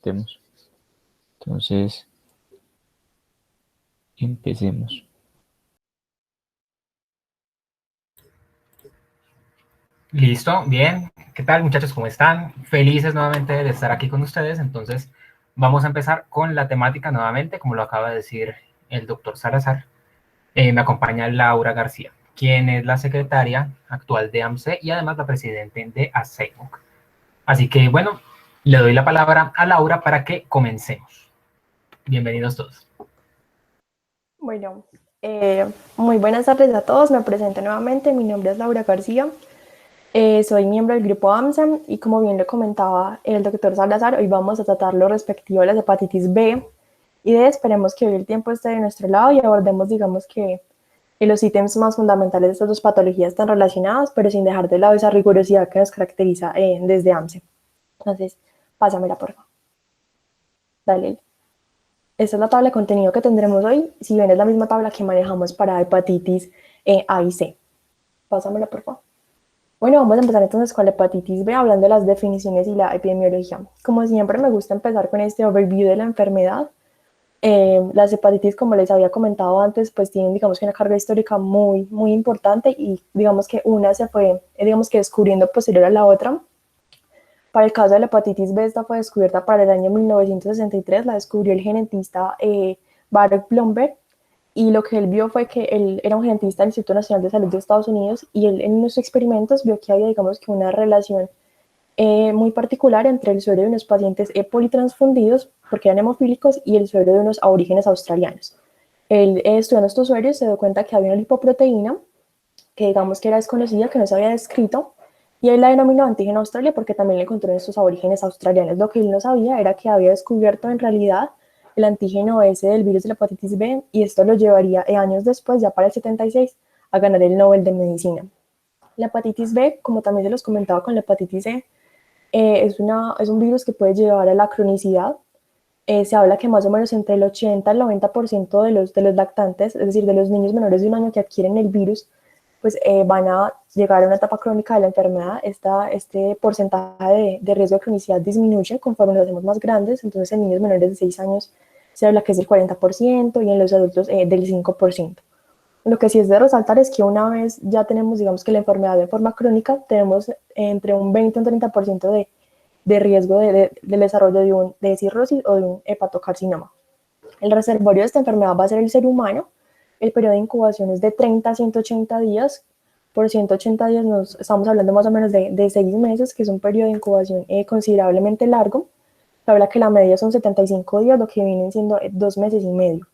Tenemos. Entonces, empecemos. Listo, bien. ¿Qué tal, muchachos? ¿Cómo están? Felices nuevamente de estar aquí con ustedes. Entonces, vamos a empezar con la temática nuevamente, como lo acaba de decir el doctor Salazar. Me acompaña Laura García, quien es la secretaria actual de AMCE y además la presidenta de ASECOC. Así que, bueno, le doy la palabra a Laura para que comencemos. Bienvenidos todos. Bueno, muy buenas tardes a todos. Me presento nuevamente. Mi nombre es Laura García. Soy miembro del grupo AMSA y como bien lo comentaba el doctor Salazar, hoy vamos a tratar lo respectivo de las hepatitis B y D. Esperemos que hoy el tiempo esté de nuestro lado y abordemos, digamos que los ítems más fundamentales de estas dos patologías están relacionadas, pero sin dejar de lado esa rigurosidad que nos caracteriza desde AMSE. Entonces, pásamela, por favor. Dale. Esta es la tabla de contenido que tendremos hoy, si bien es la misma tabla que manejamos para hepatitis A y C. Pásamela, por favor. Bueno, vamos a empezar entonces con la hepatitis B, hablando de las definiciones y la epidemiología. Como siempre, me gusta empezar con este overview de la enfermedad. Las hepatitis, como les había comentado antes, pues tienen, digamos que una carga histórica muy, muy importante y digamos que una se fue, digamos que descubriendo posterior a la otra. Para el caso de la hepatitis B, esta fue descubierta para el año 1963, la descubrió el genetista Baruch Blomberg, y lo que él vio fue que él era un genetista del Instituto Nacional de Salud de Estados Unidos y él en unos experimentos vio que había, digamos que una relación muy particular entre el suero de unos pacientes politransfundidos, porque eran hemofílicos, y el suero de unos aborígenes australianos. Él, estudiando estos sueros, se dio cuenta que había una lipoproteína que digamos que era desconocida, que no se había descrito, y él la denominó antígeno Australia porque también le encontró en estos aborígenes australianos. Lo que él no sabía era que había descubierto en realidad el antígeno S del virus de la hepatitis B, y esto lo llevaría años después, ya para el 76, a ganar el Nobel de Medicina. La hepatitis B, como también se los comentaba con la hepatitis C, es un virus que puede llevar a la cronicidad. Se habla que más o menos entre el 80 y el 90% de los lactantes, es decir, de los niños menores de un año que adquieren el virus, pues van a llegar a una etapa crónica de la enfermedad. Este porcentaje de riesgo de cronicidad disminuye conforme nos hacemos más grandes. Entonces en niños menores de 6 años se habla que es del 40% y en los adultos del 5%. Lo que sí es de resaltar es que una vez ya tenemos, digamos que la enfermedad de forma crónica, tenemos entre un 20 y un 30% de riesgo del desarrollo de cirrosis o de un hepatocarcinoma. El reservorio de esta enfermedad va a ser el ser humano. El periodo de incubación es de 30 a 180 días. Por 180 días estamos hablando más o menos de 6 meses, que es un periodo de incubación considerablemente largo. Se habla que la media son 75 días, lo que vienen siendo 2 meses y medio.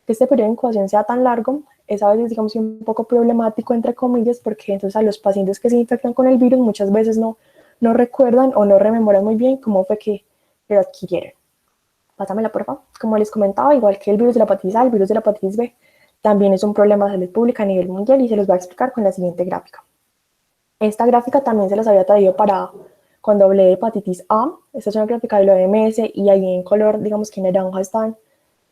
Que este periodo de incubación sea tan largo es a veces, digamos, un poco problemático, entre comillas, porque entonces a los pacientes que se infectan con el virus muchas veces no recuerdan o no rememoran muy bien cómo fue que lo adquirieron. Pásamela, por favor. Como les comentaba, igual que el virus de la hepatitis A, el virus de la hepatitis B también es un problema de salud pública a nivel mundial y se los voy a explicar con la siguiente gráfica. Esta gráfica también se las había traído para cuando hablé de hepatitis A. Esta es una gráfica del OMS y ahí en color, digamos que en naranja están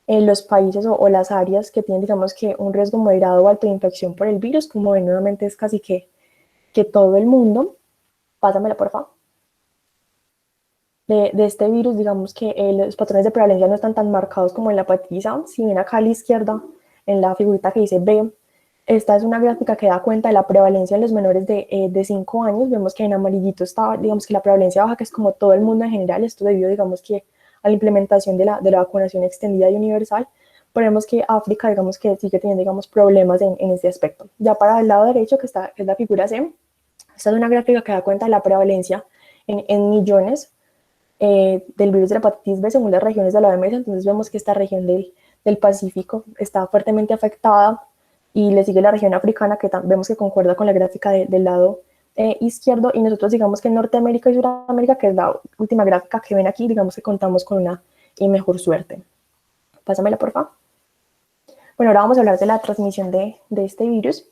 los países o las áreas que tienen, digamos que un riesgo moderado o alto de infección por el virus. Como ven, nuevamente es casi que todo el mundo. Pásamela, por favor. De este virus, digamos que los patrones de prevalencia no están tan marcados como en la hepatitis A. Si ven acá a la izquierda, en la figurita que dice B, esta es una gráfica que da cuenta de la prevalencia en los menores de 5 años. Vemos que en amarillito está, digamos que la prevalencia baja, que es como todo el mundo en general. Esto debido, digamos que a la implementación de la vacunación extendida y universal. Pero vemos que África, digamos que sigue teniendo, digamos, problemas en este aspecto. Ya para el lado derecho, que es la figura C, esta es una gráfica que da cuenta de la prevalencia en millones del virus de la hepatitis B según las regiones de la OMS. Entonces vemos que esta región del Pacífico está fuertemente afectada y le sigue la región africana, que vemos que concuerda con la gráfica del lado izquierdo, y nosotros digamos que en Norteamérica y Sudamérica, que es la última gráfica que ven aquí, digamos que contamos con una mejor suerte. Pásamela, por favor. Bueno, ahora vamos a hablar de la transmisión de este virus.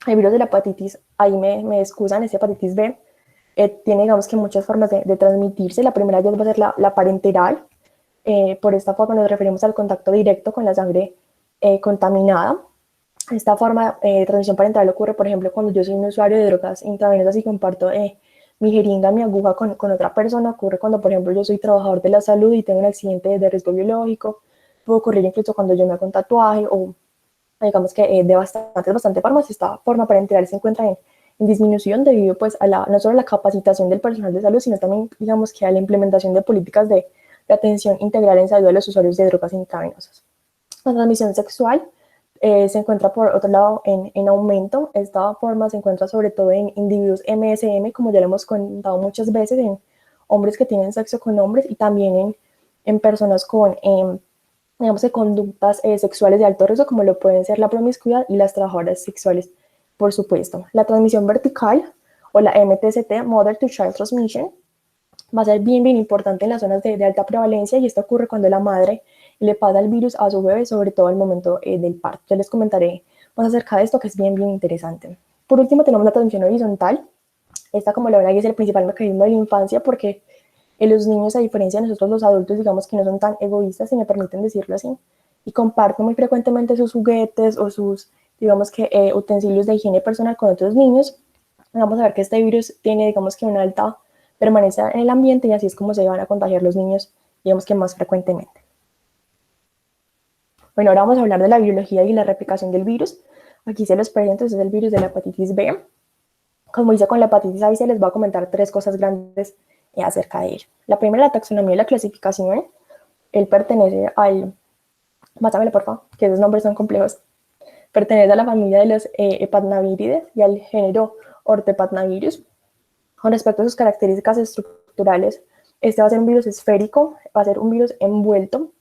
El virus de la hepatitis, ahí me excusan, es hepatitis B. Tiene, digamos que muchas formas de transmitirse. La primera ya va a ser la parenteral. Por esta forma nos referimos al contacto directo con la sangre contaminada. Esta forma de transmisión parenteral ocurre, por ejemplo, cuando yo soy un usuario de drogas intravenosas y comparto mi jeringa, mi aguja con otra persona. Ocurre cuando, por ejemplo, yo soy trabajador de la salud y tengo un accidente de riesgo biológico. Puede ocurrir incluso cuando yo me hago un tatuaje o digamos que de bastante formas. Esta forma parenteral se encuentra en disminución debido pues a no solo a la capacitación del personal de salud, sino también digamos que a la implementación de políticas de atención integral en salud a los usuarios de drogas intravenosas. La transmisión sexual se encuentra por otro lado en aumento. Esta forma se encuentra sobre todo en individuos MSM, como ya lo hemos contado muchas veces, en hombres que tienen sexo con hombres y también en personas con digamos que conductas sexuales de alto riesgo, como lo pueden ser la promiscuidad y las trabajadoras sexuales, por supuesto. La transmisión vertical o la MTCT, Mother to Child Transmission, va a ser bien importante en las zonas de alta prevalencia, y esto ocurre cuando la madre le pasa el virus a su bebé, sobre todo al momento del parto. Ya les comentaré más acerca de esto, que es bien interesante. Por último, tenemos la transmisión horizontal. Esta, como lo ven ahí, es el principal mecanismo de la infancia, porque los niños, a diferencia de nosotros los adultos, digamos que no son tan egoístas, si me permiten decirlo así, y comparten muy frecuentemente sus juguetes o sus, digamos que, utensilios de higiene personal con otros niños. Vamos a ver que este virus tiene, digamos que, una alta permanencia en el ambiente, y así es como se van a contagiar los niños, digamos que más frecuentemente. Bueno, ahora vamos a hablar de la biología y la replicación del virus. Aquí se los presento, este es el virus de la hepatitis B. Como hice con la hepatitis A, se les va a comentar 3 cosas grandes acerca de él. La primera, la taxonomía y la clasificación. Él pertenece al, pásamelo por favor, que esos nombres son complejos. Pertenece a la familia de los hepatnavirides y al género Orthopatnavirus. Con respecto a sus características estructurales, este va a ser un virus esférico, va a ser un virus envuelto,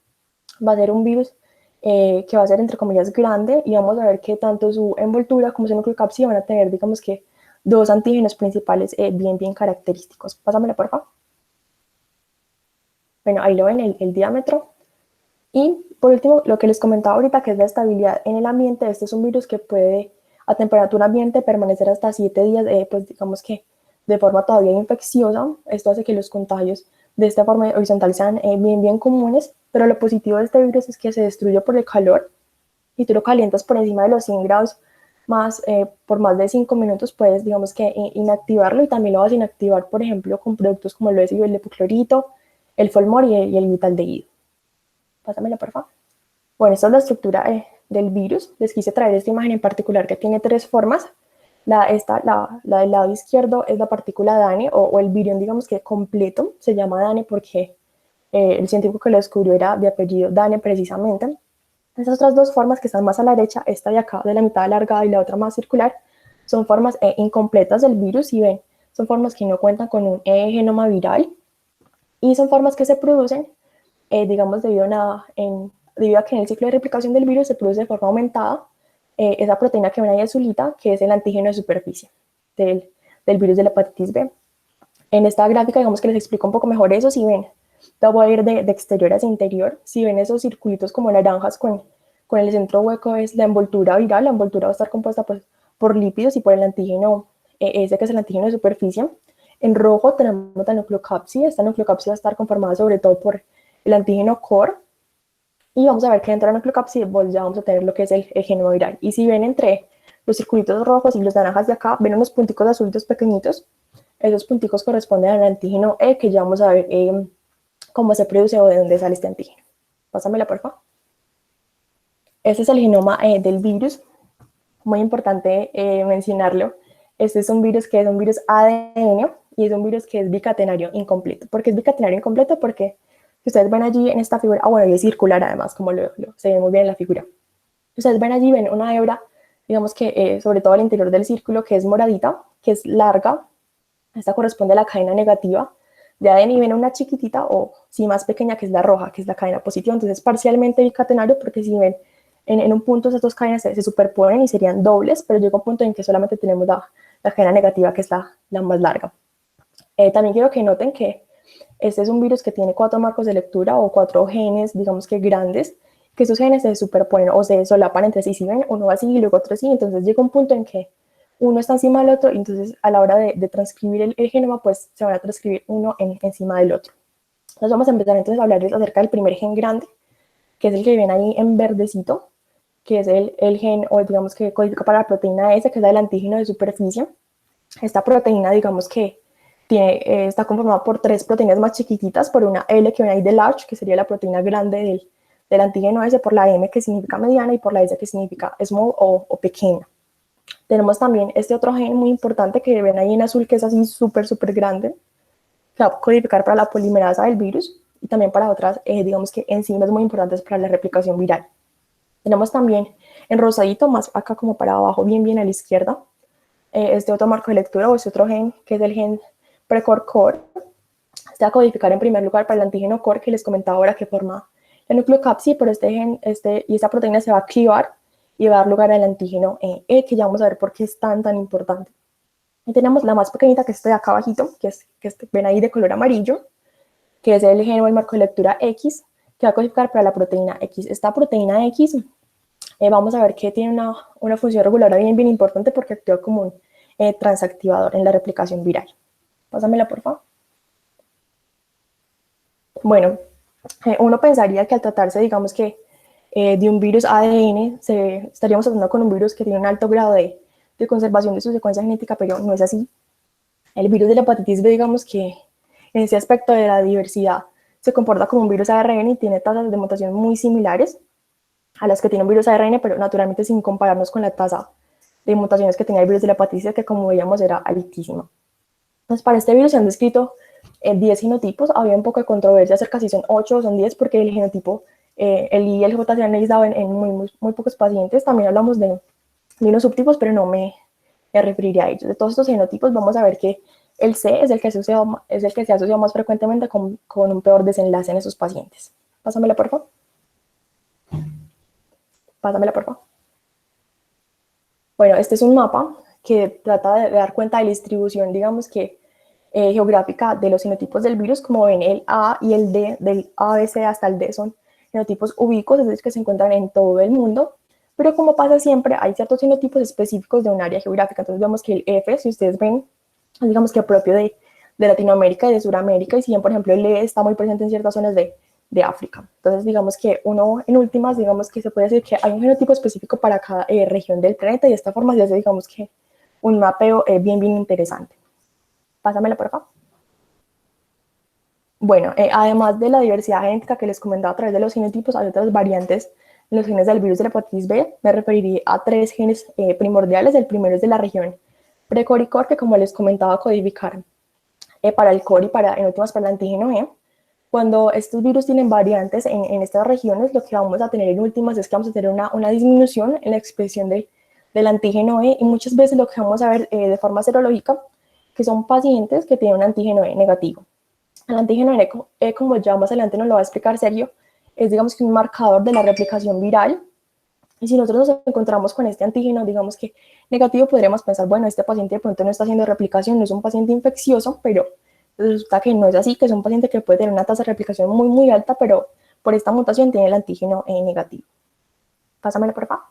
va a ser un virus que va a ser, entre comillas, grande, y vamos a ver que tanto su envoltura como su nucleocapsia van a tener, digamos que, 2 antígenos principales bien característicos. Pásamela, por favor. Bueno, ahí lo ven, el diámetro. Y por último, lo que les comentaba ahorita, que es la estabilidad en el ambiente. Este es un virus que puede, a temperatura ambiente, permanecer hasta 7 días, pues digamos que de forma todavía infecciosa. Esto hace que los contagios de esta forma horizontal sean bien comunes, pero lo positivo de este virus es que se destruye por el calor, y tú lo calientas por encima de los 100 grados más, por más de 5 minutos, puedes, digamos que, inactivarlo, y también lo vas a inactivar, por ejemplo, con productos como lo es el epiclorito, el Folmor y el vitaldehído. Pásamela, por favor. Bueno, esta es la estructura del virus. Les quise traer esta imagen en particular, que tiene 3 formas. La del lado izquierdo es la partícula DANE, o el virión, digamos que completo. Se llama DANE porque el científico que lo descubrió era de apellido DANE, precisamente. Estas otras 2 formas que están más a la derecha, esta de acá de la mitad alargada y la otra más circular, son formas incompletas del virus. Y ven, son formas que no cuentan con un genoma viral, y son formas que se producen, digamos, debido a que en el ciclo de replicación del virus se produce de forma aumentada esa proteína que ven ahí azulita, que es el antígeno de superficie del virus de la hepatitis B. En esta gráfica, digamos que les explico un poco mejor eso. Si ven, la voy a ir de exterior hacia interior. Si ven esos circulitos como naranjas con el centro hueco, es la envoltura viral. La envoltura va a estar compuesta, pues, por lípidos y por el antígeno ese, que es el antígeno de superficie. En rojo tenemos la nucleocapsia. Esta nucleocapsia va a estar conformada sobre todo por el antígeno core, y vamos a ver que dentro de la nucleocapsia ya vamos a tener lo que es el genoma viral. Y si ven entre los circulitos rojos y los naranjas de acá, ven unos punticos azulitos pequeñitos. Esos punticos corresponden al antígeno E, que ya vamos a ver cómo se produce o de dónde sale este antígeno. Pásamela, por favor. Este es el genoma del virus. Muy importante mencionarlo. Este es un virus que es un virus ADN, y es un virus que es bicatenario incompleto. ¿Por qué es bicatenario incompleto? Porque si ustedes ven allí en esta figura, bueno, y es circular además, como se ve muy bien en la figura. Ustedes ven allí, ven una hebra, digamos que sobre todo al interior del círculo, que es moradita, que es larga. Esta corresponde a la cadena negativa de ADN, y ven una chiquitita, o sí, más pequeña, que es la roja, que es la cadena positiva. Entonces es parcialmente bicatenario, porque si ven en un punto esas 2 cadenas se superponen y serían dobles, pero llega un punto en que solamente tenemos la cadena negativa, que es la más larga. También quiero que noten que este es un virus que tiene 4 marcos de lectura, o 4 genes, digamos que grandes, que esos genes se superponen o se solapan entre sí. Si ven, uno va así y luego otro así, entonces llega un punto en que uno está encima del otro, y entonces a la hora de transcribir el genoma, pues se van a transcribir uno encima del otro. Entonces vamos a empezar entonces a hablarles acerca del primer gen grande, que es el que ven ahí en verdecito, que es el gen, o digamos que codifica para la proteína S, que es el antígeno de superficie. Esta proteína, digamos que está conformado por 3 proteínas más chiquititas, por una L que viene ahí de large, que sería la proteína grande del antígeno S, por la M que significa mediana y por la S que significa small o pequeña. Tenemos también este otro gen muy importante que ven ahí en azul, que es así súper grande, que va a codificar para la polimerasa del virus y también para otras, digamos que enzimas muy importantes para la replicación viral. Tenemos también en rosadito, más acá como para abajo, bien a la izquierda, este otro marco de lectura o este otro gen, que es el gen Precor-Core. Este va a codificar en primer lugar para el antígeno core que les comentaba ahora que forma la nucleocapsid, pero este gen y esta proteína se va a clivar y va a dar lugar al antígeno E, que ya vamos a ver por qué es tan importante. Y tenemos la más pequeñita, que es este de acá abajito, que ven ahí de color amarillo, que es el gen o el marco de lectura X, que va a codificar para la proteína X. Esta proteína X, vamos a ver que tiene una función reguladora bien importante porque actúa como un transactivador en la replicación viral. Pásamela, por favor. Bueno, uno pensaría que al tratarse, digamos que de un virus ADN, estaríamos tratando con un virus que tiene un alto grado de conservación de su secuencia genética, pero no es así. El virus de la hepatitis B, digamos que en ese aspecto de la diversidad, se comporta como un virus ARN y tiene tasas de mutación muy similares a las que tiene un virus ARN, pero naturalmente sin compararnos con la tasa de mutaciones que tenía el virus de la hepatitis C, que como veíamos era altísima. Entonces, para este virus se han descrito 10 genotipos. Había un poco de controversia acerca si son 8 o son 10, porque el genotipo, el I y el J se han analizado en muy pocos pacientes. También hablamos de unos subtipos, pero no me referiré a ellos. De todos estos genotipos, vamos a ver que el C es el que se ha asociado más frecuentemente con un peor desenlace en esos pacientes. Pásamela, por favor. Pásamela, por favor. Bueno, este es un mapa que trata de dar cuenta de la distribución, digamos que geográfica de los genotipos del virus. Como ven, el A y el D, del A, B, C hasta el D, son genotipos ubicuos, es decir, que se encuentran en todo el mundo, pero como pasa siempre, hay ciertos genotipos específicos de un área geográfica. Entonces vemos que el F, si ustedes ven, digamos que propio de Latinoamérica y de Sudamérica, y si bien, por ejemplo, el E está muy presente en ciertas zonas de África. Entonces, digamos que en últimas, digamos que se puede decir que hay un genotipo específico para cada región del planeta, y de esta forma se hace, digamos que, un mapeo bien interesante. Pásamela, por favor. Bueno, además de la diversidad genética que les comentaba a través de los genotipos, hay otras variantes en los genes del virus de la hepatitis B. Me referiré a 3 genes primordiales. El primero es de la región Precor y Core, que como les comentaba, codificar para el core y en últimas para el antígeno E. Cuando estos virus tienen variantes en estas regiones, lo que vamos a tener en últimas es que vamos a tener una disminución en la expresión del antígeno E, y muchas veces lo que vamos a ver de forma serológica, que son pacientes que tienen un antígeno E negativo. El antígeno E, como ya más adelante nos lo va a explicar Sergio, es, digamos, que un marcador de la replicación viral, y si nosotros nos encontramos con este antígeno, digamos que negativo, podríamos pensar, bueno, este paciente de pronto no está haciendo replicación, no es un paciente infeccioso, pero resulta que no es así, que es un paciente que puede tener una tasa de replicación muy alta, pero por esta mutación tiene el antígeno negativo. Pásamela, por favor.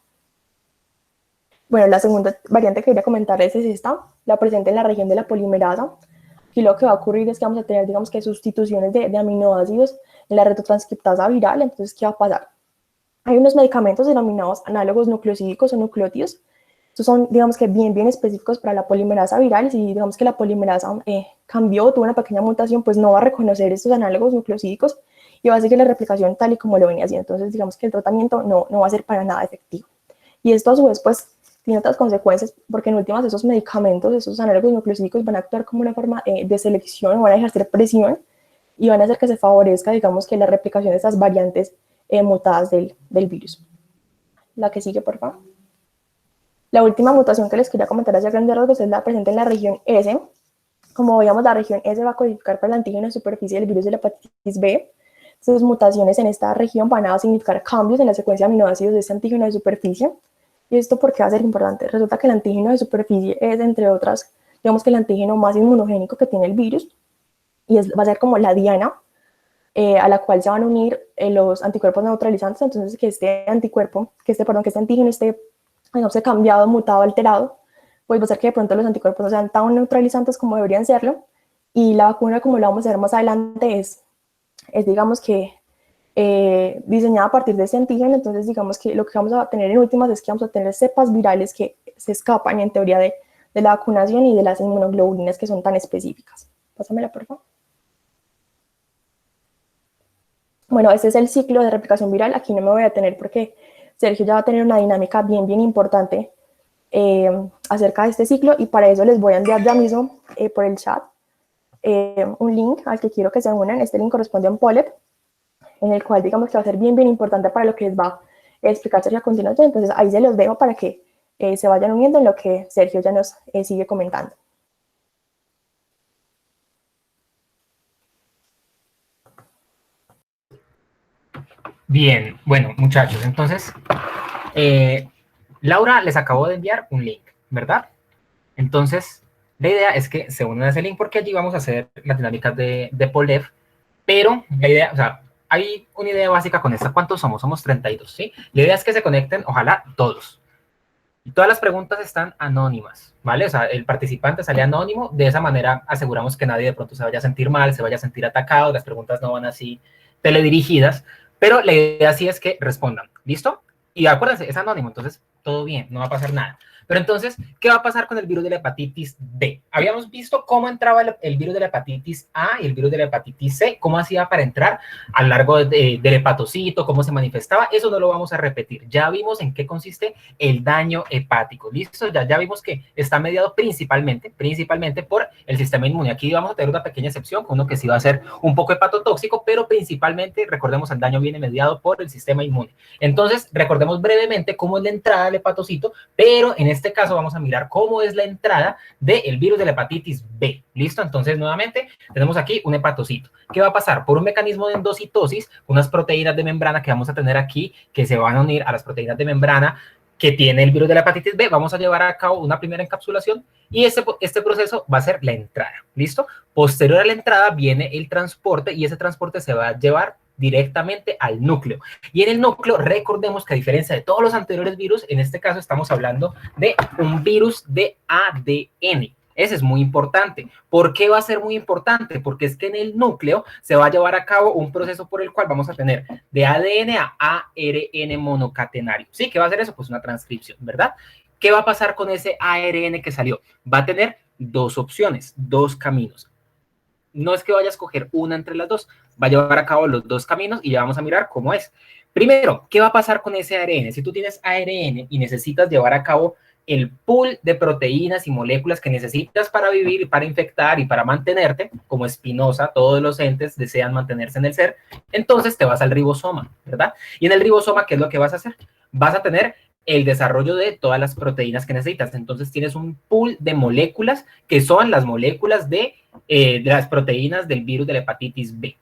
Bueno, la segunda variante que quería comentarles es esta, la presente en la región de la polimerasa. Aquí lo que va a ocurrir es que vamos a tener, digamos que, sustituciones de aminoácidos en la retrotranscriptasa viral. Entonces, ¿qué va a pasar? Hay unos medicamentos denominados análogos nucleosídicos o nucleótidos. Estos son, digamos que, bien específicos para la polimerasa viral, y si digamos que la polimerasa cambió, tuvo una pequeña mutación, pues no va a reconocer estos análogos nucleosídicos y va a seguir la replicación tal y como lo venía haciendo. Entonces, digamos que el tratamiento no va a ser para nada efectivo. Y esto, a su vez, pues, tiene otras consecuencias, porque en últimas esos medicamentos, esos análogos nucleosídicos, van a actuar como una forma de selección, van a ejercer presión y van a hacer que se favorezca, digamos que, la replicación de estas variantes mutadas del virus. La que sigue, por favor. La última mutación que les quería comentar hacia grandes rasgos es la presente en la región S. Como veíamos, la región S va a codificar para el antígeno de superficie del virus de la hepatitis B. Entonces, mutaciones en esta región van a significar cambios en la secuencia de aminoácidos de este antígeno de superficie. ¿Y esto por qué va a ser importante? Resulta que el antígeno de superficie es, entre otras, digamos que el antígeno más inmunogénico que tiene el virus, y va a ser como la diana a la cual se van a unir los anticuerpos neutralizantes. Entonces, que este antígeno esté, digamos, cambiado, mutado, alterado, pues va a hacer que de pronto los anticuerpos no sean tan neutralizantes como deberían serlo, y la vacuna, como lo vamos a ver más adelante, es digamos que, diseñada a partir de ese antígeno. Entonces, digamos que lo que vamos a tener en últimas es que vamos a tener cepas virales que se escapan, en teoría, de la vacunación y de las inmunoglobulinas que son tan específicas. Pásamela, por favor. Bueno, este es el ciclo de replicación viral. Aquí no me voy a detener porque Sergio ya va a tener una dinámica bien importante acerca de este ciclo, y para eso les voy a enviar ya mismo por el chat un link al que quiero que se unan. Este link corresponde a un POLEP, en el cual digamos que va a ser bien importante para lo que les va a explicar Sergio a continuación. Entonces ahí se los dejo para que se vayan uniendo en lo que Sergio ya nos sigue comentando. Bien, bueno, muchachos, entonces, Laura les acabó de enviar un link, ¿verdad? Entonces, la idea es que se unan a ese link porque allí vamos a hacer las dinámicas de POLEF, pero la idea, o sea, hay una idea básica con esta. ¿Cuántos somos? Somos 32, ¿sí? La idea es que se conecten, ojalá, todos. Y todas las preguntas están anónimas, ¿vale? O sea, el participante sale anónimo, de esa manera aseguramos que nadie de pronto se vaya a sentir mal, se vaya a sentir atacado, las preguntas no van así teledirigidas, pero la idea sí es que respondan, ¿listo? Y acuérdense, es anónimo, entonces todo bien, no va a pasar nada. Pero entonces, ¿qué va a pasar con el virus de la hepatitis B? Habíamos visto cómo entraba el virus de la hepatitis A y el virus de la hepatitis C, cómo hacía para entrar a lo largo del hepatocito, cómo se manifestaba. Eso no lo vamos a repetir. Ya vimos en qué consiste el daño hepático. ¿Listo? Ya vimos que está mediado principalmente por el sistema inmune. Aquí vamos a tener una pequeña excepción con uno que sí va a ser un poco hepatotóxico, pero principalmente, recordemos, el daño viene mediado por el sistema inmune. Entonces, recordemos brevemente cómo es la entrada al hepatocito, pero en este caso vamos a mirar cómo es la entrada del virus de la hepatitis B. ¿Listo? Entonces, nuevamente, tenemos aquí un hepatocito. ¿Qué va a pasar? Por un mecanismo de endocitosis, unas proteínas de membrana que vamos a tener aquí, que se van a unir a las proteínas de membrana que tiene el virus de la hepatitis B, vamos a llevar a cabo una primera encapsulación y este proceso va a ser la entrada. ¿Listo? Posterior a la entrada viene el transporte y ese transporte se va a llevar directamente al núcleo. Y en el núcleo, recordemos que a diferencia de todos los anteriores virus, en este caso estamos hablando de un virus de ADN. Ese es muy importante. ¿Por qué va a ser muy importante? Porque es que en el núcleo se va a llevar a cabo un proceso por el cual vamos a tener de ADN a ARN monocatenario. ¿Sí? ¿Qué va a hacer eso? Pues una transcripción, ¿verdad? ¿Qué va a pasar con ese ARN que salió? Va a tener dos opciones, dos caminos. No es que vaya a escoger una entre las dos, va a llevar a cabo los dos caminos y ya vamos a mirar cómo es. Primero, ¿qué va a pasar con ese ARN? Si tú tienes ARN y necesitas llevar a cabo el pool de proteínas y moléculas que necesitas para vivir y para infectar y para mantenerte, como Spinoza, todos los entes desean mantenerse en el ser, entonces te vas al ribosoma, ¿verdad? Y en el ribosoma, ¿qué es lo que vas a hacer? Vas a tener el desarrollo de todas las proteínas que necesitas. Entonces tienes un pool de moléculas que son las moléculas de las proteínas del virus de la hepatitis B.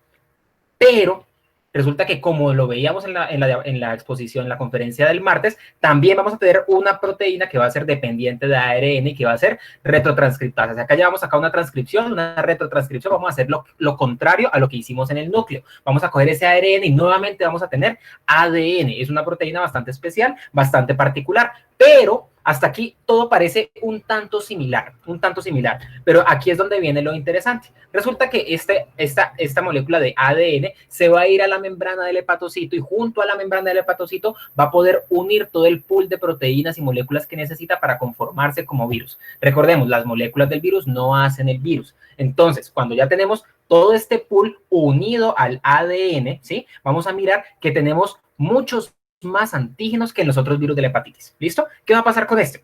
Pero resulta que como lo veíamos en la exposición, en la conferencia del martes, también vamos a tener una proteína que va a ser dependiente de ARN y que va a ser retrotranscriptasa. O sea, acá llevamos acá una transcripción, una retrotranscripción, vamos a hacer lo contrario a lo que hicimos en el núcleo. Vamos a coger ese ARN y nuevamente vamos a tener ADN. Es una proteína bastante especial, bastante particular, pero hasta aquí todo parece un tanto similar, pero aquí es donde viene lo interesante. Resulta que esta molécula de ADN se va a ir a la membrana del hepatocito y junto a la membrana del hepatocito va a poder unir todo el pool de proteínas y moléculas que necesita para conformarse como virus. Recordemos, las moléculas del virus no hacen el virus. Entonces, cuando ya tenemos todo este pool unido al ADN, ¿sí? Vamos a mirar que tenemos muchos más antígenos que en los otros virus de la hepatitis. ¿Listo? ¿Qué va a pasar con esto?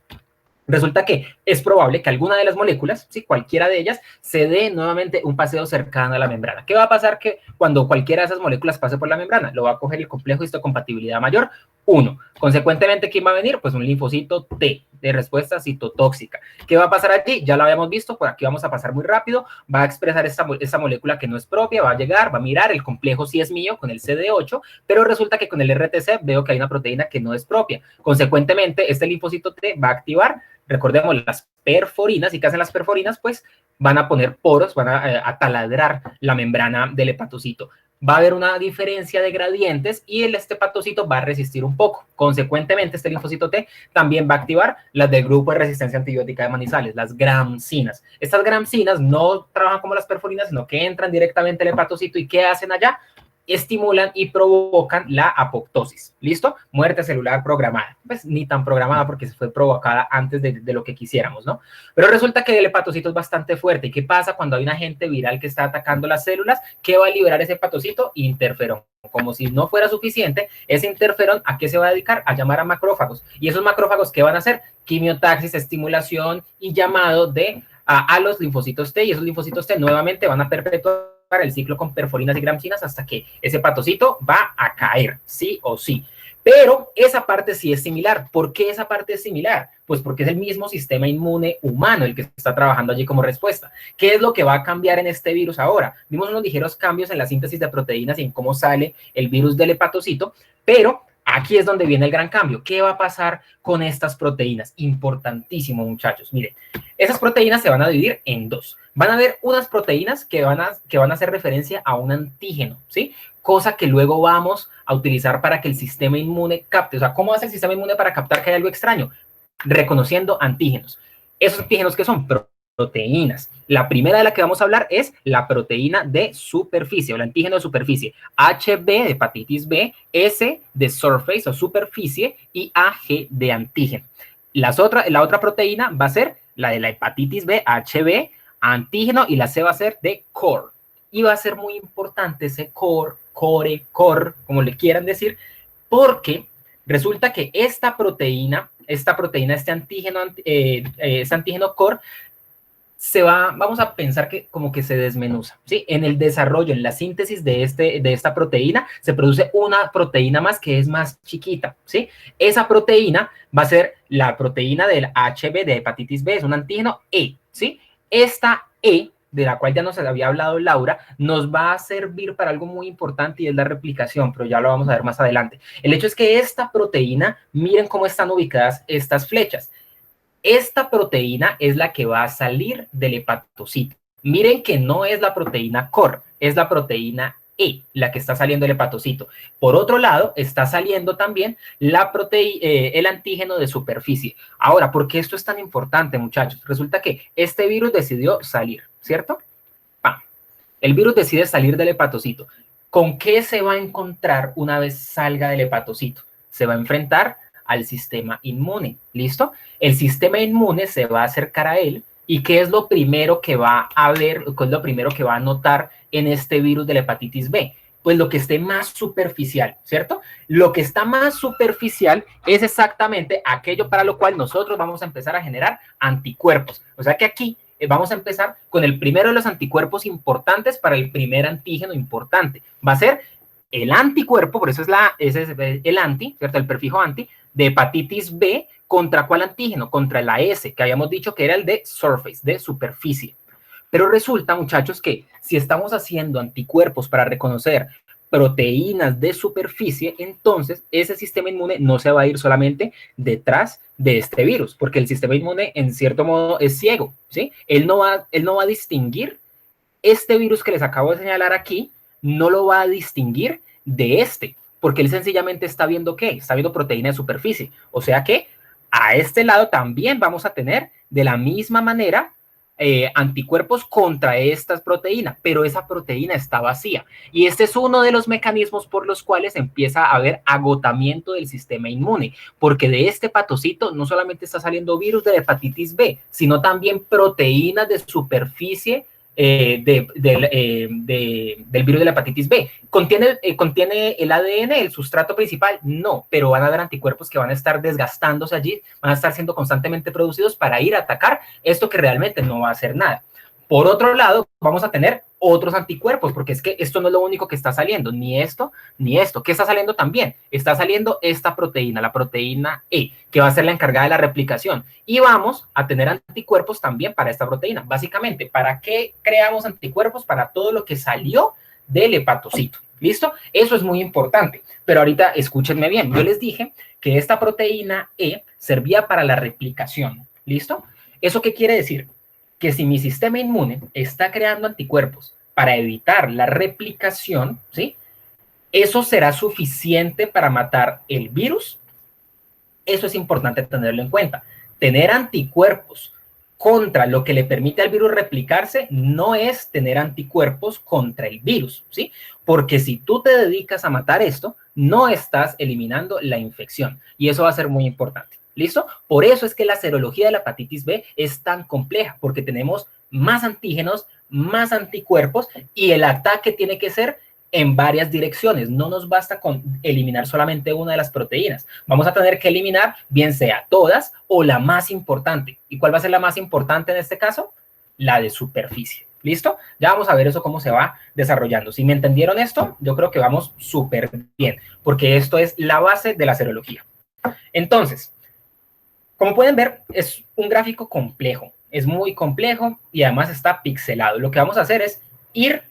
Resulta que es probable que alguna de las moléculas, ¿sí? Cualquiera de ellas, se dé nuevamente un paseo cercano a la membrana. ¿Qué va a pasar que cuando cualquiera de esas moléculas pase por la membrana? Lo va a coger el complejo histocompatibilidad mayor 1. Consecuentemente, ¿quién va a venir? Pues un linfocito T, de respuesta citotóxica. ¿Qué va a pasar allí? Ya lo habíamos visto, por aquí vamos a pasar muy rápido. Va a expresar esta molécula que no es propia, va a llegar, va a mirar, el complejo sí es mío con el CD8, pero resulta que con el RTC veo que hay una proteína que no es propia. Consecuentemente, este linfocito T va a activar, recordemos, las perforinas. ¿Y qué hacen las perforinas? Pues van a poner poros, van a taladrar la membrana del hepatocito. Va a haber una diferencia de gradientes y este hepatocito va a resistir un poco. Consecuentemente, este linfocito T también va a activar las del grupo de resistencia antibiótica de Manizales, las gramsinas. Estas gramsinas no trabajan como las perforinas, sino que entran directamente al hepatocito. ¿Y qué hacen allá? estimulan y provocan la apoptosis. ¿Listo? Muerte celular programada. Pues ni tan programada porque se fue provocada antes de lo que quisiéramos, ¿no? Pero resulta que el hepatocito es bastante fuerte. ¿Y qué pasa cuando hay un agente viral que está atacando las células? ¿Qué va a liberar ese hepatocito? Interferón. Como si no fuera suficiente, ese interferón, ¿a qué se va a dedicar? A llamar a macrófagos. ¿Y esos macrófagos qué van a hacer? Quimiotaxis, estimulación y llamado a los linfocitos T, y esos linfocitos T nuevamente van a perpetuar el ciclo con perforinas y gramsinas hasta que ese hepatocito va a caer, sí o sí. Pero esa parte sí es similar. ¿Por qué esa parte es similar? Pues porque es el mismo sistema inmune humano el que está trabajando allí como respuesta. ¿Qué es lo que va a cambiar en este virus ahora? Vimos unos ligeros cambios en la síntesis de proteínas y en cómo sale el virus del hepatocito, pero aquí es donde viene el gran cambio. ¿Qué va a pasar con estas proteínas? Importantísimo, muchachos. Miren, esas proteínas se van a dividir en dos. Van a haber unas proteínas que van a hacer referencia a un antígeno, ¿sí? Cosa que luego vamos a utilizar para que el sistema inmune capte. O sea, ¿cómo hace el sistema inmune para captar que hay algo extraño? Reconociendo antígenos. ¿Esos antígenos qué son? Proteínas. La primera de la que vamos a hablar es la proteína de superficie, o el antígeno de superficie. HB de hepatitis B, S de surface o superficie y AG de antígeno. La otra proteína va a ser la de la hepatitis B, HB, antígeno, y la C va a ser de core. Y va a ser muy importante ese core, como le quieran decir, porque resulta que este antígeno, este antígeno core, vamos a pensar que como que se desmenuza, ¿sí? En el desarrollo, en la síntesis de esta proteína, se produce una proteína más que es más chiquita, ¿sí? Esa proteína va a ser la proteína del HB de hepatitis B, es un antígeno E, ¿sí? Esta E, de la cual ya nos había hablado Laura, nos va a servir para algo muy importante y es la replicación, pero ya lo vamos a ver más adelante. El hecho es que esta proteína, miren cómo están ubicadas estas flechas. Esta proteína es la que va a salir del hepatocito. Miren que no es la proteína core, es la proteína E, la que está saliendo del hepatocito. Por otro lado, está saliendo también el antígeno de superficie. Ahora, ¿por qué esto es tan importante, muchachos? Resulta que este virus decidió salir, ¿cierto? ¡Pam! El virus decide salir del hepatocito. ¿Con qué se va a encontrar una vez salga del hepatocito? Se va a enfrentar al sistema inmune, ¿listo? El sistema inmune se va a acercar a él, ¿y qué es lo primero que va a ver, qué es lo primero que va a notar en este virus de la hepatitis B? Pues lo que esté más superficial, ¿cierto? Lo que está más superficial es exactamente aquello para lo cual nosotros vamos a empezar a generar anticuerpos. O sea que aquí vamos a empezar con el primero de los anticuerpos importantes para el primer antígeno importante. Va a ser el anticuerpo, por eso ese es el anti, ¿cierto? El prefijo anti, de hepatitis B, ¿contra cuál antígeno? Contra la S, que habíamos dicho que era el de surface, de superficie. Pero resulta, muchachos, que si estamos haciendo anticuerpos para reconocer proteínas de superficie, entonces ese sistema inmune no se va a ir solamente detrás de este virus, porque el sistema inmune, en cierto modo, es ciego, ¿sí? Él no va a distinguir este virus que les acabo de señalar aquí, no lo va a distinguir de este, porque él sencillamente está viendo ¿qué? Está viendo proteína de superficie. O sea que a este lado también vamos a tener de la misma manera anticuerpos contra estas proteínas, pero esa proteína está vacía. Y este es uno de los mecanismos por los cuales empieza a haber agotamiento del sistema inmune, porque de este hepatocito no solamente está saliendo virus de hepatitis B, sino también proteínas de superficie del virus de la hepatitis B. ¿Contiene el ADN, el sustrato principal? No, pero van a haber anticuerpos que van a estar desgastándose allí, van a estar siendo constantemente producidos para ir a atacar esto que realmente no va a hacer nada. Por otro lado, vamos a tener otros anticuerpos, porque es que esto no es lo único que está saliendo, ni esto, ni esto. ¿Qué está saliendo también? Está saliendo esta proteína, la proteína E, que va a ser la encargada de la replicación. Y vamos a tener anticuerpos también para esta proteína. Básicamente, ¿para qué creamos anticuerpos? Para todo lo que salió del hepatocito. ¿Listo? Eso es muy importante. Pero ahorita escúchenme bien. Yo les dije que esta proteína E servía para la replicación. ¿Listo? ¿Eso qué quiere decir? Que si mi sistema inmune está creando anticuerpos para evitar la replicación, ¿sí? ¿Eso será suficiente para matar el virus? Eso es importante tenerlo en cuenta. Tener anticuerpos contra lo que le permite al virus replicarse no es tener anticuerpos contra el virus, ¿sí? Porque si tú te dedicas a matar esto, no estás eliminando la infección y eso va a ser muy importante, ¿listo? Por eso es que la serología de la hepatitis B es tan compleja, porque tenemos más antígenos, más anticuerpos y el ataque tiene que ser en varias direcciones. No nos basta con eliminar solamente una de las proteínas. Vamos a tener que eliminar bien sea todas o la más importante. ¿Y cuál va a ser la más importante en este caso? La de superficie. ¿Listo? Ya vamos a ver eso cómo se va desarrollando. Si me entendieron esto, yo creo que vamos súper bien, porque esto es la base de la serología. Entonces, como pueden ver, es un gráfico complejo. Es muy complejo y además está pixelado. Lo que vamos a hacer es ir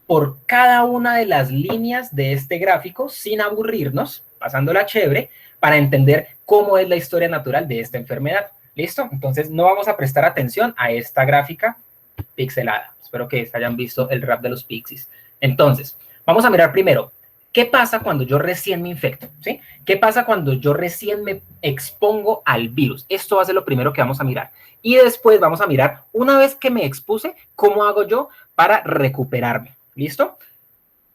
por cada una de las líneas de este gráfico sin aburrirnos, pasándola chévere, para entender cómo es la historia natural de esta enfermedad. ¿Listo? Entonces no vamos a prestar atención a esta gráfica pixelada. Espero que hayan visto el rap de los pixies. Entonces, vamos a mirar primero, ¿qué pasa cuando yo recién me infecto? ¿Sí? ¿Qué pasa cuando yo recién me expongo al virus? Esto va a ser lo primero que vamos a mirar. Y después vamos a mirar, una vez que me expuse, ¿cómo hago yo para recuperarme? ¿Listo?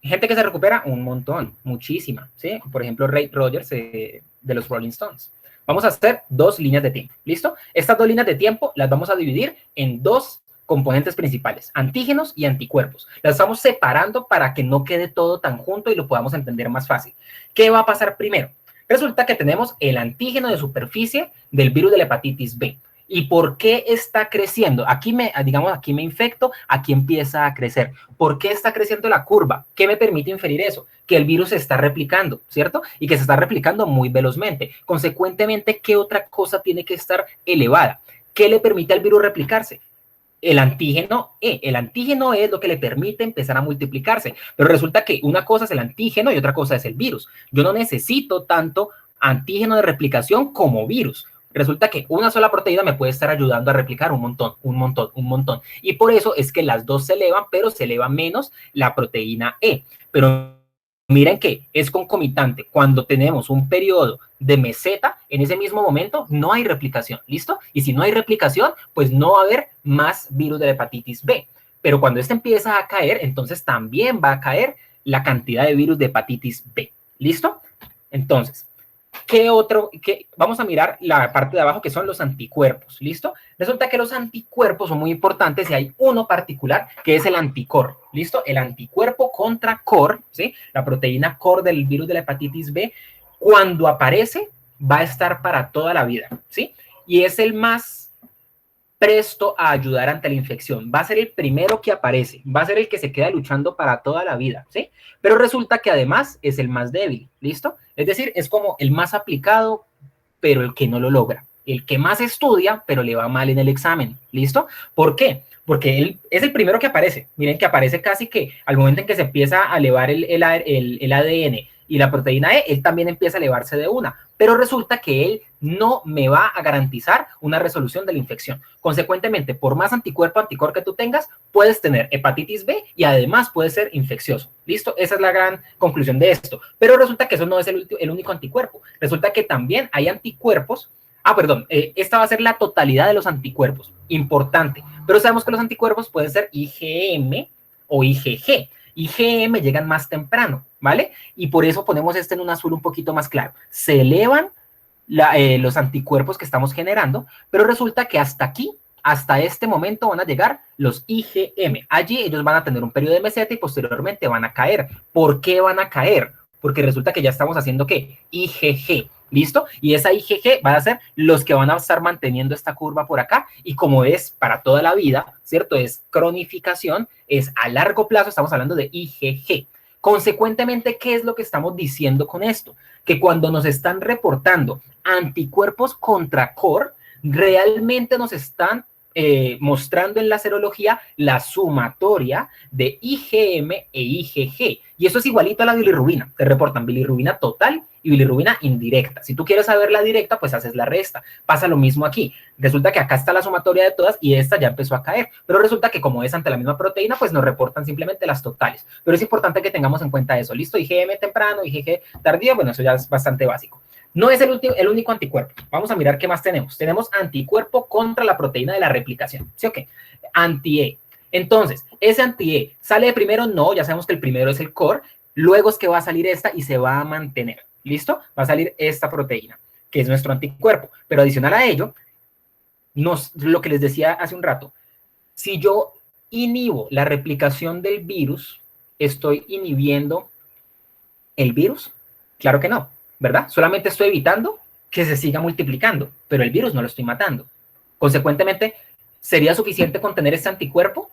Gente que se recupera un montón, muchísima, ¿sí? Por ejemplo, Ray Rogers de los Rolling Stones. Vamos a hacer 2 líneas de tiempo, ¿listo? Estas 2 líneas de tiempo las vamos a dividir en 2 componentes principales, antígenos y anticuerpos. Las estamos separando para que no quede todo tan junto y lo podamos entender más fácil. ¿Qué va a pasar primero? Resulta que tenemos el antígeno de superficie del virus de la hepatitis B. ¿Y por qué está creciendo? Aquí aquí me infecto, aquí empieza a crecer. ¿Por qué está creciendo la curva? ¿Qué me permite inferir eso? Que el virus se está replicando, ¿cierto? Y que se está replicando muy velozmente. Consecuentemente, ¿qué otra cosa tiene que estar elevada? ¿Qué le permite al virus replicarse? El antígeno E. El antígeno E es lo que le permite empezar a multiplicarse. Pero resulta que una cosa es el antígeno y otra cosa es el virus. Yo no necesito tanto antígeno de replicación como virus. Resulta que una sola proteína me puede estar ayudando a replicar un montón, un montón, un montón. Y por eso es que las dos se elevan, pero se eleva menos la proteína E. Pero miren que es concomitante. Cuando tenemos un periodo de meseta, en ese mismo momento no hay replicación, ¿listo? Y si no hay replicación, pues no va a haber más virus de la hepatitis B. Pero cuando este empieza a caer, entonces también va a caer la cantidad de virus de hepatitis B, ¿listo? Entonces, vamos a mirar la parte de abajo que son los anticuerpos, ¿listo? Resulta que los anticuerpos son muy importantes y hay uno particular que es el anticor, ¿listo? El anticuerpo contra COR, ¿sí? La proteína COR del virus de la hepatitis B, cuando aparece, va a estar para toda la vida, ¿sí? Y es el más presto a ayudar ante la infección. Va a ser el primero que aparece, va a ser el que se queda luchando para toda la vida, ¿sí? Pero resulta que además es el más débil, ¿listo? Es decir, es como el más aplicado, pero el que no lo logra. El que más estudia, pero le va mal en el examen, ¿listo? ¿Por qué? Porque él es el primero que aparece. Miren que aparece casi que al momento en que se empieza a elevar el ADN y la proteína E, él también empieza a elevarse de una. Pero resulta que él no me va a garantizar una resolución de la infección. Consecuentemente, por más anticor que tú tengas, puedes tener hepatitis B y además puede ser infeccioso. ¿Listo? Esa es la gran conclusión de esto. Pero resulta que eso no es el único anticuerpo. Resulta que también hay anticuerpos. Esta va a ser la totalidad de los anticuerpos. Importante. Pero sabemos que los anticuerpos pueden ser IgM o IgG. IgM llegan más temprano, ¿vale? Y por eso ponemos este en un azul un poquito más claro. Se elevan los anticuerpos que estamos generando, pero resulta que hasta aquí, hasta este momento van a llegar los IgM. Allí ellos van a tener un periodo de meseta y posteriormente van a caer. ¿Por qué van a caer? Porque resulta que ya estamos haciendo, ¿qué? IgG. ¿Listo? Y esa IgG van a ser los que van a estar manteniendo esta curva por acá y como es para toda la vida, ¿cierto? Es cronificación, es a largo plazo, estamos hablando de IgG. Consecuentemente, ¿qué es lo que estamos diciendo con esto? Que cuando nos están reportando anticuerpos contra COR, realmente nos están mostrando en la serología la sumatoria de IgM e IgG. Y eso es igualito a la bilirrubina. Te reportan bilirrubina total y bilirrubina indirecta. Si tú quieres saber la directa, pues haces la resta. Pasa lo mismo aquí. Resulta que acá está la sumatoria de todas y esta ya empezó a caer. Pero resulta que como es ante la misma proteína, pues nos reportan simplemente las totales. Pero es importante que tengamos en cuenta eso. ¿Listo? IgM temprano, IgG tardío, bueno, eso ya es bastante básico. No es el único anticuerpo. Vamos a mirar qué más tenemos. Tenemos anticuerpo contra la proteína de la replicación. ¿Sí o qué? Anti-E. Entonces, ¿ese anti-E sale de primero? No, ya sabemos que el primero es el core. Luego es que va a salir esta y se va a mantener. ¿Listo? Va a salir esta proteína, que es nuestro anticuerpo. Pero adicional a ello, lo que les decía hace un rato, si yo inhibo la replicación del virus, ¿estoy inhibiendo el virus? Claro que no, ¿verdad? Solamente estoy evitando que se siga multiplicando, pero el virus no lo estoy matando. Consecuentemente, ¿sería suficiente con tener este anticuerpo?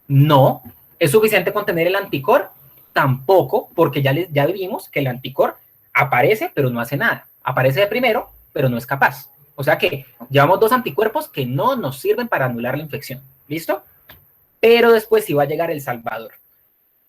No. ¿Es suficiente con tener el anticor? Tampoco, porque ya vimos que el anticor aparece, pero no hace nada. Aparece de primero, pero no es capaz. O sea que llevamos dos anticuerpos que no nos sirven para anular la infección. ¿Listo? Pero después sí va a llegar el salvador.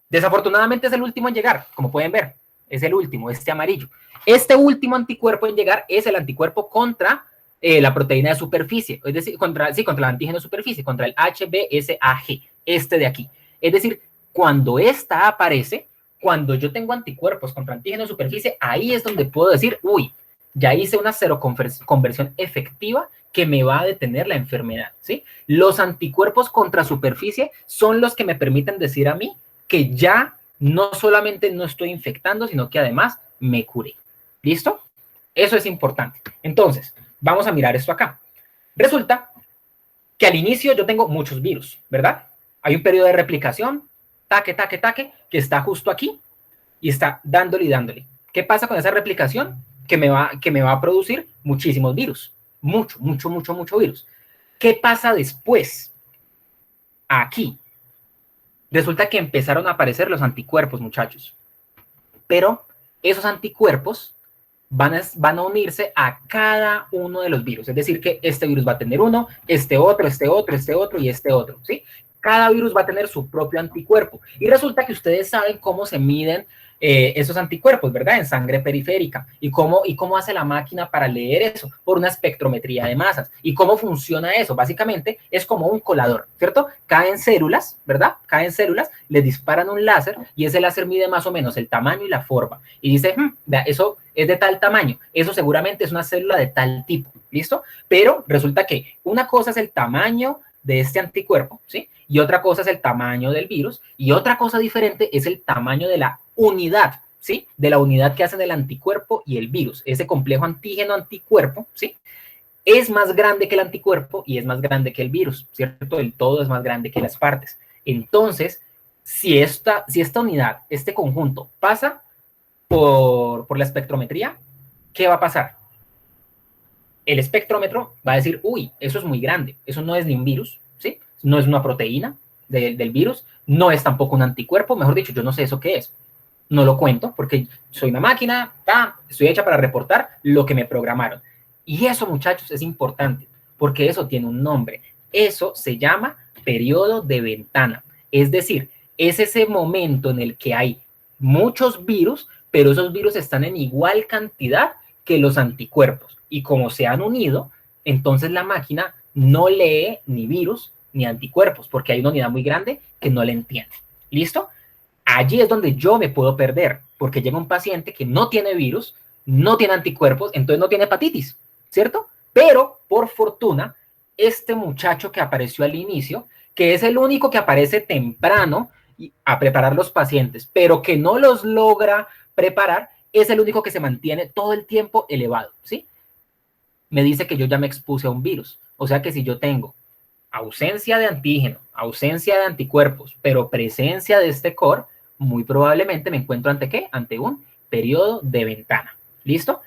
Desafortunadamente es el último en llegar, como pueden ver. Es el último, este amarillo. Este último anticuerpo en llegar es el anticuerpo contra la proteína de superficie, es decir, contra el antígeno de superficie, contra el HBsAg, este de aquí. Es decir, cuando esta aparece, cuando yo tengo anticuerpos contra antígeno de superficie, ahí es donde puedo decir, uy, ya hice una seroconversión efectiva que me va a detener la enfermedad, ¿sí? Los anticuerpos contra superficie son los que me permiten decir a mí que ya no solamente no estoy infectando, sino que además me curé. ¿Listo? Eso es importante. Entonces, vamos a mirar esto acá. Resulta que al inicio yo tengo muchos virus, ¿verdad? Hay un periodo de replicación, taque, que está justo aquí y está dándole y dándole. ¿Qué pasa con esa replicación? Que me va a producir muchísimos virus. Mucho virus. ¿Qué pasa después? Aquí. Resulta que empezaron a aparecer los anticuerpos, muchachos. Pero esos anticuerpos van a unirse a cada uno de los virus. Es decir, que este virus va a tener uno, este otro y este otro, ¿sí? Cada virus va a tener su propio anticuerpo. Y resulta que ustedes saben cómo se miden esos anticuerpos, ¿verdad? En sangre periférica. ¿Y cómo hace la máquina para leer eso? Por una espectrometría de masas. ¿Y cómo funciona eso? Básicamente es como un colador, ¿cierto? Caen células, ¿verdad? Caen células, le disparan un láser y ese láser mide más o menos el tamaño y la forma. Y dice, eso es de tal tamaño, eso seguramente es una célula de tal tipo, ¿listo? Pero resulta que una cosa es el tamaño de este anticuerpo, ¿sí? Y otra cosa es el tamaño del virus, y otra cosa diferente es el tamaño de la unidad, ¿sí? De la unidad que hacen el anticuerpo y el virus. Ese complejo antígeno-anticuerpo, ¿sí? Es más grande que el anticuerpo y es más grande que el virus, ¿cierto? El todo es más grande que las partes. Entonces, si esta unidad, este conjunto, pasa por la espectrometría, ¿qué va a pasar? El espectrómetro va a decir, uy, eso es muy grande, eso no es ni un virus, ¿sí? No es una proteína del virus, no es tampoco un anticuerpo, mejor dicho, yo no sé eso qué es. No lo cuento porque soy una máquina, estoy hecha para reportar lo que me programaron. Y eso, muchachos, es importante porque eso tiene un nombre. Eso se llama periodo de ventana. Es decir, es ese momento en el que hay muchos virus, pero esos virus están en igual cantidad que los anticuerpos. Y como se han unido, entonces la máquina no lee ni virus ni anticuerpos, porque hay una unidad muy grande que no le entiende. ¿Listo? Allí es donde yo me puedo perder, porque llega un paciente que no tiene virus, no tiene anticuerpos, entonces no tiene hepatitis, ¿cierto? Pero, por fortuna, este muchacho que apareció al inicio, que es el único que aparece temprano a preparar los pacientes, pero que no los logra preparar, es el único que se mantiene todo el tiempo elevado, ¿sí? Me dice que yo ya me expuse a un virus. O sea que si yo tengo ausencia de antígeno, ausencia de anticuerpos, pero presencia de este core, muy probablemente me encuentro ante ¿qué? Ante un periodo de ventana. ¿Listo?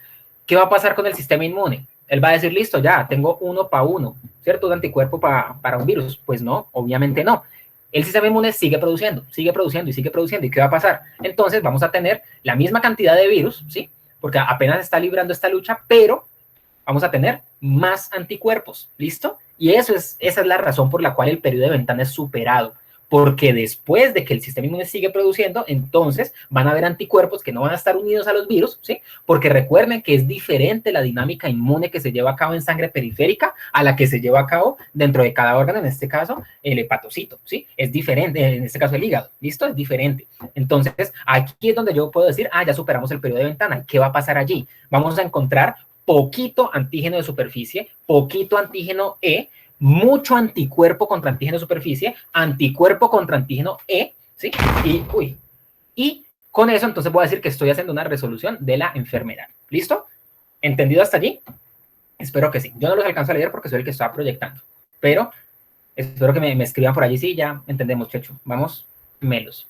¿Qué va a pasar con el sistema inmune? Él va a decir, listo, ya, tengo 1 para 1, ¿cierto? Un anticuerpo para un virus. Pues no, obviamente no. El sistema inmune sigue produciendo. ¿Y qué va a pasar? Entonces vamos a tener la misma cantidad de virus, ¿sí? Porque apenas está librando esta lucha, pero vamos a tener más anticuerpos, ¿listo? Y esa es la razón por la cual el periodo de ventana es superado, Porque después de que el sistema inmune sigue produciendo, entonces van a haber anticuerpos que no van a estar unidos a los virus, ¿sí? Porque recuerden que es diferente la dinámica inmune que se lleva a cabo en sangre periférica a la que se lleva a cabo dentro de cada órgano, en este caso el hepatocito, ¿sí? Es diferente, en este caso el hígado, ¿listo? Es diferente. Entonces, aquí es donde yo puedo decir, ya superamos el periodo de ventana. ¿Qué va a pasar allí? Vamos a encontrar poquito antígeno de superficie, poquito antígeno E, mucho anticuerpo contra antígeno de superficie, anticuerpo contra antígeno E, ¿sí? Y con eso entonces voy a decir que estoy haciendo una resolución de la enfermedad. ¿Listo? ¿Entendido hasta allí? Espero que sí. Yo no los alcanzo a leer porque soy el que está proyectando, pero espero que me escriban por allí. Sí, ya entendemos, Checho. Vamos, melos.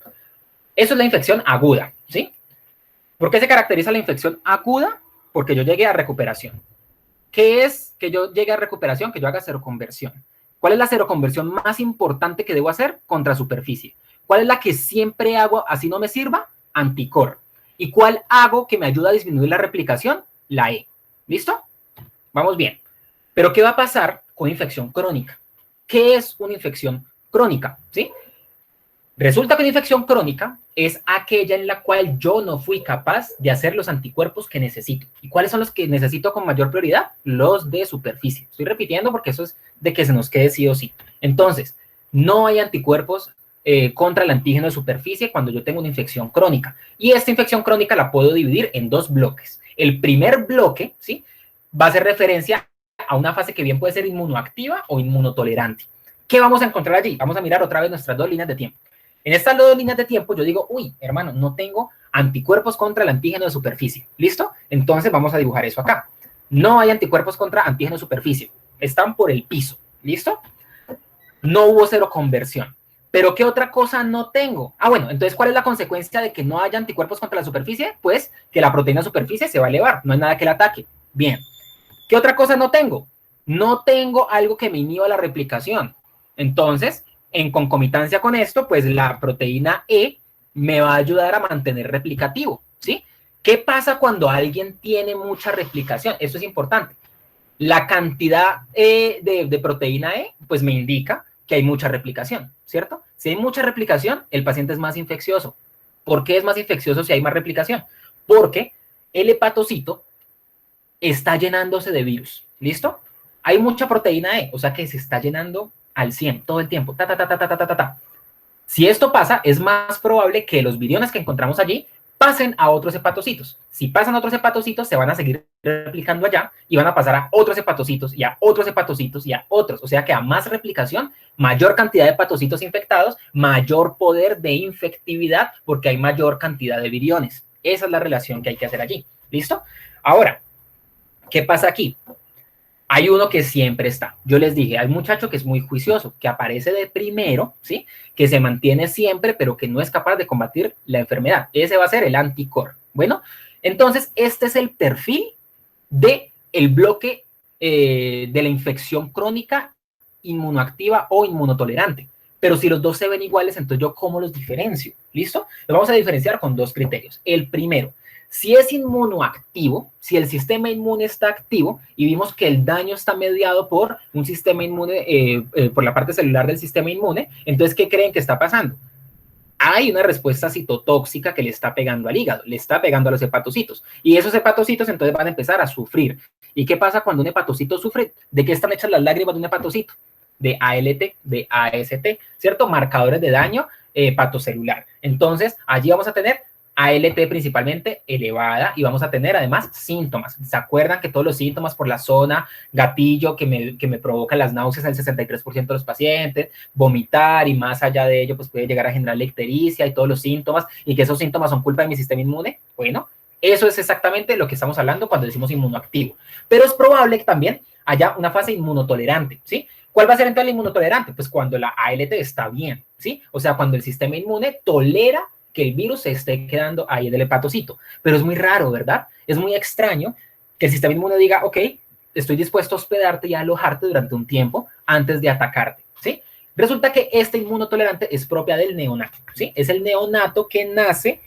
Eso es la infección aguda, ¿sí? ¿Por qué se caracteriza la infección aguda? Porque yo llegué a recuperación. ¿Qué es que yo llegue a recuperación? Que yo haga seroconversión. ¿Cuál es la seroconversión más importante que debo hacer? Contra superficie. ¿Cuál es la que siempre hago así no me sirva? Anticor. ¿Y cuál hago que me ayuda a disminuir la replicación? La E. ¿Listo? Vamos bien. Pero ¿qué va a pasar con infección crónica? ¿Qué es una infección crónica? ¿Sí? Resulta que una infección crónica es aquella en la cual yo no fui capaz de hacer los anticuerpos que necesito. ¿Y cuáles son los que necesito con mayor prioridad? Los de superficie. Estoy repitiendo porque eso es de que se nos quede sí o sí. Entonces, no hay anticuerpos contra el antígeno de superficie cuando yo tengo una infección crónica. Y esta infección crónica la puedo dividir en dos bloques. El primer bloque, ¿sí?, va a hacer referencia a una fase que bien puede ser inmunoactiva o inmunotolerante. ¿Qué vamos a encontrar allí? Vamos a mirar otra vez nuestras dos líneas de tiempo. En estas dos líneas de tiempo yo digo, hermano, no tengo anticuerpos contra el antígeno de superficie. ¿Listo? Entonces vamos a dibujar eso acá. No hay anticuerpos contra antígeno de superficie. Están por el piso. ¿Listo? No hubo seroconversión. ¿Pero qué otra cosa no tengo? Bueno, entonces, ¿cuál es la consecuencia de que no haya anticuerpos contra la superficie? Pues que la proteína de superficie se va a elevar. No hay nada que la ataque. Bien. ¿Qué otra cosa no tengo? No tengo algo que me inhiba la replicación. Entonces, en concomitancia con esto, pues la proteína E me va a ayudar a mantener replicativo, ¿sí? ¿Qué pasa cuando alguien tiene mucha replicación? Esto es importante. La cantidad de proteína E, pues me indica que hay mucha replicación, ¿cierto? Si hay mucha replicación, el paciente es más infeccioso. ¿Por qué es más infeccioso si hay más replicación? Porque el hepatocito está llenándose de virus, ¿listo? Hay mucha proteína E, o sea que se está llenando al 100 todo el tiempo. Si esto pasa, es más probable que los viriones que encontramos allí pasen a otros hepatocitos. Si pasan a otros hepatocitos, se van a seguir replicando allá y van a pasar a otros hepatocitos y a otros hepatocitos y a otros. O sea que a más replicación, mayor cantidad de hepatocitos infectados, mayor poder de infectividad porque hay mayor cantidad de viriones. Esa es la relación que hay que hacer allí. ¿Listo? Ahora, ¿qué pasa aquí? Hay uno que siempre está. Yo les dije, hay un muchacho que es muy juicioso, que aparece de primero, ¿sí? Que se mantiene siempre, pero que no es capaz de combatir la enfermedad. Ese va a ser el anticor. Bueno, entonces este es el perfil del bloque de la infección crónica inmunoactiva o inmunotolerante. Pero si los dos se ven iguales, entonces yo ¿cómo los diferencio? ¿Listo? Los vamos a diferenciar con dos criterios. El primero, si es inmunoactivo, si el sistema inmune está activo y vimos que el daño está mediado por un sistema inmune, por la parte celular del sistema inmune, entonces, ¿qué creen que está pasando? Hay una respuesta citotóxica que le está pegando al hígado, le está pegando a los hepatocitos. Y esos hepatocitos entonces van a empezar a sufrir. ¿Y qué pasa cuando un hepatocito sufre? ¿De qué están hechas las lágrimas de un hepatocito? De ALT, de AST, ¿cierto? Marcadores de daño hepatocelular. Entonces, allí vamos a tener ALT principalmente elevada y vamos a tener además síntomas. ¿Se acuerdan que todos los síntomas por la zona gatillo que me provocan las náuseas en el 63% de los pacientes, vomitar y más allá de ello pues puede llegar a generar ictericia y todos los síntomas y que esos síntomas son culpa de mi sistema inmune? Bueno, eso es exactamente lo que estamos hablando cuando decimos inmunoactivo. Pero es probable que también haya una fase inmunotolerante, ¿sí? ¿Cuál va a ser entonces la inmunotolerante? Pues cuando la ALT está bien, ¿sí? O sea, cuando el sistema inmune tolera que el virus se esté quedando ahí en el hepatocito. Pero es muy raro, ¿verdad? Es muy extraño que el sistema inmune diga, ok, estoy dispuesto a hospedarte y a alojarte durante un tiempo antes de atacarte, ¿sí? Resulta que este inmunotolerante es propia del neonato, ¿sí? Es el neonato que nace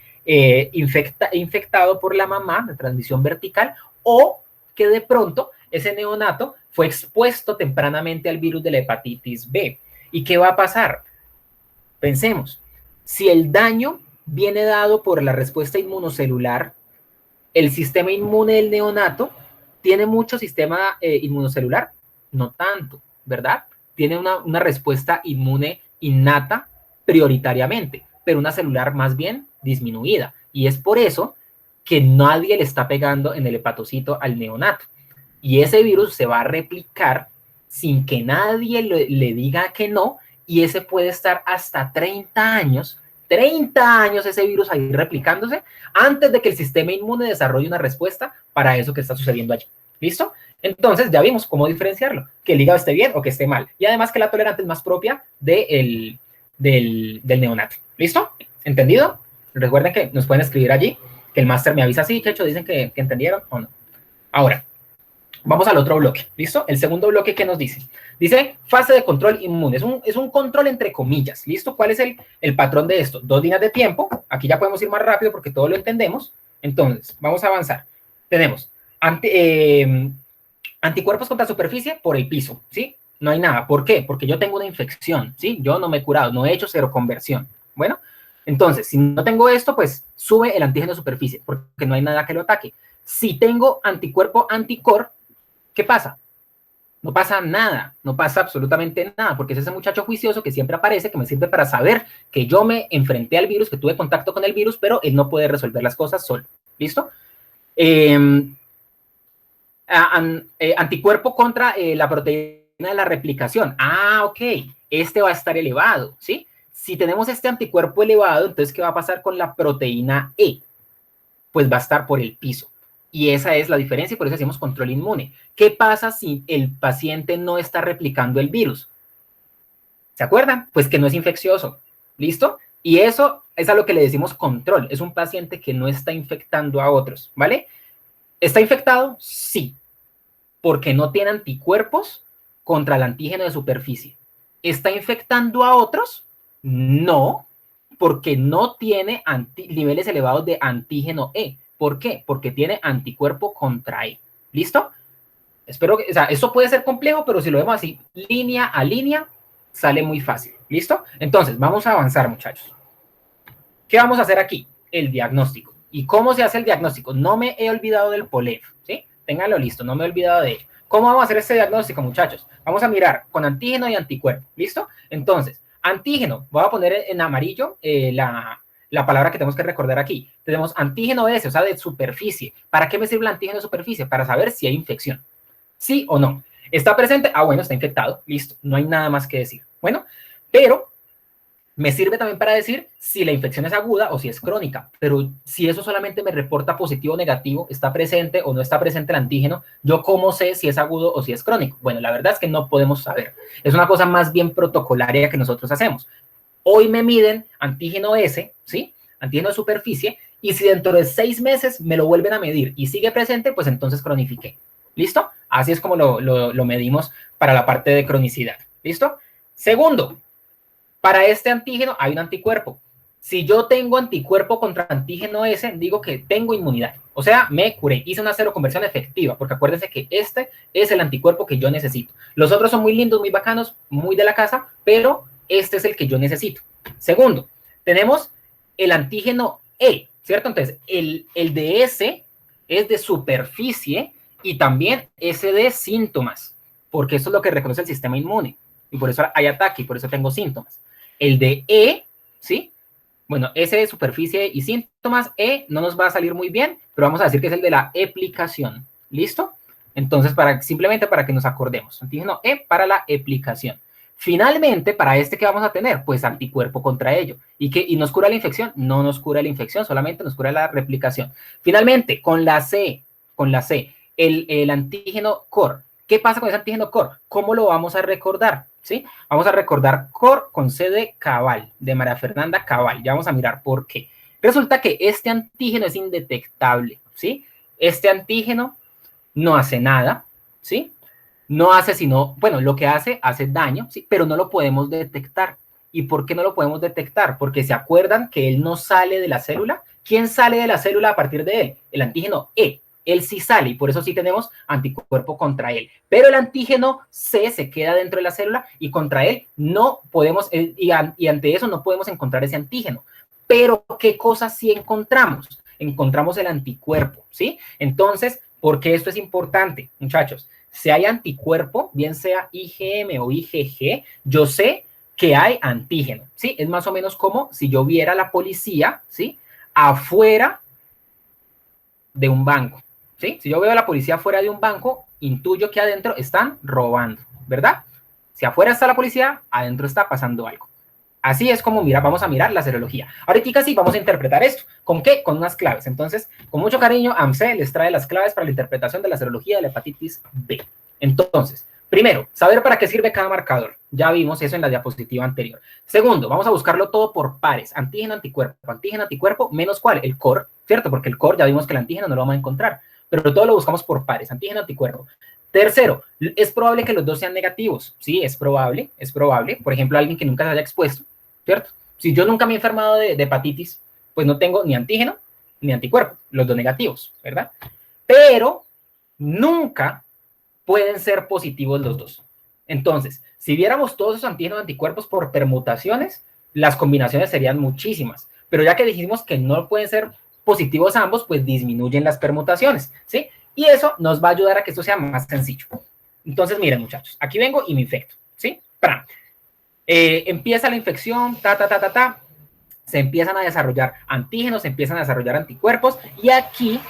infectado por la mamá de transmisión vertical o que de pronto ese neonato fue expuesto tempranamente al virus de la hepatitis B. ¿Y qué va a pasar? Pensemos, si el daño viene dado por la respuesta inmunocelular, el sistema inmune del neonato tiene mucho sistema inmunocelular, no tanto, ¿verdad? Tiene una respuesta inmune innata prioritariamente, pero una celular más bien disminuida. Y es por eso que nadie le está pegando en el hepatocito al neonato. Y ese virus se va a replicar sin que nadie le diga que no, y ese puede estar hasta 30 años ese virus ahí replicándose antes de que el sistema inmune desarrolle una respuesta para eso que está sucediendo allí. ¿Listo? Entonces ya vimos cómo diferenciarlo, que el hígado esté bien o que esté mal. Y además que la tolerante es más propia del neonato. ¿Listo? ¿Entendido? Recuerden que nos pueden escribir allí, que el máster me avisa si, Checho, dicen que entendieron o no. Ahora, vamos al otro bloque, ¿listo? El segundo bloque, ¿qué nos dice? Dice fase de control inmune. Es un control entre comillas, ¿listo? ¿Cuál es el patrón de esto? 2 líneas de tiempo. Aquí ya podemos ir más rápido porque todo lo entendemos. Entonces, vamos a avanzar. Tenemos anticuerpos contra superficie por el piso, ¿sí? No hay nada. ¿Por qué? Porque yo tengo una infección, ¿sí? Yo no me he curado, no he hecho seroconversión. Bueno, entonces, si no tengo esto, pues sube el antígeno de superficie porque no hay nada que lo ataque. Si tengo anticuerpo anticor, ¿qué pasa? No pasa nada, no pasa absolutamente nada, porque es ese muchacho juicioso que siempre aparece, que me sirve para saber que yo me enfrenté al virus, que tuve contacto con el virus, pero él no puede resolver las cosas solo. ¿Listo? Anticuerpo contra la proteína de la replicación. Ah, ok, este va a estar elevado, ¿sí? Si tenemos este anticuerpo elevado, entonces, ¿qué va a pasar con la proteína E? Pues va a estar por el piso. Y esa es la diferencia y por eso hacemos control inmune. ¿Qué pasa si el paciente no está replicando el virus? ¿Se acuerdan? Pues que no es infeccioso. ¿Listo? Y eso es a lo que le decimos control. Es un paciente que no está infectando a otros, ¿vale? ¿Está infectado? Sí. Porque no tiene anticuerpos contra el antígeno de superficie. ¿Está infectando a otros? No, porque no tiene niveles elevados de antígeno E. ¿Por qué? Porque tiene anticuerpo contra E. ¿Listo? Espero que, o sea, esto puede ser complejo, pero si lo vemos así, línea a línea, sale muy fácil. ¿Listo? Entonces, vamos a avanzar, muchachos. ¿Qué vamos a hacer aquí? El diagnóstico. ¿Y cómo se hace el diagnóstico? No me he olvidado del POLEF, ¿sí? Ténganlo listo, no me he olvidado de ello. ¿Cómo vamos a hacer este diagnóstico, muchachos? Vamos a mirar con antígeno y anticuerpo. ¿Listo? Entonces, antígeno, voy a poner en amarillo la palabra que tenemos que recordar aquí. Tenemos antígeno S, o sea, de superficie. ¿Para qué me sirve el antígeno de superficie? Para saber si hay infección. ¿Sí o no? ¿Está presente? Ah, bueno, está infectado. Listo, no hay nada más que decir. Bueno, pero me sirve también para decir si la infección es aguda o si es crónica. Pero si eso solamente me reporta positivo o negativo, está presente o no está presente el antígeno, ¿yo cómo sé si es agudo o si es crónico? Bueno, la verdad es que no podemos saber. Es una cosa más bien protocolaria que nosotros hacemos. Hoy me miden antígeno S, ¿sí? Antígeno de superficie, y si dentro de 6 meses me lo vuelven a medir y sigue presente, pues entonces cronifiqué. ¿Listo? Así es como lo medimos para la parte de cronicidad. ¿Listo? Segundo, para este antígeno hay un anticuerpo. Si yo tengo anticuerpo contra antígeno S, digo que tengo inmunidad. O sea, me curé, hice una seroconversión efectiva, porque acuérdense que este es el anticuerpo que yo necesito. Los otros son muy lindos, muy bacanos, muy de la casa, pero este es el que yo necesito. Segundo, tenemos el antígeno E, ¿cierto? Entonces, el de S es de superficie y también es de síntomas, porque eso es lo que reconoce el sistema inmune. Y por eso hay ataque y por eso tengo síntomas. El de E, ¿sí? Bueno, S de superficie y síntomas, E no nos va a salir muy bien, pero vamos a decir que es el de la aplicación. ¿Listo? Entonces, simplemente para que nos acordemos. Antígeno E para la aplicación. Finalmente, para este que vamos a tener, pues anticuerpo contra ello. ¿Y nos cura la infección? No nos cura la infección, solamente nos cura la replicación. Finalmente, con la C, el antígeno COR. ¿Qué pasa con ese antígeno COR? ¿Cómo lo vamos a recordar? ¿Sí? Vamos a recordar COR con C de Cabal, de María Fernanda Cabal. Ya vamos a mirar por qué. Resulta que este antígeno es indetectable, ¿sí? Este antígeno no hace nada, ¿sí? No hace sino, bueno, lo que hace daño, ¿sí? Pero no lo podemos detectar. ¿Y por qué no lo podemos detectar? Porque se acuerdan que él no sale de la célula. ¿Quién sale de la célula a partir de él? El antígeno E. él sí sale y por eso sí tenemos anticuerpo contra él. Pero el antígeno C se queda dentro de la célula y contra él no podemos, y ante eso no podemos encontrar ese antígeno. Pero, ¿qué cosas sí encontramos? Encontramos el anticuerpo, ¿sí? Entonces, ¿por qué esto es importante, muchachos? Si hay anticuerpo, bien sea IgM o IgG, yo sé que hay antígeno, ¿sí? Es más o menos como si yo viera a la policía, ¿sí? Afuera de un banco, ¿sí? Si yo veo a la policía afuera de un banco, intuyo que adentro están robando, ¿verdad? Si afuera está la policía, adentro está pasando algo. Así es como vamos a mirar la serología. Ahorita sí vamos a interpretar esto. ¿Con qué? Con unas claves. Entonces, con mucho cariño, AMSE les trae las claves para la interpretación de la serología de la hepatitis B. Entonces, primero, saber para qué sirve cada marcador. Ya vimos eso en la diapositiva anterior. Segundo, vamos a buscarlo todo por pares. Antígeno, anticuerpo, menos ¿cuál? El core, ¿cierto? Porque el core ya vimos que el antígeno no lo vamos a encontrar. Pero todo lo buscamos por pares, antígeno, anticuerpo. Tercero, es probable que los dos sean negativos. Sí, es probable, es probable. Por ejemplo, alguien que nunca se haya expuesto, ¿cierto? Si yo nunca me he enfermado de hepatitis, pues no tengo ni antígeno ni anticuerpo, los dos negativos, ¿verdad? Pero nunca pueden ser positivos los dos. Entonces, si viéramos todos esos antígenos y anticuerpos por permutaciones, las combinaciones serían muchísimas. Pero ya que dijimos que no pueden ser positivos ambos, pues disminuyen las permutaciones, ¿sí? Y eso nos va a ayudar a que esto sea más sencillo. Entonces, miren, muchachos, aquí vengo y me infecto, ¿sí? Empieza la infección, se empiezan a desarrollar antígenos, se empiezan a desarrollar anticuerpos, y aquí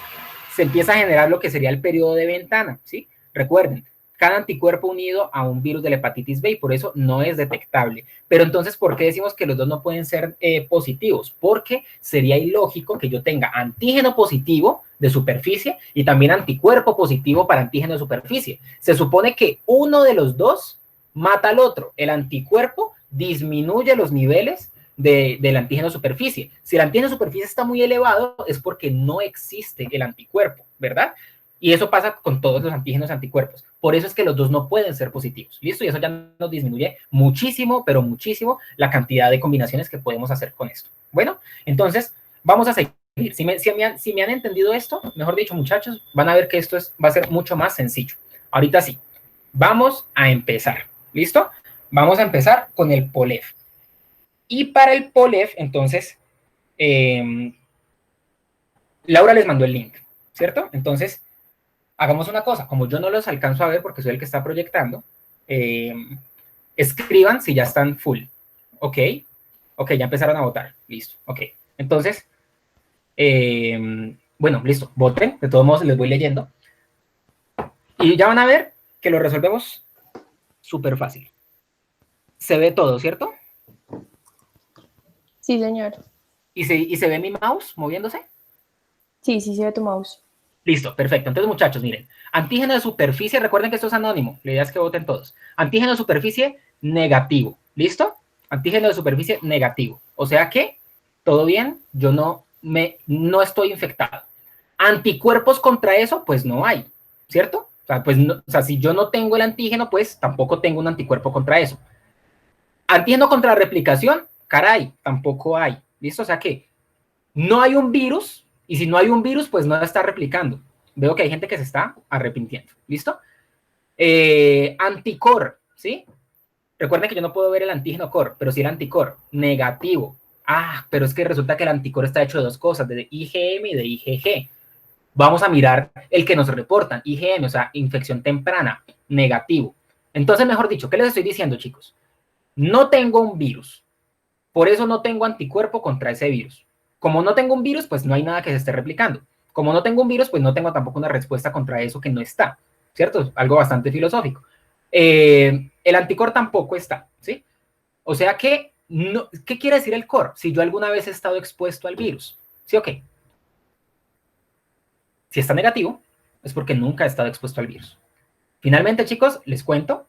se empieza a generar lo que sería el periodo de ventana, ¿sí? Recuerden, cada anticuerpo unido a un virus de la hepatitis B y por eso no es detectable. Pero entonces, ¿por qué decimos que los dos no pueden ser positivos? Porque sería ilógico que yo tenga antígeno positivo de superficie y también anticuerpo positivo para antígeno de superficie. Se supone que uno de los dos mata al otro. El anticuerpo disminuye los niveles del antígeno de superficie. Si el antígeno de superficie está muy elevado, es porque no existe el anticuerpo, ¿verdad? Y eso pasa con todos los antígenos y anticuerpos. Por eso es que los dos no pueden ser positivos. ¿Listo? Y eso ya nos disminuye muchísimo, pero muchísimo la cantidad de combinaciones que podemos hacer con esto. Bueno, entonces vamos a seguir. Si me han entendido esto, mejor dicho, muchachos, van a ver que esto va a ser mucho más sencillo. Ahorita sí, vamos a empezar. ¿Listo? Vamos a empezar con el POLEF. Y para el POLEF, entonces, Laura les mandó el link, ¿cierto? Entonces, hagamos una cosa, como yo no los alcanzo a ver porque soy el que está proyectando, escriban si ya están full, ¿ok? Ok, ya empezaron a votar, listo, ok. Entonces, bueno, listo, voten, de todos modos les voy leyendo. Y ya van a ver que lo resolvemos súper fácil. Se ve todo, ¿cierto? Sí, señor. ¿Y se ve mi mouse moviéndose? Sí, sí, se ve tu mouse. Listo, perfecto. Entonces, muchachos, miren, antígeno de superficie, recuerden que esto es anónimo, la idea es que voten todos. Antígeno de superficie negativo, ¿listo? Antígeno de superficie negativo. O sea que, todo bien, yo no estoy infectado. Anticuerpos contra eso, pues no hay, ¿cierto? O sea, pues no, o sea, si yo no tengo el antígeno, pues tampoco tengo un anticuerpo contra eso. Antígeno contra la replicación, caray, tampoco hay, ¿listo? O sea que no hay un virus. Y si no hay un virus, pues no está replicando. Veo que hay gente que se está arrepintiendo. ¿Listo? Anticor, ¿sí? Recuerden que yo no puedo ver el antígeno core, pero sí el anticor, negativo. Ah, pero es que resulta que el anticor está hecho de dos cosas, de IgM y de IgG. Vamos a mirar el que nos reportan, IgM, o sea, infección temprana, negativo. Entonces, mejor dicho, ¿qué les estoy diciendo, chicos? No tengo un virus, por eso no tengo anticuerpo contra ese virus. Como no tengo un virus, pues no hay nada que se esté replicando. Como no tengo un virus, pues no tengo tampoco una respuesta contra eso que no está, ¿cierto? Algo bastante filosófico. El anticor tampoco está, ¿sí? O sea que, no, ¿qué quiere decir el core? Si yo alguna vez he estado expuesto al virus, ¿sí o qué? Si está negativo, es porque nunca he estado expuesto al virus. Finalmente, chicos, les cuento.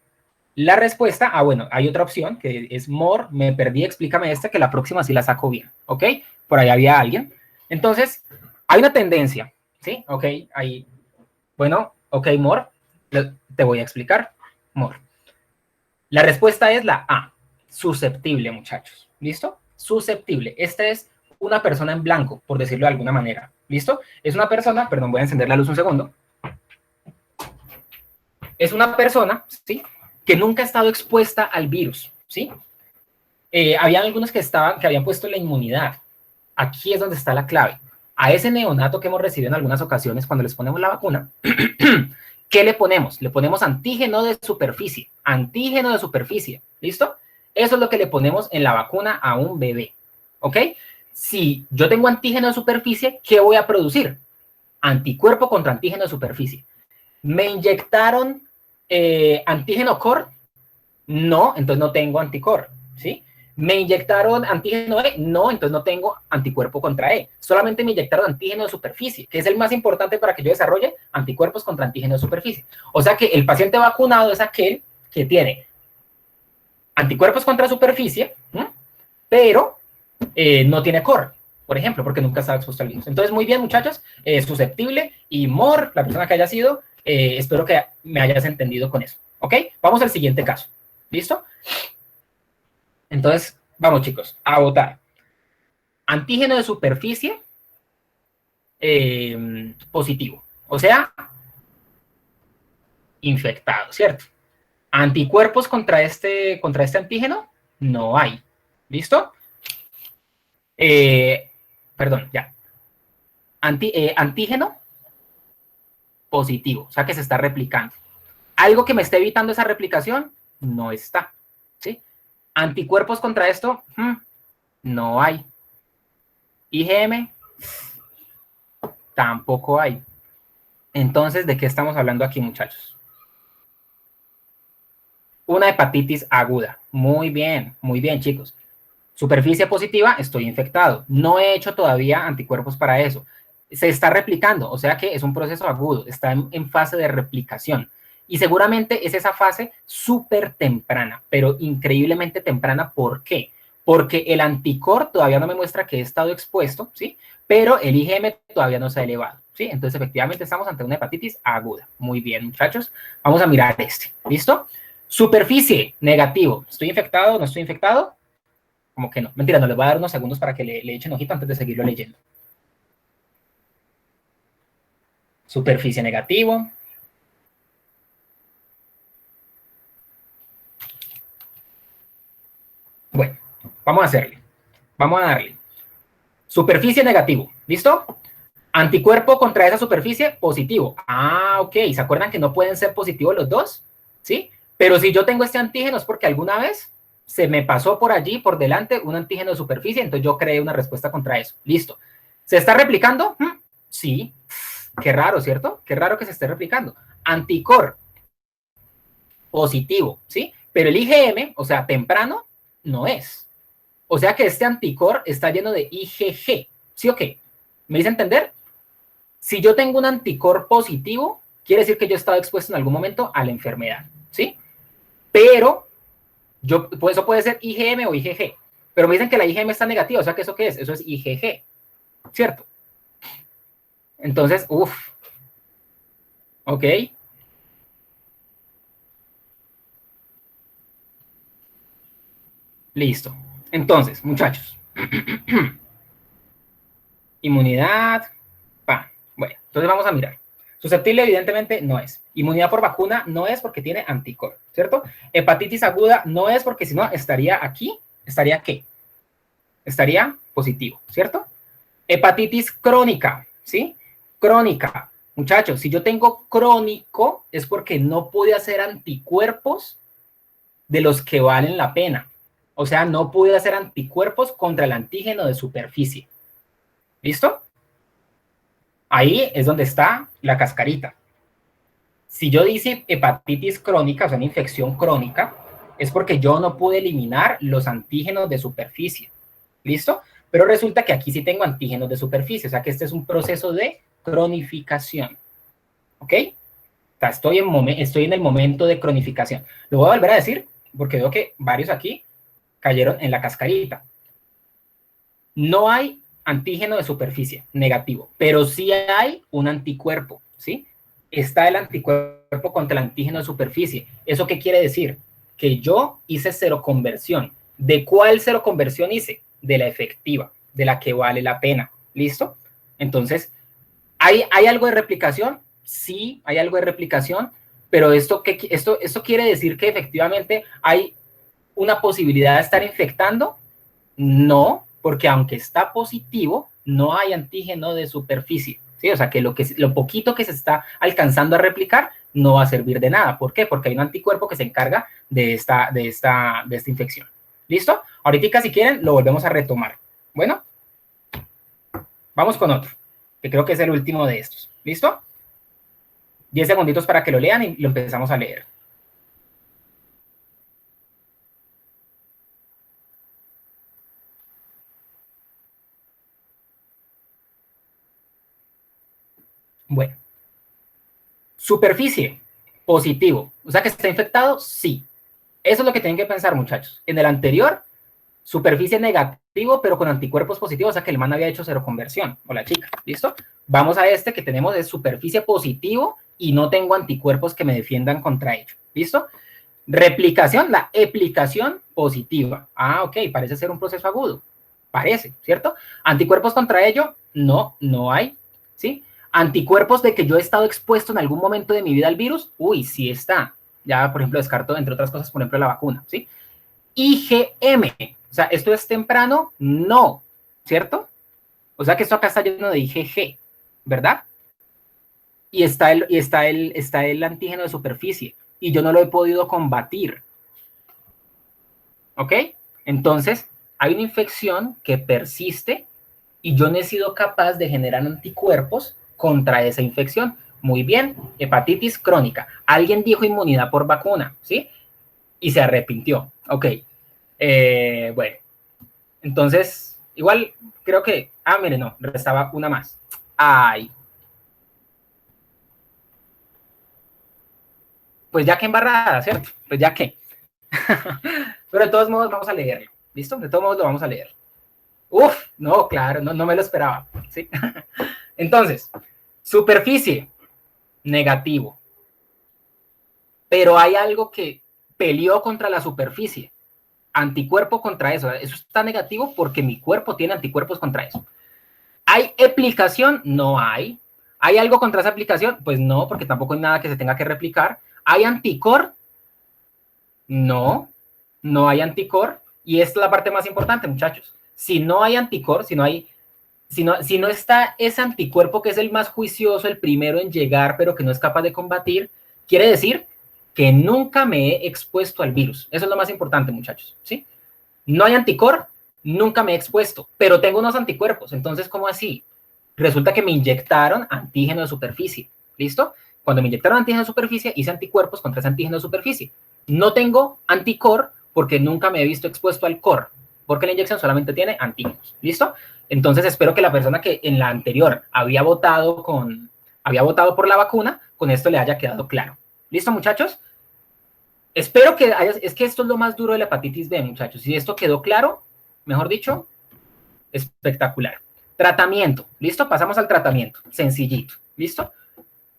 La respuesta, bueno, hay otra opción que es more, me perdí, explícame esta, que la próxima sí la saco bien, ¿ok? Por ahí había alguien. Entonces, hay una tendencia, ¿sí? Ok, ahí, bueno, ok, more, te voy a explicar, more. La respuesta es la A, susceptible, muchachos, ¿listo? Susceptible, esta es una persona en blanco, por decirlo de alguna manera, ¿Listo? Es una persona, perdón, voy a encender la luz un segundo. Es una persona, ¿sí?, que nunca ha estado expuesta al virus, ¿sí? Habían algunos que habían puesto la inmunidad. Aquí es donde está la clave. A ese neonato que hemos recibido en algunas ocasiones cuando les ponemos la vacuna, ¿qué le ponemos? Le ponemos antígeno de superficie. Antígeno de superficie. ¿Listo? Eso es lo que le ponemos en la vacuna a un bebé. ¿Ok? Si yo tengo antígeno de superficie, ¿qué voy a producir? Anticuerpo contra antígeno de superficie. ¿Me inyectaron antígeno core? No, entonces no tengo anticore. ¿Sí? ¿Me inyectaron antígeno E? No, entonces no tengo anticuerpo contra E. Solamente me inyectaron antígeno de superficie, que es el más importante para que yo desarrolle anticuerpos contra antígeno de superficie. O sea que el paciente vacunado es aquel que tiene anticuerpos contra superficie, pero no tiene core, por ejemplo, porque nunca estaba expuesto al virus. Entonces, muy bien, muchachos, susceptible y more, la persona que haya sido, espero que me hayas entendido con eso. ¿Ok? Vamos al siguiente caso. ¿Listo? Entonces, vamos, chicos, a votar. Antígeno de superficie positivo. O sea, infectado, ¿cierto? Anticuerpos contra este antígeno no hay. ¿Listo? Perdón, ya. Antígeno positivo, o sea que se está replicando. Algo que me esté evitando esa replicación no está. ¿Sí? Anticuerpos contra esto, no hay. IgM, tampoco hay. Entonces, ¿de qué estamos hablando aquí, muchachos? Una hepatitis aguda. Muy bien, chicos. Superficie positiva, estoy infectado. No he hecho todavía anticuerpos para eso. Se está replicando, o sea que es un proceso agudo, está en fase de replicación. Y seguramente es esa fase súper temprana, pero increíblemente temprana. ¿Por qué? Porque el anticor todavía no me muestra que he estado expuesto, ¿sí? Pero el IgM todavía no se ha elevado, ¿sí? Entonces, efectivamente, estamos ante una hepatitis aguda. Muy bien, muchachos. Vamos a mirar este, ¿listo? Superficie, negativo. ¿Estoy infectado? ¿No estoy infectado? Como que no. Mentira, no, les voy a dar unos segundos para que le echen ojito antes de seguirlo leyendo. Superficie, negativo. Bueno, vamos a hacerle. Vamos a darle. Superficie, negativo. ¿Listo? Anticuerpo contra esa superficie, positivo. Ah, ok. ¿Se acuerdan que no pueden ser positivos los dos? ¿Sí? Pero si yo tengo este antígeno es porque alguna vez se me pasó por allí, por delante, un antígeno de superficie, entonces yo creé una respuesta contra eso. Listo. ¿Se está replicando? Sí. Qué raro, ¿cierto? Qué raro que se esté replicando. Anticor, positivo, ¿sí? Pero el IgM, o sea, temprano, no es. O sea que este anticor está lleno de IgG, ¿sí o qué? ¿Me hice entender? Si yo tengo un anticor positivo, quiere decir que yo he estado expuesto en algún momento a la enfermedad, ¿sí? Pero, pues eso puede ser IgM o IgG. Pero me dicen que la IgM está negativa, o sea que ¿eso qué es? Eso es IgG, ¿cierto? Entonces, ok. Listo. Entonces, muchachos. Inmunidad. Bueno, entonces vamos a mirar. Susceptible, evidentemente, no es. Inmunidad por vacuna no es porque tiene anticor, ¿cierto? Hepatitis aguda no es porque si no estaría aquí. ¿Estaría qué? Estaría positivo, ¿cierto? Hepatitis crónica, ¿sí? Crónica. Muchachos, si yo tengo crónico es porque no pude hacer anticuerpos de los que valen la pena. O sea, no pude hacer anticuerpos contra el antígeno de superficie. ¿Listo? Ahí es donde está la cascarita. Si yo dice hepatitis crónica, o sea, una infección crónica, es porque yo no pude eliminar los antígenos de superficie. ¿Listo? Pero resulta que aquí sí tengo antígenos de superficie, o sea que este es un proceso de cronificación. ¿Ok? O sea, estoy en el momento de cronificación. Lo voy a volver a decir porque veo que varios aquí cayeron en la cascarita. No hay antígeno de superficie, negativo, pero sí hay un anticuerpo, ¿sí? Está el anticuerpo contra el antígeno de superficie. ¿Eso qué quiere decir? Que yo hice seroconversión. ¿De cuál seroconversión hice? De la efectiva, de la que vale la pena. ¿Listo? Entonces, ¿Hay algo de replicación? Sí, hay algo de replicación, pero esto quiere decir que efectivamente hay una posibilidad de estar infectando. No, porque aunque está positivo, no hay antígeno de superficie, ¿sí? O sea, que lo poquito que se está alcanzando a replicar no va a servir de nada. ¿Por qué? Porque hay un anticuerpo que se encarga de esta infección. ¿Listo? Ahorita, si quieren, lo volvemos a retomar. Bueno, vamos con otro, que creo que es el último de estos. ¿Listo? 10 segunditos para que lo lean y lo empezamos a leer. Bueno. Superficie, positivo. O sea que está infectado, sí. Eso es lo que tienen que pensar, muchachos. En el anterior, superficie negativo, pero con anticuerpos positivos, o sea que el man había hecho seroconversión, o la chica, ¿listo? Vamos a este que tenemos de superficie positivo y no tengo anticuerpos que me defiendan contra ello, ¿listo? Replicación, la aplicación positiva. Ah, ok, parece ser un proceso agudo. Parece, ¿cierto? Anticuerpos contra ello, no hay, ¿sí? Anticuerpos de que yo he estado expuesto en algún momento de mi vida al virus, uy, sí está. Ya, por ejemplo, descarto, entre otras cosas, por ejemplo, la vacuna, ¿sí? IgM, o sea, ¿esto es temprano? No, ¿cierto? O sea que esto acá está lleno de IgG, ¿verdad? Y está el antígeno de superficie, y yo no lo he podido combatir. ¿Ok? Entonces, hay una infección que persiste y yo no he sido capaz de generar anticuerpos contra esa infección. Muy bien, hepatitis crónica. Alguien dijo inmunidad por vacuna, ¿sí? Y se arrepintió. Ok. Bueno, entonces, igual creo que... Ah, mire, no, restaba una más. Ay. Pues ya que embarrada, ¿cierto? Pues ya que. Pero de todos modos vamos a leerlo. ¿Listo? De todos modos lo vamos a leer. Uf, no, claro, no me lo esperaba. ¿Sí? Entonces, superficie, negativo. Pero hay algo que peleó contra la superficie. Anticuerpo contra eso. Eso está negativo porque mi cuerpo tiene anticuerpos contra eso. ¿Hay aplicación? No hay. ¿Hay algo contra esa aplicación? Pues no, porque tampoco hay nada que se tenga que replicar. ¿Hay anticor? No, no hay anticor. Y esta es la parte más importante, muchachos. Si no hay anticor, si no está ese anticuerpo que es el más juicioso, el primero en llegar, pero que no es capaz de combatir, quiere decir que nunca me he expuesto al virus. Eso es lo más importante, muchachos, ¿sí? No hay anticor, nunca me he expuesto, pero tengo unos anticuerpos. Entonces, ¿cómo así? Resulta que me inyectaron antígeno de superficie, ¿listo? Cuando me inyectaron antígeno de superficie, hice anticuerpos contra ese antígeno de superficie. No tengo anticor porque nunca me he visto expuesto al cor, porque la inyección solamente tiene antígenos, ¿listo? Entonces espero que la persona que en la anterior había votado por la vacuna, con esto le haya quedado claro. ¿Listo, muchachos? Espero que es que esto es lo más duro de la hepatitis B, muchachos. Si esto quedó claro, mejor dicho, espectacular. Tratamiento, ¿listo? Pasamos al tratamiento, sencillito, ¿listo?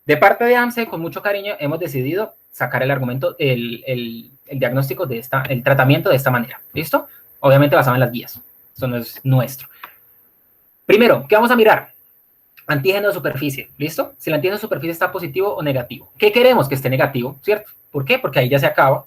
De parte de AMSE, con mucho cariño, hemos decidido sacar el argumento, el diagnóstico el tratamiento de esta manera, ¿listo? Obviamente basado en las guías, eso no es nuestro. Primero, ¿qué vamos a mirar? Antígeno de superficie, ¿listo? Si el antígeno de superficie está positivo o negativo. ¿Qué queremos? Que esté negativo, ¿cierto? ¿Por qué? Porque ahí ya se acaba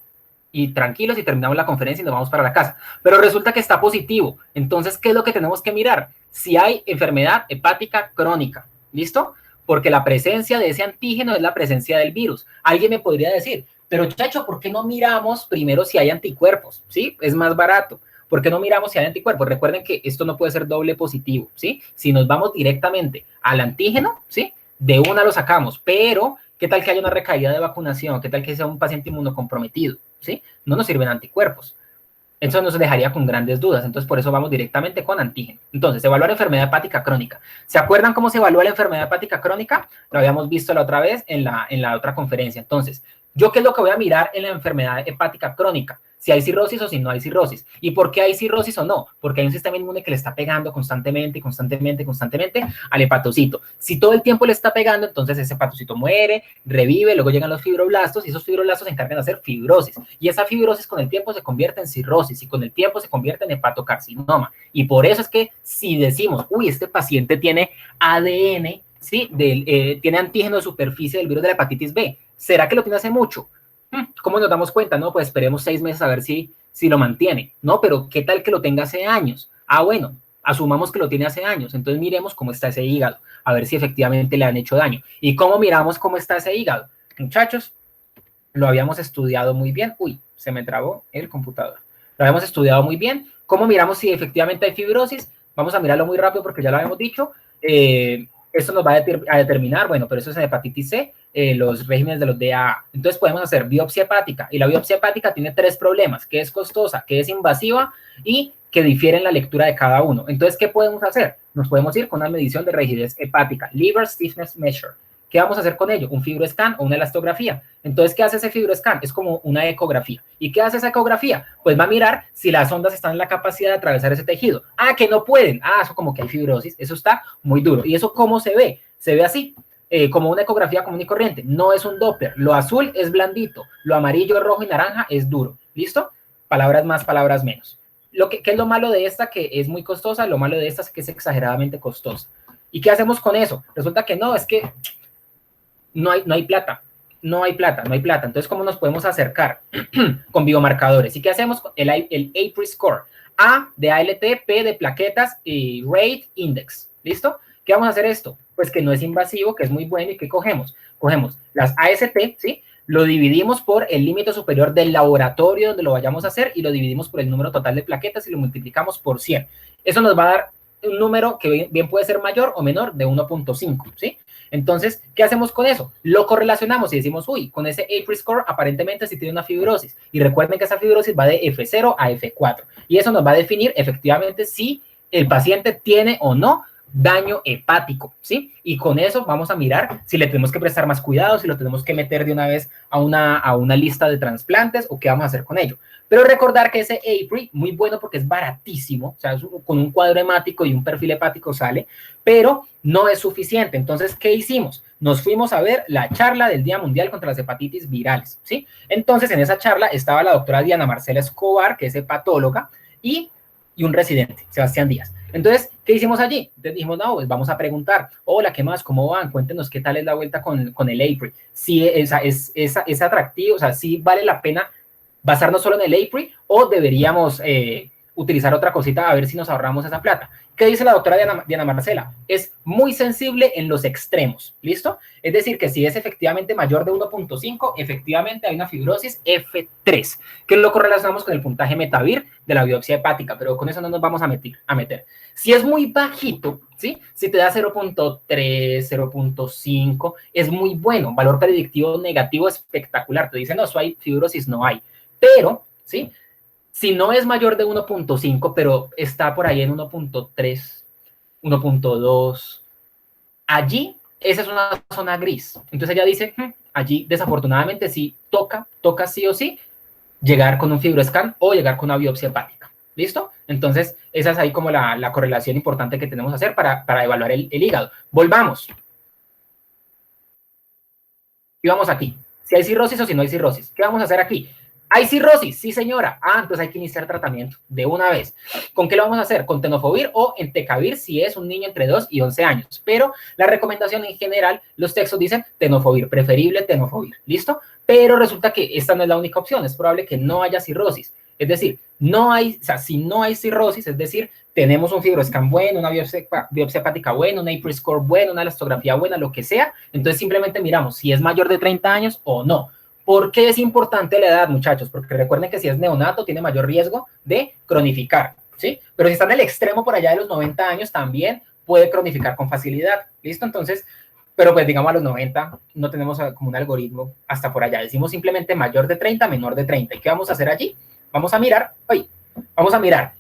y tranquilos y terminamos la conferencia y nos vamos para la casa. Pero resulta que está positivo. Entonces, ¿qué es lo que tenemos que mirar? Si hay enfermedad hepática crónica, ¿listo? Porque la presencia de ese antígeno es la presencia del virus. Alguien me podría decir, pero chacho, ¿por qué no miramos primero si hay anticuerpos? ¿Sí? Es más barato. ¿Por qué no miramos si hay anticuerpos? Recuerden que esto no puede ser doble positivo, ¿sí? Si nos vamos directamente al antígeno, ¿sí? De una lo sacamos, pero ¿qué tal que haya una recaída de vacunación? ¿Qué tal que sea un paciente inmunocomprometido? ¿Sí? No nos sirven anticuerpos. Eso nos dejaría con grandes dudas. Entonces, por eso vamos directamente con antígeno. Entonces, evaluar enfermedad hepática crónica. ¿Se acuerdan cómo se evalúa la enfermedad hepática crónica? Lo habíamos visto la otra vez en la otra conferencia. Entonces, ¿yo qué es lo que voy a mirar en la enfermedad hepática crónica? Si hay cirrosis o si no hay cirrosis. ¿Y por qué hay cirrosis o no? Porque hay un sistema inmune que le está pegando constantemente al hepatocito. Si todo el tiempo le está pegando, entonces ese hepatocito muere, revive, luego llegan los fibroblastos y esos fibroblastos se encargan de hacer fibrosis. Y esa fibrosis con el tiempo se convierte en cirrosis y con el tiempo se convierte en hepatocarcinoma. Y por eso es que si decimos, uy, este paciente tiene ADN, ¿sí? Tiene antígeno de superficie del virus de la hepatitis B. ¿Será que lo tiene hace mucho? ¿Cómo nos damos cuenta? No, pues esperemos 6 meses a ver si lo mantiene. No, pero ¿qué tal que lo tenga hace años? Ah, bueno, asumamos que lo tiene hace años. Entonces miremos cómo está ese hígado, a ver si efectivamente le han hecho daño. ¿Y cómo miramos cómo está ese hígado? Muchachos, lo habíamos estudiado muy bien. Uy, se me trabó el computador. Lo habíamos estudiado muy bien. ¿Cómo miramos si efectivamente hay fibrosis? Vamos a mirarlo muy rápido porque ya lo habíamos dicho. Esto nos va a determinar, bueno, pero eso es en hepatitis C, los regímenes de los DAA. Entonces podemos hacer biopsia hepática, y la biopsia hepática tiene 3 problemas, que es costosa, que es invasiva y que difiere en la lectura de cada uno. Entonces, ¿qué podemos hacer? Nos podemos ir con una medición de rigidez hepática, liver stiffness measure. ¿Qué vamos a hacer con ello? Un fibroscan o una elastografía. Entonces, ¿qué hace ese fibroscan? Es como una ecografía. ¿Y qué hace esa ecografía? Pues va a mirar si las ondas están en la capacidad de atravesar ese tejido. Ah, que no pueden. Ah, eso como que hay fibrosis. Eso está muy duro. ¿Y eso cómo se ve? Se ve así, como una ecografía común y corriente. No es un Doppler. Lo azul es blandito. Lo amarillo, rojo y naranja es duro. ¿Listo? Palabras más, palabras menos. ¿Qué es lo malo de esta? Que es muy costosa. Lo malo de esta es que es exageradamente costosa. ¿Y qué hacemos con eso? Resulta que no, es que no hay plata. Entonces, ¿cómo nos podemos acercar? Con biomarcadores. ¿Y qué hacemos? El APRI score. A de ALT, P de plaquetas y rate index. ¿Listo? ¿Qué vamos a hacer esto? Pues que no es invasivo, que es muy bueno. ¿Y qué cogemos? Cogemos las AST, ¿sí? Lo dividimos por el límite superior del laboratorio donde lo vayamos a hacer y lo dividimos por el número total de plaquetas y lo multiplicamos por 100. Eso nos va a dar un número que bien puede ser mayor o menor de 1.5, ¿sí? Entonces, ¿qué hacemos con eso? Lo correlacionamos y decimos, uy, con ese APRI score aparentemente sí tiene una fibrosis. Y recuerden que esa fibrosis va de F0 a F4. Y eso nos va a definir efectivamente si el paciente tiene o no daño hepático, ¿sí? Y con eso vamos a mirar si le tenemos que prestar más cuidado, si lo tenemos que meter de una vez a una lista de trasplantes o qué vamos a hacer con ello. Pero recordar que ese APRI, muy bueno porque es baratísimo, o sea, con un cuadro hemático y un perfil hepático sale, pero no es suficiente. Entonces, ¿qué hicimos? Nos fuimos a ver la charla del Día Mundial contra las Hepatitis Virales, ¿sí? Entonces, en esa charla estaba la doctora Diana Marcela Escobar, que es hepatóloga, y un residente, Sebastián Díaz. Entonces, ¿qué hicimos allí? Entonces dijimos, no, pues vamos a preguntar, hola, ¿qué más? ¿Cómo van? Cuéntenos qué tal es la vuelta con el APRI. Si es atractivo, o sea, si vale la pena basarnos solo en el APRI o deberíamos utilizar otra cosita a ver si nos ahorramos esa plata. ¿Qué dice la doctora Diana Marcela? Es muy sensible en los extremos, ¿listo? Es decir, que si es efectivamente mayor de 1.5, efectivamente hay una fibrosis F3, que lo correlacionamos con el puntaje Metavir de la biopsia hepática, pero con eso no nos vamos a meter. Si es muy bajito, ¿sí? Si te da 0.3, 0.5, es muy bueno, valor predictivo negativo espectacular. Te dicen, no, eso hay fibrosis, no hay. Pero, ¿sí? Si no es mayor de 1.5, pero está por ahí en 1.3, 1.2, allí, esa es una zona gris. Entonces ella dice, allí desafortunadamente sí toca sí o sí, llegar con un fibroscan o llegar con una biopsia hepática. ¿Listo? Entonces, esa es ahí como la correlación importante que tenemos que hacer para evaluar el hígado. Volvamos. Y vamos aquí. Si hay cirrosis o si no hay cirrosis. ¿Qué vamos a hacer aquí? ¿Hay cirrosis? Sí, señora. Ah, entonces hay que iniciar tratamiento de una vez. ¿Con qué lo vamos a hacer? Con tenofovir o entecavir si es un niño entre 2 y 11 años. Pero la recomendación en general, los textos dicen tenofovir, preferible tenofovir. ¿Listo? Pero resulta que esta no es la única opción. Es probable que no haya cirrosis. Es decir, si no hay cirrosis, es decir, tenemos un fibroscan bueno, una biopsia hepática buena, un APRI score bueno, una elastografía buena, lo que sea, entonces simplemente miramos si es mayor de 30 años o no. ¿Por qué es importante la edad, muchachos? Porque recuerden que si es neonato tiene mayor riesgo de cronificar, ¿sí? Pero si está en el extremo por allá de los 90 años también puede cronificar con facilidad, ¿listo? Entonces, pero pues digamos a los 90 no tenemos como un algoritmo hasta por allá. Decimos simplemente mayor de 30, menor de 30. ¿Y qué vamos a hacer allí? Vamos a mirar,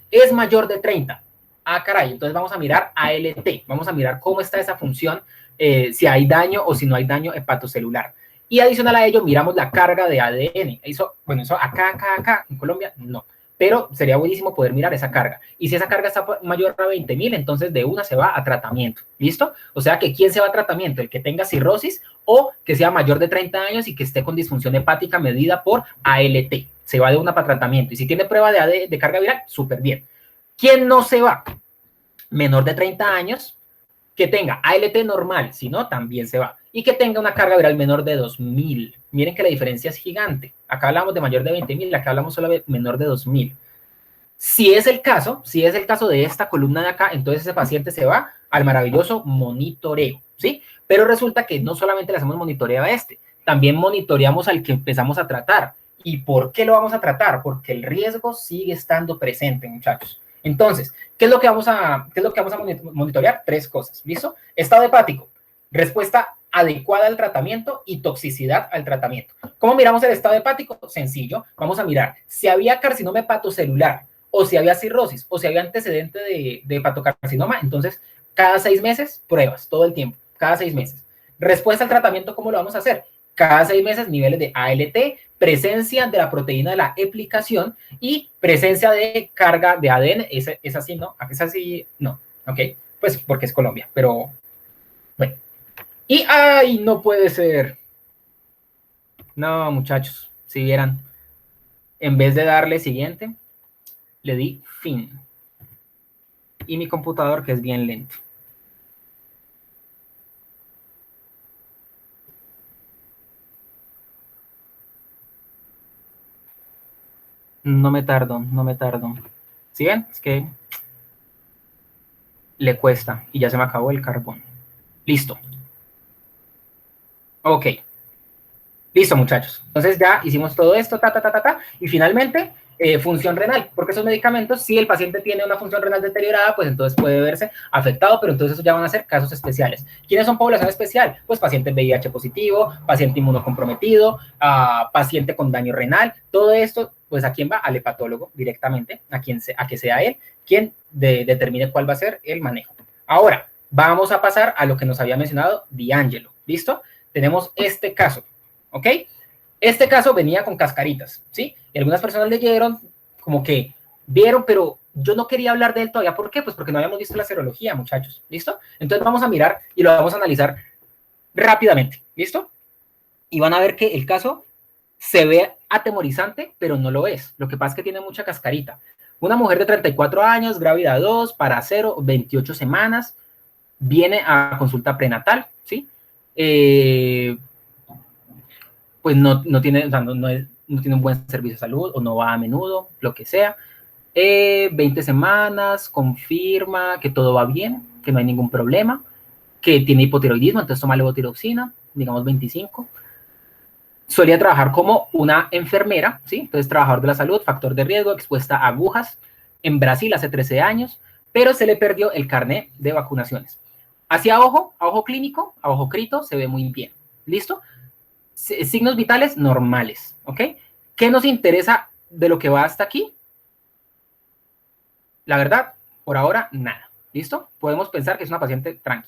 es mayor de 30. Ah, caray, entonces vamos a mirar ALT. Vamos a mirar cómo está esa función, si hay daño o si no hay daño hepatocelular. Y adicional a ello, miramos la carga de ADN. Eso acá, en Colombia, no. Pero sería buenísimo poder mirar esa carga. Y si esa carga está mayor a 20.000, entonces de una se va a tratamiento. ¿Listo? O sea que ¿quién se va a tratamiento? El que tenga cirrosis o que sea mayor de 30 años y que esté con disfunción hepática medida por ALT. Se va de una para tratamiento. Y si tiene prueba de carga viral, súper bien. ¿Quién no se va? Menor de 30 años, que tenga ALT normal, si no, también se va. Y que tenga una carga viral menor de 2000. Miren que la diferencia es gigante. Acá hablamos de mayor de 20.000, acá hablamos solo de menor de 2000. Si es el caso de esta columna de acá, entonces ese paciente se va al maravilloso monitoreo, ¿sí? Pero resulta que no solamente le hacemos monitoreo a este, también monitoreamos al que empezamos a tratar. ¿Y por qué lo vamos a tratar? Porque el riesgo sigue estando presente, muchachos. Entonces, ¿qué es lo que vamos a monitorear? 3 cosas, ¿listo? Estado hepático, respuesta adecuada al tratamiento y toxicidad al tratamiento. ¿Cómo miramos el estado hepático? Sencillo, vamos a mirar si había carcinoma hepatocelular, o si había cirrosis, o si había antecedente de hepatocarcinoma, entonces cada 6 meses pruebas, todo el tiempo, cada 6 meses. Respuesta al tratamiento, ¿cómo lo vamos a hacer? Cada 6 meses niveles de ALT, presencia de la proteína de la aplicación y presencia de carga de ADN. Es así, ¿no? ¿Es así? No, ¿ok? Pues porque es Colombia, pero bueno. Y, ¡ay, no puede ser! No, muchachos, si vieran, en vez de darle siguiente, le di fin. Y mi computador, que es bien lento. No me tardo. ¿Sí ven? Es que le cuesta y ya se me acabó el carbón. Listo. Ok. Listo, muchachos. Entonces ya hicimos todo esto, y finalmente, función renal, porque esos medicamentos, si el paciente tiene una función renal deteriorada, pues entonces puede verse afectado, pero entonces eso ya van a ser casos especiales. ¿Quiénes son población especial? Pues paciente VIH positivo, paciente inmunocomprometido, paciente con daño renal, todo esto, pues ¿a quién va? Al hepatólogo directamente, a que sea él quien determine cuál va a ser el manejo. Ahora, vamos a pasar a lo que nos había mencionado D'Angelo, ¿listo? Tenemos este caso. ¿Ok? Este caso venía con cascaritas, ¿sí? Y algunas personas leyeron, como que vieron, pero yo no quería hablar de él todavía. ¿Por qué? Pues porque no habíamos visto la serología, muchachos. ¿Listo? Entonces vamos a mirar y lo vamos a analizar rápidamente. ¿Listo? Y van a ver que el caso se ve atemorizante, pero no lo es. Lo que pasa es que tiene mucha cascarita. Una mujer de 34 años, grávida 2, para 0, 28 semanas, viene a consulta prenatal, ¿sí? Pues no tiene, o sea, no tiene un buen servicio de salud o no va a menudo, lo que sea. 20 semanas, confirma que todo va bien, que no hay ningún problema, que tiene hipotiroidismo, entonces toma levotiroxina, digamos 25. Solía trabajar como una enfermera, ¿sí? Entonces trabajador de la salud, factor de riesgo, expuesta a agujas en Brasil hace 13 años, pero se le perdió el carnet de vacunaciones. Hacia ojo, a ojo clínico, a ojo crito, se ve muy bien. ¿Listo? Signos vitales normales, ¿ok? ¿Qué nos interesa de lo que va hasta aquí? La verdad, por ahora, nada. ¿Listo? Podemos pensar que es una paciente tranqui.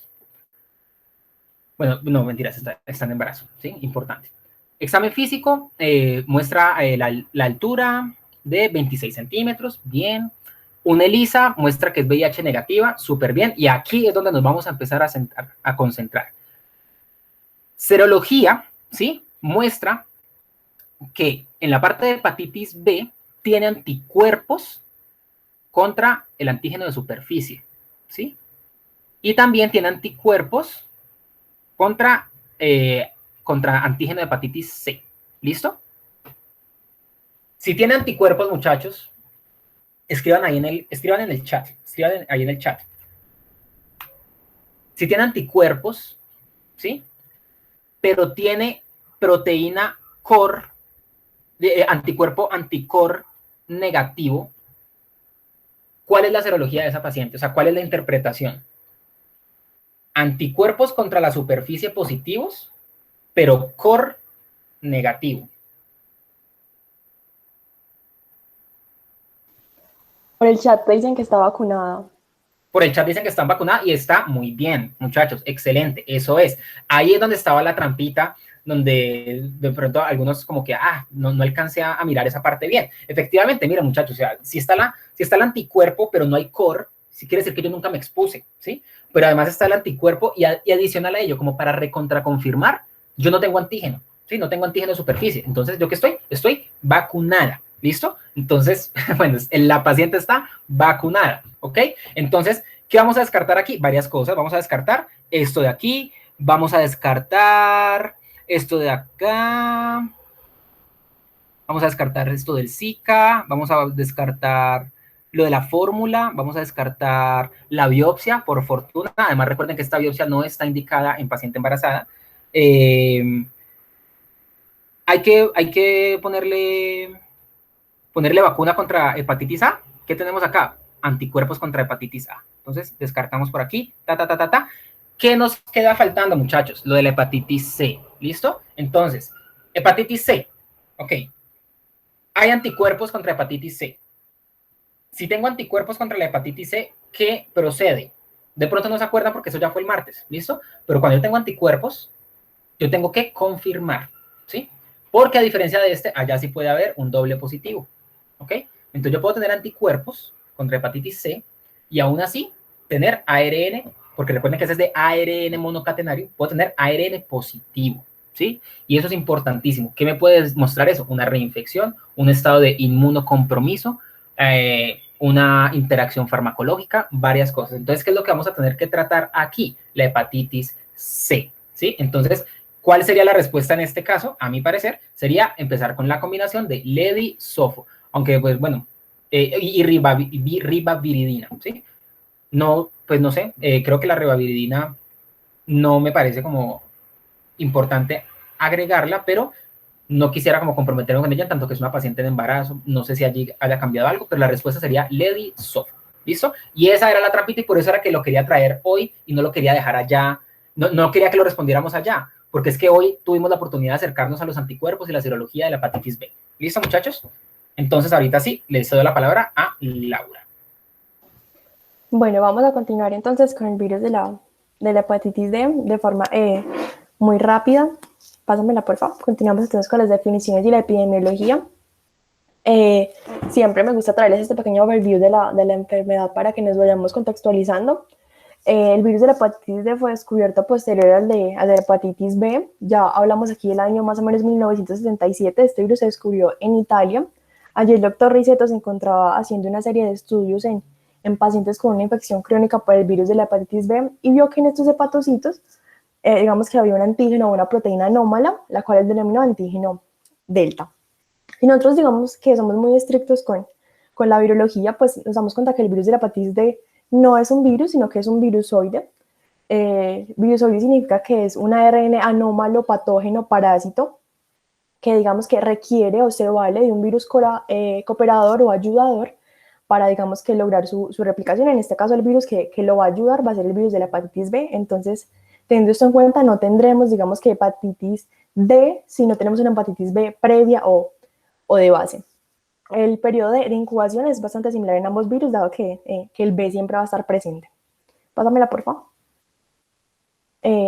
Bueno, no, mentiras, está en embarazo, ¿sí? Importante. Examen físico, muestra la altura de 26 centímetros, bien. Una ELISA muestra que es VIH negativa, súper bien. Y aquí es donde nos vamos a empezar a concentrar. Serología, ¿sí? Muestra que en la parte de hepatitis B tiene anticuerpos contra el antígeno de superficie, ¿sí? Y también tiene anticuerpos contra antígeno de hepatitis C, ¿listo? Si tiene anticuerpos, muchachos, escriban en el chat. Si tiene anticuerpos, ¿sí? Pero tiene proteína core, anticuerpo anticore negativo, ¿cuál es la serología de esa paciente? O sea, ¿cuál es la interpretación? Anticuerpos contra la superficie positivos, pero core negativo. Por el chat te dicen que está vacunada. Por el chat dicen que están vacunadas y está muy bien, muchachos, excelente, eso es. Ahí es donde estaba la trampita, donde de pronto algunos como que, no alcancé a mirar esa parte bien. Efectivamente, mira, muchachos, o sea, si está el anticuerpo, pero no hay core, sí quiere decir que yo nunca me expuse, ¿sí? Pero además está el anticuerpo y adicional a ello, como para recontraconfirmar, yo no tengo antígeno, ¿sí? No tengo antígeno de superficie. Entonces, ¿yo qué estoy? Estoy vacunada. ¿Listo? Entonces, bueno, la paciente está vacunada, ¿ok? Entonces, ¿Qué vamos a descartar aquí? Varias cosas. Vamos a descartar esto de aquí, vamos a descartar esto de acá, vamos a descartar esto del Zika, vamos a descartar lo de la fórmula, vamos a descartar la biopsia, por fortuna. Además, recuerden que esta biopsia no está indicada en paciente embarazada. Hay que ponerle vacuna contra hepatitis A. ¿Qué tenemos acá? Anticuerpos contra hepatitis A. Entonces, descartamos por aquí, ¿Qué nos queda faltando, muchachos? Lo de la hepatitis C, ¿listo? Entonces, hepatitis C, ok. Hay anticuerpos contra hepatitis C. Si tengo anticuerpos contra la hepatitis C, ¿qué procede? De pronto no se acuerdan porque eso ya fue el martes, ¿listo? Pero cuando yo tengo anticuerpos, yo tengo que confirmar, ¿sí? Porque a diferencia de este, allá sí puede haber un doble positivo, ¿ok? Entonces yo puedo tener anticuerpos contra hepatitis C y aún así tener ARN, porque recuerden que ese es de ARN monocatenario, puedo tener ARN positivo, ¿sí? Y eso es importantísimo. ¿Qué me puede mostrar eso? Una reinfección, un estado de inmunocompromiso, una interacción farmacológica, varias cosas. Entonces, ¿qué es lo que vamos a tener que tratar aquí? La hepatitis C, ¿sí? Entonces, ¿cuál sería la respuesta en este caso? A mi parecer, sería empezar con la combinación de ledi-sofo, aunque, pues, bueno, y ribaviridina, ¿sí? No, pues, no sé, creo que la ribaviridina no me parece como importante agregarla, pero no quisiera como comprometerme con ella, tanto que es una paciente de embarazo, no sé si allí haya cambiado algo, pero la respuesta sería ledi-sofo, ¿listo? Y esa era la trampita y por eso era que lo quería traer hoy y no lo quería dejar allá, no quería que lo respondiéramos allá, porque es que hoy tuvimos la oportunidad de acercarnos a los anticuerpos y la serología de la hepatitis B. ¿Listo, muchachos? Entonces, ahorita sí, les cedo la palabra a Laura. Bueno, vamos a continuar entonces con el virus de la hepatitis D de forma muy rápida. Pásamela, por favor. Continuamos entonces con las definiciones y la epidemiología. Siempre me gusta traerles este pequeño overview de la enfermedad para que nos vayamos contextualizando. El virus de la hepatitis D fue descubierto posterior al de la hepatitis B. Ya hablamos aquí del año más o menos 1967. Este virus se descubrió en Italia. Allí el doctor Risetto se encontraba haciendo una serie de estudios en pacientes con una infección crónica por el virus de la hepatitis B y vio que en estos hepatocitos, digamos que había un antígeno o una proteína anómala, la cual él denominó antígeno delta. Y nosotros, digamos que somos muy estrictos con la virología, pues nos damos cuenta que el virus de la hepatitis D no es un virus, sino que es un virusoide. Virusoide significa que es un ARN anómalo, patógeno, parásito, que digamos que requiere o se vale de un virus cooperador o ayudador para, digamos, que lograr su replicación. En este caso, el virus que lo va a ayudar va a ser el virus de la hepatitis B. Entonces, teniendo esto en cuenta, no tendremos, digamos, que hepatitis D si no tenemos una hepatitis B previa o de base. El periodo de incubación es bastante similar en ambos virus, dado que el B siempre va a estar presente. Pásamela, por favor.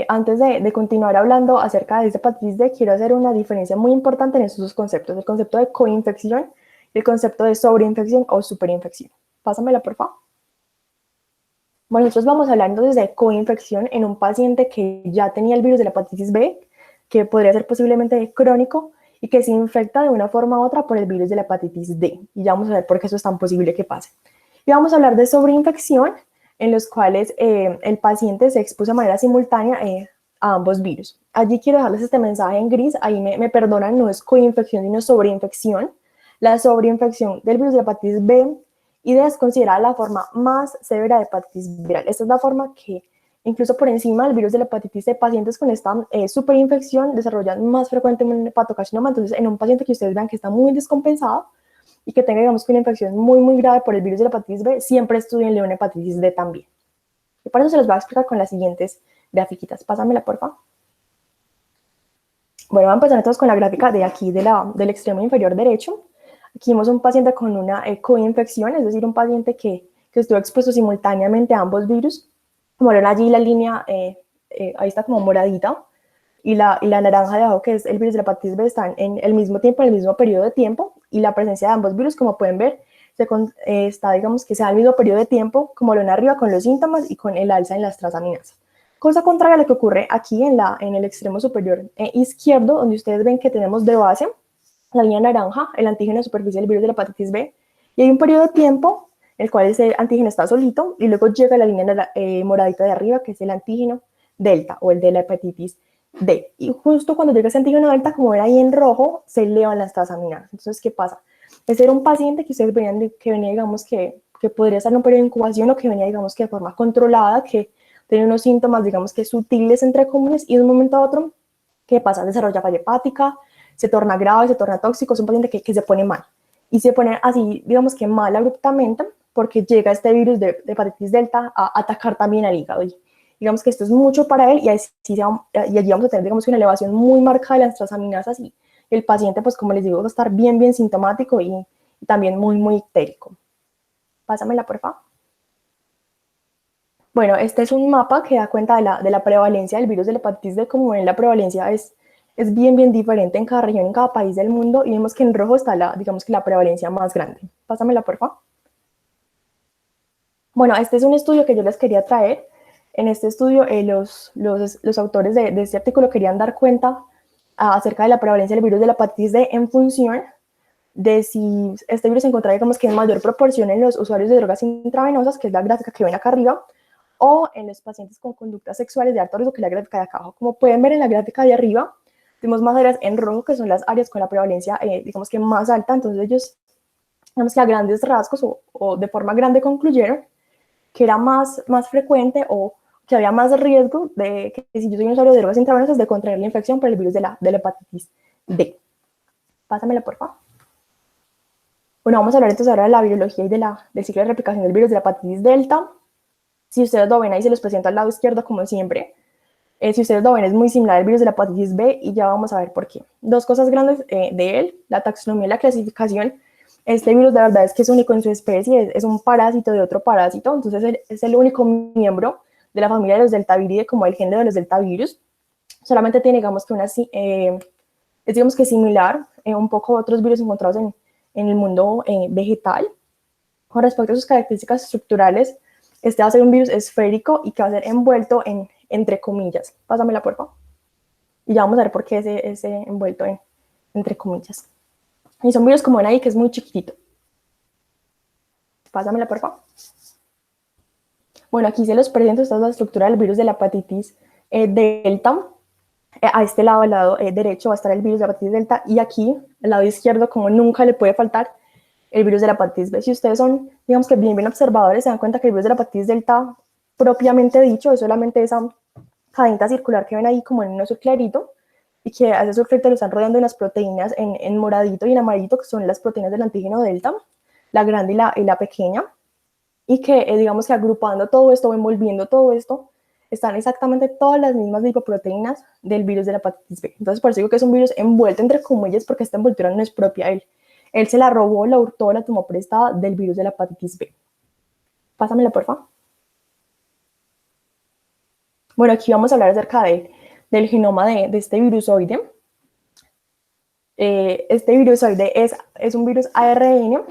Antes de continuar hablando acerca de esta hepatitis D, quiero hacer una diferencia muy importante en estos dos conceptos, el concepto de coinfección y el concepto de sobreinfección o superinfección. Pásamela, por favor. Bueno, nosotros vamos a hablar entonces de coinfección en un paciente que ya tenía el virus de la hepatitis B, que podría ser posiblemente crónico y que se infecta de una forma u otra por el virus de la hepatitis D. Y ya vamos a ver por qué eso es tan posible que pase. Y vamos a hablar de sobreinfección, en los cuales el paciente se expuso de manera simultánea a ambos virus. Allí quiero dejarles este mensaje en gris, ahí me perdonan, no es coinfección, sino sobreinfección. La sobreinfección del virus de la hepatitis B y D es considerada la forma más severa de hepatitis viral. Esta es la forma que, incluso por encima del virus de la hepatitis C, pacientes con esta superinfección desarrollan más frecuentemente un hepatocarcinoma. Entonces, en un paciente que ustedes vean que está muy descompensado y que tenga, digamos, que una infección muy, muy grave por el virus de la hepatitis B, siempre estudienle una hepatitis D también. Y por eso se los voy a explicar con las siguientes grafiquitas. Pásamela, por favor. Bueno, vamos a empezar entonces con la gráfica de aquí, del extremo inferior derecho. Aquí vemos un paciente con una coinfección, es decir, un paciente que estuvo expuesto simultáneamente a ambos virus. Como ven allí la línea, ahí está como moradita, y la naranja de abajo, que es el virus de la hepatitis B, están en el mismo tiempo, en el mismo periodo de tiempo, y la presencia de ambos virus, como pueden ver, está, digamos, que sea el mismo periodo de tiempo, como lo ven arriba, con los síntomas y con el alza en las transaminasas. Cosa contraria a lo que ocurre aquí en el extremo superior izquierdo, donde ustedes ven que tenemos de base la línea naranja, el antígeno de superficie del virus de la hepatitis B, y hay un periodo de tiempo el cual ese antígeno está solito, y luego llega la línea moradita de arriba, que es el antígeno delta, o el de la hepatitis D. Y justo cuando llega ese antígeno delta, como ven ahí en rojo, se elevan las transaminases. Entonces, ¿qué pasa? Ese era un paciente que ustedes venían, que venía, digamos, que podría estar en un periodo de incubación, o que venía, digamos, que de forma controlada, que tenía unos síntomas, digamos, que sutiles, entre comillas, y de un momento a otro, ¿qué pasa? Desarrolla falla hepática, se torna grave, se torna tóxico, es un paciente que se pone mal. Y se pone así, digamos que mal abruptamente, porque llega este virus de hepatitis delta a atacar también al hígado. Y digamos que esto es mucho para él, y allí vamos a tener, digamos, una elevación muy marcada de las transaminasas, y el paciente, pues como les digo, va a estar bien sintomático y también muy ictérico. Pásamela, por favor. Bueno, este es un mapa que da cuenta de la prevalencia del virus de la hepatitis D. Como ven, la prevalencia es bien diferente en cada región, en cada país del mundo, y vemos que en rojo está digamos que la prevalencia más grande. Pásamela, por favor. Bueno, este es un estudio que yo les quería traer. En este estudio, los autores de este artículo querían dar cuenta acerca de la prevalencia del virus de la hepatitis D en función de si este virus se encontraba, digamos, que en mayor proporción en los usuarios de drogas intravenosas, que es la gráfica que ven acá arriba, o en los pacientes con conductas sexuales de alto riesgo, que es la gráfica de acá abajo. Como pueden ver en la gráfica de arriba, tenemos más áreas en rojo, que son las áreas con la prevalencia, digamos, que más alta. Entonces ellos, digamos, que a grandes rasgos o de forma grande concluyeron que era más frecuente, o que había más riesgo de que, si yo soy un usuario de drogas intravenosas, de contraer la infección por el virus de la hepatitis D. Pásamela, por favor. Bueno, vamos a hablar entonces ahora de la biología y del ciclo de replicación del virus de la hepatitis delta. Si ustedes lo ven ahí, se los presento al lado izquierdo como siempre. Si ustedes lo ven, es muy similar al virus de la hepatitis B, y ya vamos a ver por qué. Dos cosas grandes de él: la taxonomía y la clasificación. Este virus, la verdad, es que es único en su especie, es un parásito de otro parásito, entonces es el único miembro de la familia de los deltaviridae, como el género de los deltavirus. Solamente tiene, digamos, que es, digamos, que similar un poco a otros virus encontrados en el mundo vegetal. Con respecto a sus características estructurales, este va a ser un virus esférico y que va a ser envuelto entre comillas. Pásamela, por favor. Y ya vamos a ver por qué ese envuelto entre comillas. Y son virus, como ven ahí, que es muy chiquitito. Pásamela, por favor. Bueno, aquí se los presento. Esta es la estructura del virus de la hepatitis delta. A este lado, al lado derecho, va a estar el virus de la hepatitis delta, y aquí, al lado izquierdo, como nunca le puede faltar, el virus de la hepatitis B. Si ustedes son, digamos, que bien observadores, se dan cuenta que el virus de la hepatitis delta, propiamente dicho, es solamente esa cadenita circular que ven ahí como en un azul clarito, y que a ese azul clarito lo están rodeando unas proteínas en moradito y en amarillito, que son las proteínas del antígeno delta, la grande y la pequeña, y que, digamos, que agrupando todo esto o envolviendo todo esto, están exactamente todas las mismas lipoproteínas del virus de la hepatitis B. Entonces, por eso digo que es un virus envuelto entre comillas, porque esta envoltura no es propia. Él se la robó, la hurtó, la tomó prestada del virus de la hepatitis B. Pásamela, por favor. Bueno, aquí vamos a hablar acerca del genoma de este virusoide. Este virusoide es un virus ARN.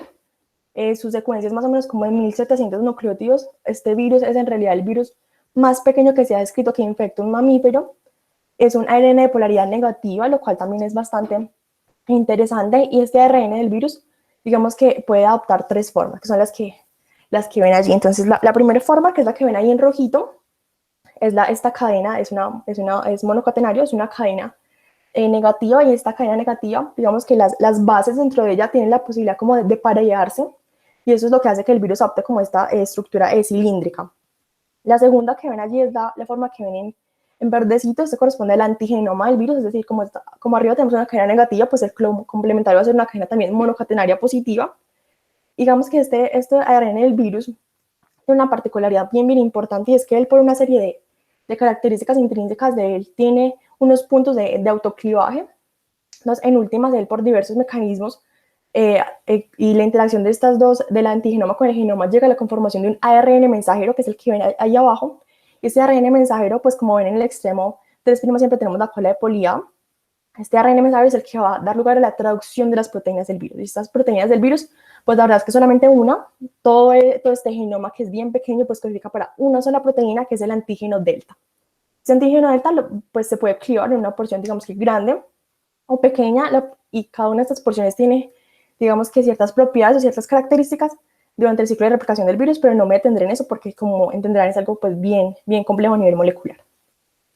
Su secuencia es más o menos como de 1700 nucleótidos. Este virus es en realidad el virus más pequeño que se ha descrito que infecta un mamífero. Es un ARN de polaridad negativa, lo cual también es bastante interesante. Y este ARN del virus, digamos que puede adoptar tres formas, que son las que ven allí. Entonces, la primera forma, que es la que ven ahí en rojito, es esta cadena, es monocatenario, es una cadena negativa, y esta cadena negativa, digamos que las bases dentro de ella tienen la posibilidad como de parearse, y eso es lo que hace que el virus adopte como esta estructura cilíndrica. La segunda que ven allí es la forma que ven en verdecito. Esto corresponde al antigenoma del virus, es decir, como arriba tenemos una cadena negativa, pues el complementario va a ser una cadena también monocatenaria positiva. Digamos que este ARN del virus tiene una particularidad bien importante, y es que él, por una serie de características intrínsecas de él, tiene unos puntos de autoclivaje. Entonces, en últimas, él, por diversos mecanismos y la interacción de estas dos, del antigenoma con el genoma, llega a la conformación de un ARN mensajero, que es el que ven ahí abajo. Y este ARN mensajero, pues como ven en el extremo 3' siempre tenemos la cola de Polía. Este ARN mensajero es el que va a dar lugar a la traducción de las proteínas del virus. Y estas proteínas del virus, pues la verdad es que solamente una. Todo este genoma, que es bien pequeño, pues codifica para una sola proteína, que es el antígeno delta. Ese antígeno delta, pues se puede clivar en una porción, digamos que grande o pequeña, y cada una de estas porciones tiene, digamos que ciertas propiedades o ciertas características durante el ciclo de replicación del virus, pero no me detendré en eso porque, como entenderán, es algo pues bien complejo a nivel molecular.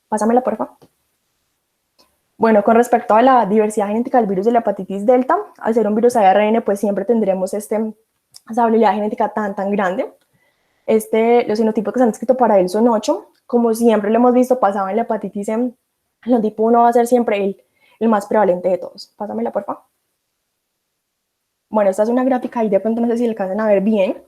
Pásamela, por favor. Bueno, con respecto a la diversidad genética del virus de la hepatitis delta, al ser un virus ARN, pues siempre tendremos esa variabilidad genética tan grande. Los genotipos que se han escrito para él son 8. Como siempre lo hemos visto pasado en la hepatitis C, el genotipo 1 va a ser siempre el más prevalente de todos. Pásamela, por favor. Bueno, esta es una gráfica y de pronto no sé si alcanzan a ver bien.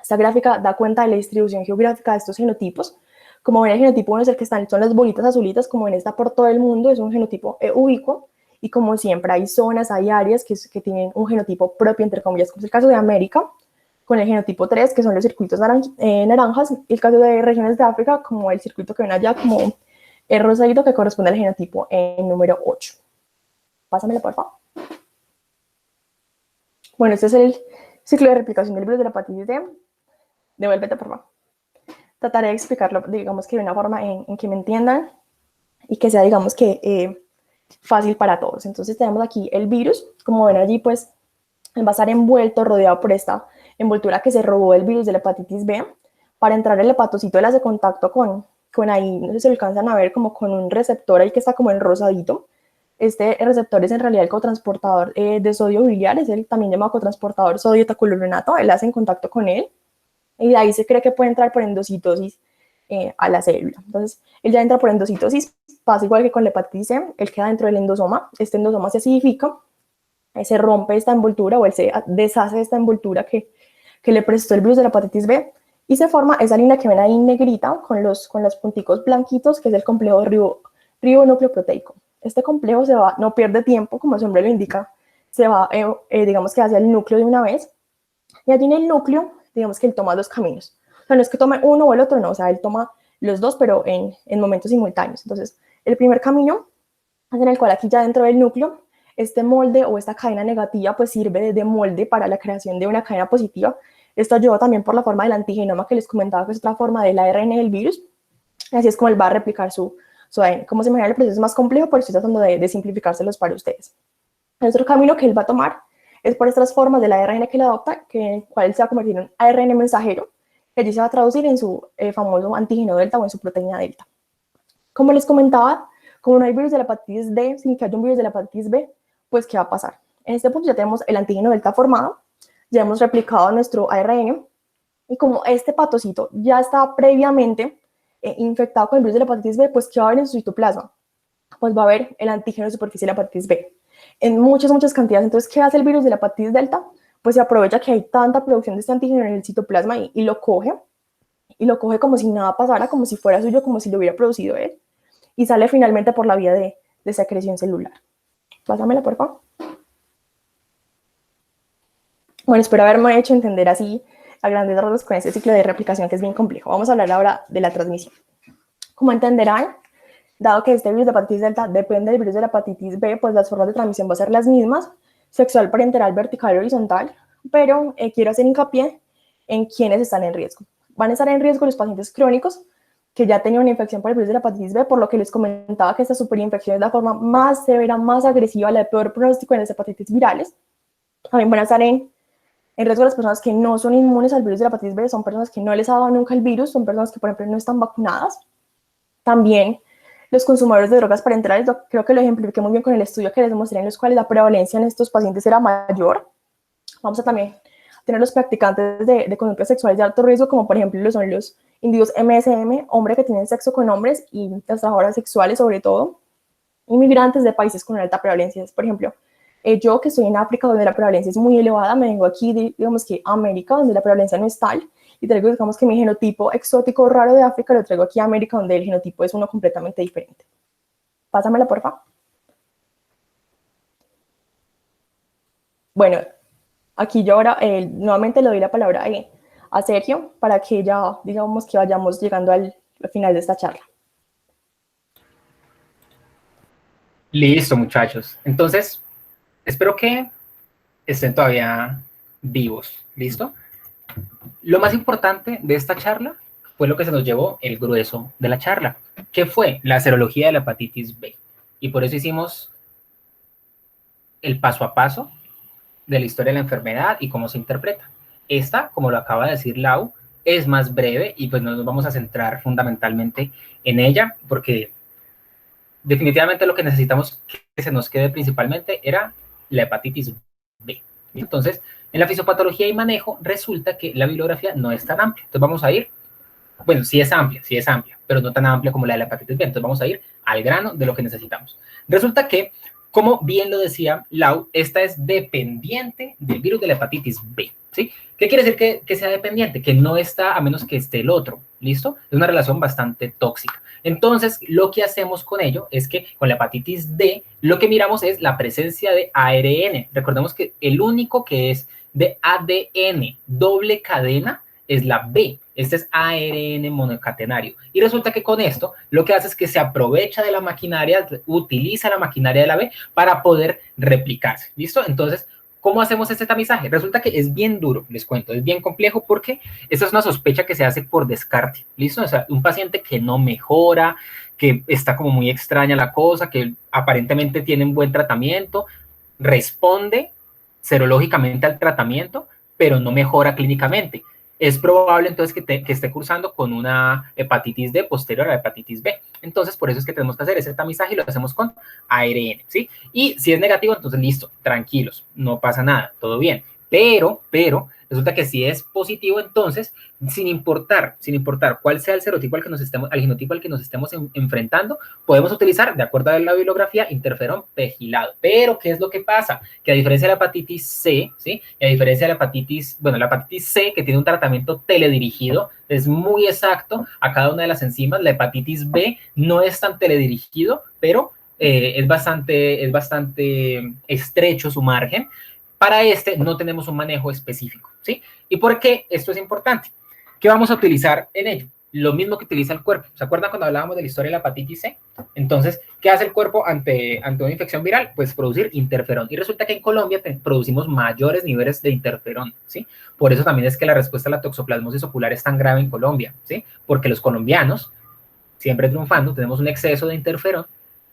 Esta gráfica da cuenta de la distribución geográfica de estos genotipos. Como ven, el genotipo 1 es el que son las bolitas azulitas, como ven, está por todo el mundo, es un genotipo ubicuo, y como siempre hay zonas, hay áreas que tienen un genotipo propio, entre comillas, como es el caso de América, con el genotipo 3, que son los circuitos naranjas, y el caso de regiones de África, como el circuito que ven allá, como el rosadito, que corresponde al genotipo número 8. Pásamelo, por favor. Bueno, este es el ciclo de replicación del virus de la hepatitis D. Devuélvete, por favor. Trataré de explicarlo, digamos que de una forma en que me entiendan y que sea, digamos que fácil para todos. Entonces tenemos aquí el virus, como ven allí, pues va a estar envuelto, rodeado por esta envoltura que se robó el virus de la hepatitis B. Para entrar el hepatocito, él hace contacto con ahí, no sé si lo alcanzan a ver, como con un receptor ahí que está como en rosadito. Este receptor es en realidad el cotransportador de sodio biliar, es el también llamado cotransportador sodio etaculurinato. Él hace en contacto con él y de ahí se cree que puede entrar por endocitosis a la célula. Entonces, él ya entra por endocitosis, pasa igual que con la hepatitis C, él queda dentro del endosoma, este endosoma se acidifica, se rompe esta envoltura o él se deshace de esta envoltura que le prestó el virus de la hepatitis B y se forma esa línea que ven ahí negrita con los punticos blanquitos, que es el complejo ribonucleoproteico. Este complejo se va, no pierde tiempo, como su nombre lo indica, se va, digamos que hacia el núcleo de una vez, y allí en el núcleo, digamos que él toma dos caminos. O sea, no es que tome uno o el otro, no, o sea, él toma los dos, pero en momentos simultáneos. Entonces, el primer camino es en el cual aquí ya dentro del núcleo, este molde o esta cadena negativa pues sirve de molde para la creación de una cadena positiva. Esto ayuda también por la forma del antigenoma que les comentaba, que es otra forma del ARN del virus. Y así es como él va a replicar su ADN. Como se imagina, el proceso es más complejo, pero estoy tratando de simplificárselos para ustedes. El otro camino que él va a tomar es por estas formas del ARN que él adopta, que el cual se va a convertir en un ARN mensajero, que allí se va a traducir en su famoso antígeno delta o en su proteína delta. Como les comentaba, como no hay virus de la hepatitis D, sin que haya un virus de la hepatitis B, pues ¿qué va a pasar? En este punto ya tenemos el antígeno delta formado, ya hemos replicado nuestro ARN, y como este patocito ya está previamente infectado con el virus de la hepatitis B, pues ¿qué va a haber en su citoplasma? Pues va a haber el antígeno de superficie de la hepatitis B en muchas cantidades. Entonces, ¿qué hace el virus de la hepatitis delta? Pues se aprovecha que hay tanta producción de este antígeno en el citoplasma y lo coge como si nada pasara, como si fuera suyo, como si lo hubiera producido él, y sale finalmente por la vía de secreción celular. Pásamela, por favor. Bueno, espero haberme hecho entender así a grandes rasgos con este ciclo de replicación que es bien complejo. Vamos a hablar ahora de la transmisión. Como entenderán, dado que este virus de hepatitis delta depende del virus de la hepatitis B, pues las formas de transmisión van a ser las mismas, sexual, parenteral, vertical y horizontal, pero quiero hacer hincapié en quienes están en riesgo. Van a estar en riesgo los pacientes crónicos que ya tenían una infección por el virus de la hepatitis B, por lo que les comentaba que esta superinfección es la forma más severa, más agresiva, la de peor pronóstico en las hepatitis virales. También van a estar en riesgo las personas que no son inmunes al virus de la hepatitis B, son personas que no les ha dado nunca el virus, son personas que, por ejemplo, no están vacunadas. También los consumidores de drogas parenterales, creo que lo ejemplifiqué muy bien con el estudio que les mostré, en los cuales la prevalencia en estos pacientes era mayor. Vamos a también tener los practicantes de conductas sexuales de alto riesgo, como por ejemplo lo son los individuos MSM, hombres que tienen sexo con hombres, y las trabajadoras sexuales sobre todo, inmigrantes de países con alta prevalencia. Por ejemplo, yo que estoy en África, donde la prevalencia es muy elevada, me vengo aquí, digamos que a América, donde la prevalencia no es tal, y traigo, digamos que mi genotipo exótico raro de África lo traigo aquí a América, donde el genotipo es uno completamente diferente. Pásamela, por favor. Bueno, aquí yo ahora nuevamente le doy la palabra a Sergio para que ya, digamos que vayamos llegando al final de esta charla. Listo, muchachos. Entonces, espero que estén todavía vivos. ¿Listo? Lo más importante de esta charla fue lo que se nos llevó el grueso de la charla, que fue la serología de la hepatitis B. Y por eso hicimos el paso a paso de la historia de la enfermedad y cómo se interpreta. esta, como lo acaba de decir Lau, es más breve y pues no nos vamos a centrar fundamentalmente en ella, porque definitivamente lo que necesitamos que se nos quede principalmente era la hepatitis B. Entonces, en la fisiopatología y manejo resulta que la bibliografía no es tan amplia. Entonces vamos a ir, bueno, sí es amplia, pero no tan amplia como la de la hepatitis B. Entonces vamos a ir al grano de lo que necesitamos. Resulta que, como bien lo decía Lau, esta es dependiente del virus de la hepatitis B, ¿sí? ¿Qué quiere decir que sea dependiente? Que no está a menos que esté el otro, ¿listo? Es una relación bastante tóxica. Entonces, lo que hacemos con ello es que con la hepatitis D, lo que miramos es la presencia de ARN. Recordemos que el único que es de ADN doble cadena es la B. Este es ARN monocatenario. Y resulta que con esto lo que hace es que se aprovecha de la maquinaria, utiliza la maquinaria de la B para poder replicarse. ¿Listo? Entonces, ¿cómo hacemos este tamizaje? Resulta que es bien duro, les cuento, es bien complejo porque esta es una sospecha que se hace por descarte. ¿Listo? O sea, un paciente que no mejora, que está como muy extraña la cosa, que aparentemente tiene un buen tratamiento, responde serológicamente al tratamiento, pero no mejora clínicamente. Es probable entonces que esté cursando con una hepatitis D posterior a la hepatitis B. Entonces, por eso es que tenemos que hacer ese tamizaje y lo hacemos con ARN, ¿sí? Y si es negativo, entonces listo, tranquilos, no pasa nada, todo bien. Pero, resulta que si es positivo, entonces, sin importar cuál sea el serotipo al genotipo al que nos estemos enfrentando, podemos utilizar, de acuerdo a la bibliografía, interferón pegilado. Pero, ¿qué es lo que pasa? Que a diferencia de la hepatitis C, ¿sí? Y a diferencia de la hepatitis C, que tiene un tratamiento teledirigido, es muy exacto a cada una de las enzimas, la hepatitis B no es tan teledirigido, pero es bastante estrecho su margen. Para este no tenemos un manejo específico, ¿sí? ¿Y por qué esto es importante? ¿Qué vamos a utilizar en ello? Lo mismo que utiliza el cuerpo. ¿Se acuerdan cuando hablábamos de la historia de la hepatitis C? Entonces, ¿qué hace el cuerpo ante una infección viral? Pues producir interferón. Y resulta que en Colombia producimos mayores niveles de interferón, ¿sí? Por eso también es que la respuesta a la toxoplasmosis ocular es tan grave en Colombia, ¿sí? Porque los colombianos, siempre triunfando, tenemos un exceso de interferón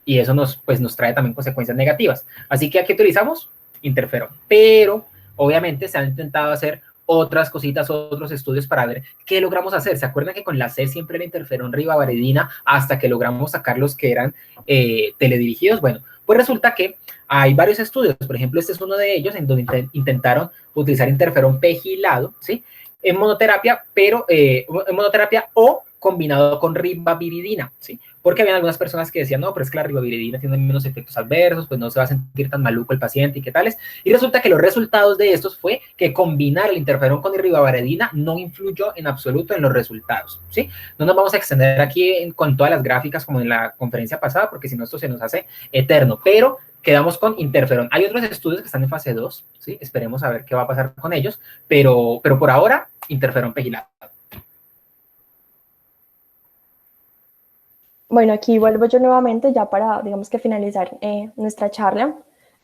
y eso nos trae también consecuencias negativas. Así que, ¿aquí utilizamos? Interferón. Pero, obviamente, se han intentado hacer otras cositas, otros estudios para ver qué logramos hacer. ¿Se acuerdan que con la C siempre era interferón ribaviridina hasta que logramos sacar los que eran teledirigidos? Bueno, pues resulta que hay varios estudios. Por ejemplo, este es uno de ellos en donde intentaron utilizar interferón pegilado, ¿sí? En monoterapia, pero en monoterapia o combinado con ribaviridina, ¿sí? Porque había algunas personas que decían, no, pero es que la ribaviridina tiene menos efectos adversos, pues no se va a sentir tan maluco el paciente y qué tales. Y resulta que los resultados de estos fue que combinar el interferón con la ribaviridina no influyó en absoluto en los resultados, ¿sí? No nos vamos a extender aquí con todas las gráficas como en la conferencia pasada, porque si no esto se nos hace eterno, pero quedamos con interferón. Hay otros estudios que están en fase 2, ¿sí? Esperemos a ver qué va a pasar con ellos, pero por ahora, interferón pegilado. Bueno, aquí vuelvo yo nuevamente ya para, digamos que finalizar nuestra charla.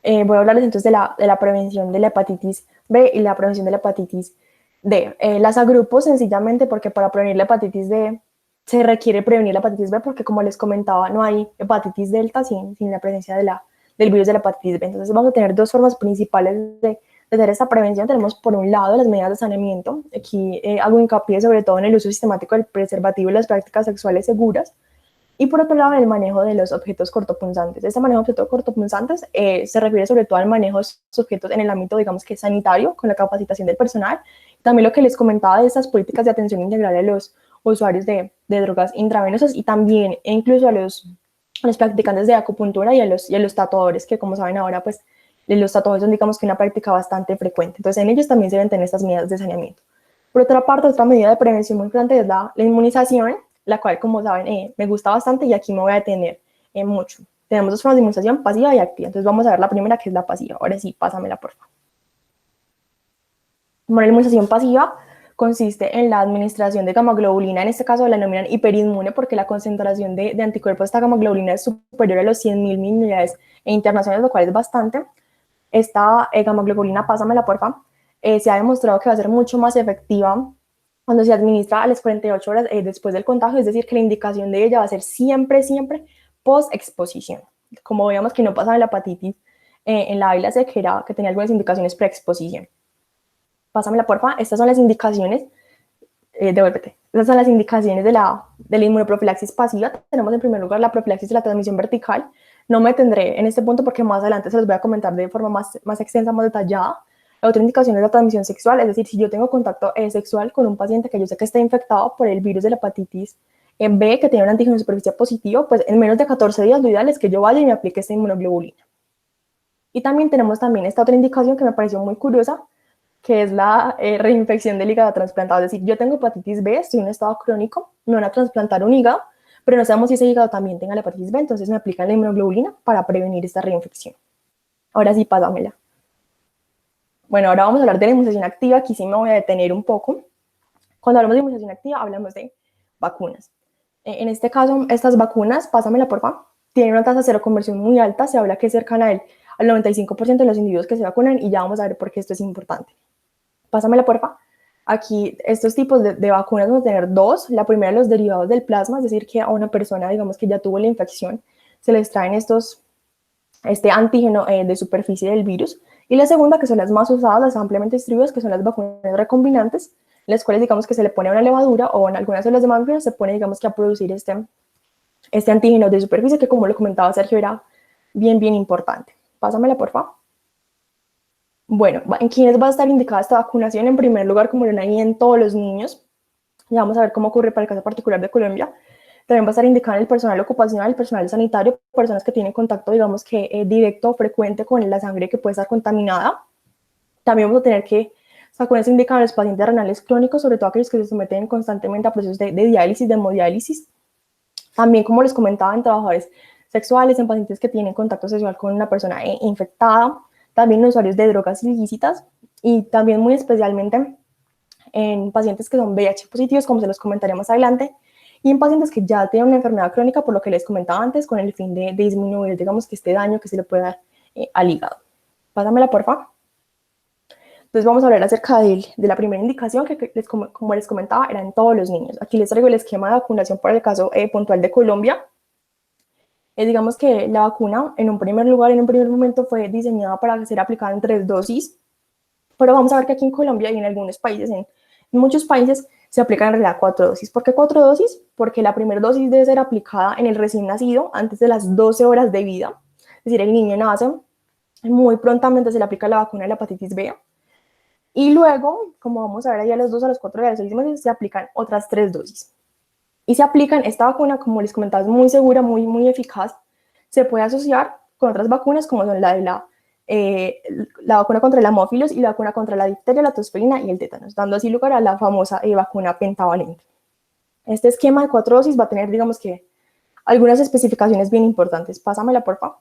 Voy a hablarles entonces de la prevención de la hepatitis B y la prevención de la hepatitis D. Las agrupo sencillamente porque para prevenir la hepatitis D se requiere prevenir la hepatitis B porque, como les comentaba, no hay hepatitis delta sin la presencia del virus de la hepatitis B. Entonces vamos a tener dos formas principales de hacer esta prevención. Tenemos por un lado las medidas de saneamiento. Aquí hago hincapié sobre todo en el uso sistemático del preservativo y las prácticas sexuales seguras. Y por otro lado, el manejo de los objetos cortopunzantes. Este manejo de objetos cortopunzantes se refiere sobre todo al manejo de estos objetos en el ámbito, digamos que sanitario, con la capacitación del personal. También lo que les comentaba de estas políticas de atención integral a los usuarios de drogas intravenosas y también incluso a los practicantes de acupuntura y a los tatuadores, que como saben ahora, pues los tatuadores son, digamos que una práctica bastante frecuente. Entonces, en ellos también se deben tener estas medidas de saneamiento. Por otra parte, otra medida de prevención muy importante es la inmunización, la cual, como saben, me gusta bastante y aquí me voy a detener mucho. Tenemos dos formas de inmunización, pasiva y activa. Entonces vamos a ver la primera, que es la pasiva. Ahora sí, pásamela, por favor. Bueno, la inmunización pasiva consiste en la administración de gamma-globulina, en este caso la denominan hiperinmune, porque la concentración de anticuerpos de esta gamma-globulina es superior a los 100.000 unidades internacionales, lo cual es bastante. Esta gamma-globulina, pásamela, por favor, se ha demostrado que va a ser mucho más efectiva cuando se administra a las 48 horas después del contagio, es decir, que la indicación de ella va a ser siempre post-exposición. Como veíamos que no pasaba en la hepatitis, en la AILA que tenía algunas indicaciones pre-exposición. Pásamela, porfa. Estas son las indicaciones, devuélvete. Estas son las indicaciones de la inmunoprofilaxis pasiva. Tenemos en primer lugar la profilaxis de la transmisión vertical. No me detendré en este punto porque más adelante se los voy a comentar de forma más extensa, más detallada. La otra indicación es la transmisión sexual, es decir, si yo tengo contacto sexual con un paciente que yo sé que está infectado por el virus de la hepatitis B, que tiene un antígeno de superficie positivo, pues en menos de 14 días lo ideal es que yo vaya y me aplique esta inmunoglobulina. Y también tenemos esta otra indicación que me pareció muy curiosa, que es la reinfección del hígado trasplantado. Es decir, yo tengo hepatitis B, estoy en un estado crónico, me van a trasplantar un hígado, pero no sabemos si ese hígado también tenga la hepatitis B, entonces me aplican la inmunoglobulina para prevenir esta reinfección. Ahora sí, pásamela. Bueno, ahora vamos a hablar de la inmunización activa. Aquí sí me voy a detener un poco. Cuando hablamos de inmunización activa, hablamos de vacunas. En este caso, estas vacunas, pásamela por favor, tienen una tasa de seroconversión muy alta. Se habla que es cercana al 95% de los individuos que se vacunan y ya vamos a ver por qué esto es importante. Pásamela por favor. Aquí, estos tipos de vacunas vamos a tener dos. La primera, los derivados del plasma, es decir, que a una persona, digamos que ya tuvo la infección, se le extraen este antígeno de superficie del virus. Y la segunda, que son las más usadas, las ampliamente distribuidas, que son las vacunas recombinantes, las cuales digamos que se le pone a una levadura o en algunas células de mamíferos se pone digamos que a producir este antígeno de superficie que, como lo comentaba Sergio, era bien importante. Pásamela, por favor. Bueno, ¿en quiénes va a estar indicada esta vacunación? En primer lugar, como ven ahí, en todos los niños. Ya vamos a ver cómo ocurre para el caso particular de Colombia. También va a estar indicada en el personal ocupacional, el personal sanitario, personas que tienen contacto, digamos que directo o frecuente con la sangre que puede estar contaminada. También vamos a tener que vacunas indicadas en los pacientes renales crónicos, sobre todo aquellos que se someten constantemente a procesos de diálisis, de hemodiálisis. También, como les comentaba, en trabajadores sexuales, en pacientes que tienen contacto sexual con una persona infectada, también en usuarios de drogas ilícitas y también muy especialmente en pacientes que son VIH positivos, como se los comentaré más adelante, y en pacientes que ya tienen una enfermedad crónica, por lo que les comentaba antes, con el fin de disminuir, digamos, que este daño que se le puede dar al hígado. Pásamela, por favor. Entonces vamos a hablar acerca de la primera indicación que, como les comentaba, era en todos los niños. Aquí les traigo el esquema de vacunación para el caso puntual de Colombia. Digamos que la vacuna, en un primer lugar, en un primer momento, fue diseñada para ser aplicada en 3 dosis, pero vamos a ver que aquí en Colombia y en algunos países, en muchos países, se aplican en realidad 4 dosis. ¿Por qué 4 dosis? Porque la primera dosis debe ser aplicada en el recién nacido antes de las 12 horas de vida. Es decir, el niño nace, muy prontamente se le aplica la vacuna de la hepatitis B. Y luego, como vamos a ver ahí a los 2, a los 4 y a los 6 meses, se aplican otras 3 dosis. Y se aplican, esta vacuna, como les comentaba, es muy segura, muy eficaz. Se puede asociar con otras vacunas, como son la vacuna contra el hemófilos y la vacuna contra la difteria, la tosferina y el tétanos, dando así lugar a la famosa vacuna pentavalente. Este esquema de 4 dosis va a tener, digamos que, algunas especificaciones bien importantes. Pásamela, por favor.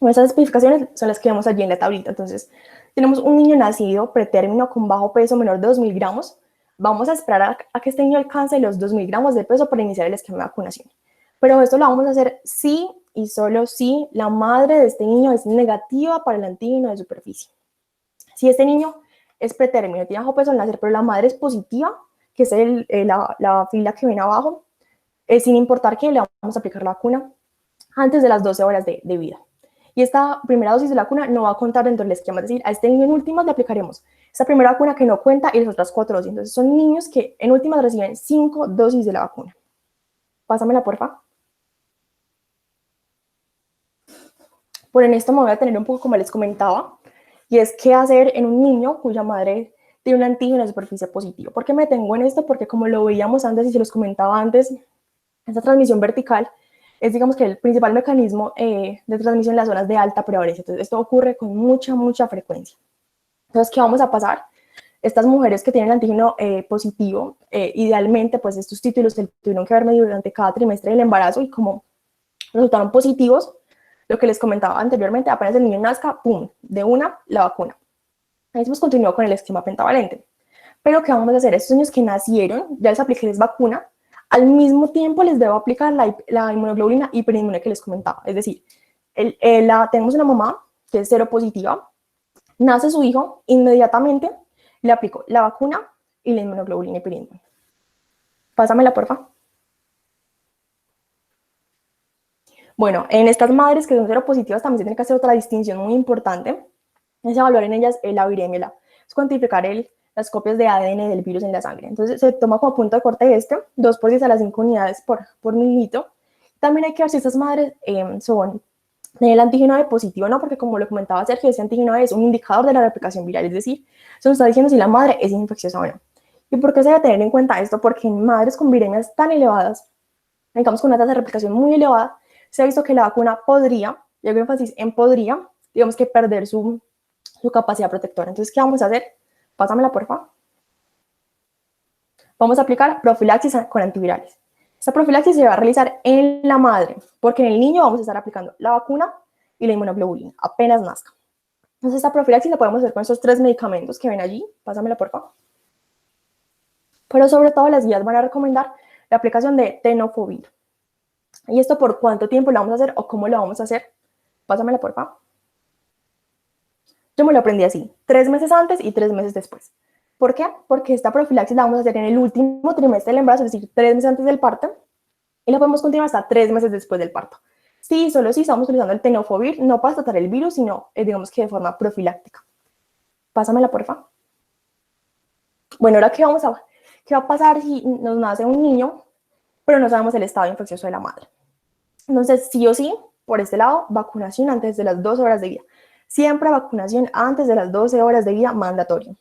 Esas especificaciones son las que vemos allí en la tablita. Entonces, tenemos un niño nacido pretérmino con bajo peso menor de 2.000 gramos. Vamos a esperar a que este niño alcance los 2.000 gramos de peso para iniciar el esquema de vacunación. Pero esto lo vamos a hacer si y solo si la madre de este niño es negativa para el antígeno de superficie. Si este niño es pretérmino, tiene bajo peso al nacer, pero la madre es positiva, que es la fila que ven abajo, sin importar que le vamos a aplicar la vacuna antes de las 12 horas de vida. Y esta primera dosis de la vacuna no va a contar dentro del esquema, es decir, a este niño en últimas le aplicaremos esta primera vacuna que no cuenta y las otras 4 dosis. Entonces son niños que en últimas reciben 5 dosis de la vacuna. Pásamela, porfa. Por en esto me voy a tener un poco como les comentaba, y es qué hacer en un niño cuya madre tiene un antígeno de superficie positivo. ¿Por qué me detengo en esto? Porque como lo veíamos antes y se los comentaba antes, esta transmisión vertical es, digamos que, el principal mecanismo de transmisión en las zonas de alta prevalencia. Entonces, esto ocurre con mucha frecuencia. Entonces, ¿qué vamos a pasar? Estas mujeres que tienen el antígeno positivo, idealmente, pues estos títulos se tuvieron que haber medido durante cada trimestre del embarazo y como resultaron positivos, lo que les comentaba anteriormente, apenas el niño nazca, ¡pum!, de una, la vacuna. Ahí se continuó con el esquema pentavalente. Pero, ¿qué vamos a hacer? Estos niños que nacieron, ya les apliqué les vacuna, al mismo tiempo les debo aplicar la inmunoglobulina hiperinmune que les comentaba. Es decir, tenemos una mamá que es seropositiva, nace su hijo, inmediatamente le aplico la vacuna y la inmunoglobulina hiperinmune. Pásamela, porfa. Bueno, en estas madres que son seropositivas también se tiene que hacer otra distinción muy importante, es evaluar en ellas la viremia, es cuantificar las copias de ADN del virus en la sangre. Entonces se toma como punto de corte 2 por 10 a las 5 unidades por mililitro. También hay que ver si estas madres tienen el antígeno B positivo o no, porque como lo comentaba Sergio, ese antígeno B es un indicador de la replicación viral, es decir, eso nos está diciendo si la madre es infecciosa o no. ¿Y por qué se debe tener en cuenta esto? Porque en madres con viremias tan elevadas, digamos con una tasa de replicación muy elevada, se ha visto que la vacuna podría, y hago énfasis en podría, digamos que perder su capacidad protectora. Entonces, ¿qué vamos a hacer? Pásamela, por favor. Vamos a aplicar profilaxis con antivirales. Esta profilaxis se va a realizar en la madre, porque en el niño vamos a estar aplicando la vacuna y la inmunoglobulina, apenas nazca. Entonces, esta profilaxis la podemos hacer con estos 3 medicamentos que ven allí. Pásamela, por favor. Pero sobre todo las guías van a recomendar la aplicación de tenofovir. ¿Y esto por cuánto tiempo lo vamos a hacer o cómo lo vamos a hacer? Pásamela, por favor. Yo me lo aprendí así, 3 meses antes y 3 meses después. ¿Por qué? Porque esta profilaxis la vamos a hacer en el último trimestre del embarazo, es decir, 3 meses antes del parto, y la podemos continuar hasta 3 meses después del parto. Sí, solo si estamos utilizando el tenofovir, no para tratar el virus, sino, digamos que de forma profiláctica. Pásamela, por favor. Bueno, ahora, ¿qué va a pasar si nos nace un niño, pero no sabemos el estado infeccioso de la madre? Entonces, sí o sí, por este lado, vacunación antes de las 12 horas de vida. Siempre vacunación antes de las 12 horas de vida, mandatorio.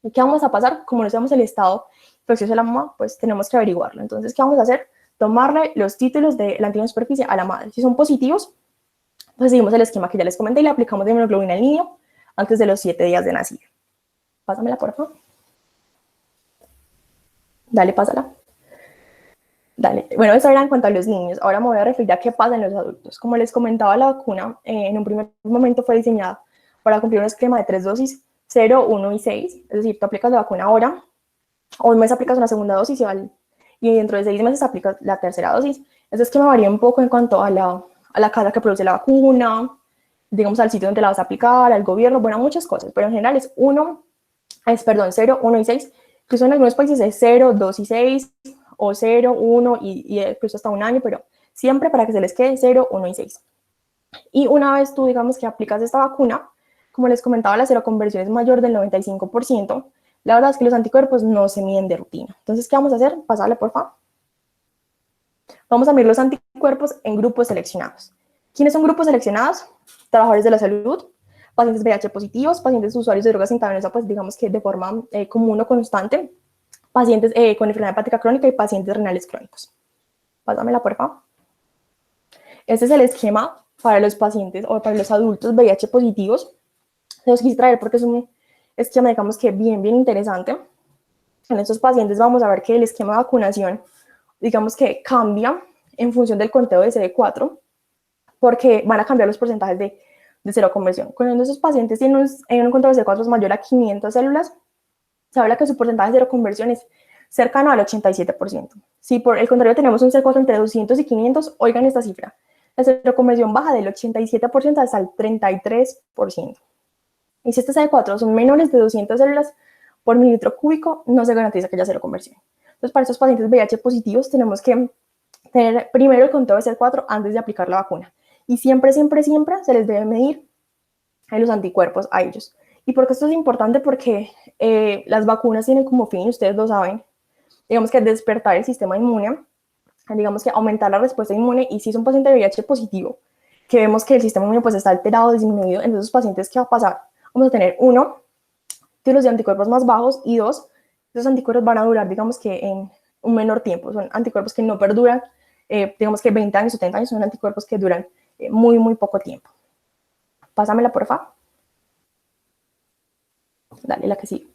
¿Y qué vamos a pasar? Como no sabemos el estado infeccioso de la mamá, pues tenemos que averiguarlo. Entonces, ¿qué vamos a hacer? Tomarle los títulos de la antígeno de superficie a la madre. Si son positivos, pues seguimos el esquema que ya les comenté y le aplicamos de inmunoglobulina al niño antes de los 7 días de nacido. Pásamela, por favor. Dale, pásala. Dale. Bueno, eso era en cuanto a los niños. Ahora me voy a referir a qué pasa en los adultos. Como les comentaba, la vacuna en un primer momento fue diseñada para cumplir un esquema de 3 dosis, 0, 1 y 6. Es decir, tú aplicas la vacuna ahora, o un mes aplicas una segunda dosis y dentro de 6 meses aplicas la tercera dosis. Ese esquema varía un poco en cuanto a la casa que produce la vacuna, digamos al sitio donde la vas a aplicar, al gobierno, bueno, muchas cosas. Pero en general es 0, 1 y 6. Incluso en algunos países es 0, 2 y 6, o 0, 1 y incluso hasta un año, pero siempre para que se les quede 0, 1 y 6. Y una vez tú, digamos, que aplicas esta vacuna, como les comentaba, la seroconversión es mayor del 95%. La verdad es que los anticuerpos no se miden de rutina. Entonces, ¿qué vamos a hacer? Pasarle, por favor. Vamos a medir los anticuerpos en grupos seleccionados. ¿Quiénes son grupos seleccionados? Trabajadores de la salud, pacientes VIH positivos, pacientes usuarios de drogas intravenosas, pues digamos que de forma común o constante, pacientes con enfermedad hepática crónica y pacientes renales crónicos. Pásamela, por favor. Este es el esquema para los pacientes o para los adultos VIH positivos. Se los quise traer porque es un esquema, digamos que bien interesante. En estos pacientes vamos a ver que el esquema de vacunación, digamos que cambia en función del conteo de CD4, porque van a cambiar los porcentajes de seroconversión. Cuando esos pacientes tienen un conteo de CD4 mayor a 500 células, se habla que su porcentaje de seroconversión es cercano al 87%. Si por el contrario tenemos un CD4 entre 200 y 500, oigan esta cifra. La seroconversión baja del 87% hasta el 33%. Y si este CD4 son menores de 200 células por mililitro cúbico, no se garantiza que haya seroconversión. Entonces, para estos pacientes VIH positivos, tenemos que tener primero el conteo de CD4 antes de aplicar la vacuna. Y siempre se les debe medir los anticuerpos a ellos. ¿Y por qué esto es importante? Porque las vacunas tienen como fin, ustedes lo saben, digamos que despertar el sistema inmune, digamos que aumentar la respuesta inmune, y si es un paciente de VIH positivo, que vemos que el sistema inmune pues está alterado, disminuido, en esos pacientes, ¿qué va a pasar? Vamos a tener, 1, títulos de anticuerpos más bajos, y 2, esos anticuerpos van a durar, digamos que en un menor tiempo, son anticuerpos que no perduran, digamos que 20 años, 70 años, son anticuerpos que duran muy poco tiempo. Pásamela, por favor. Dale, la que sigue.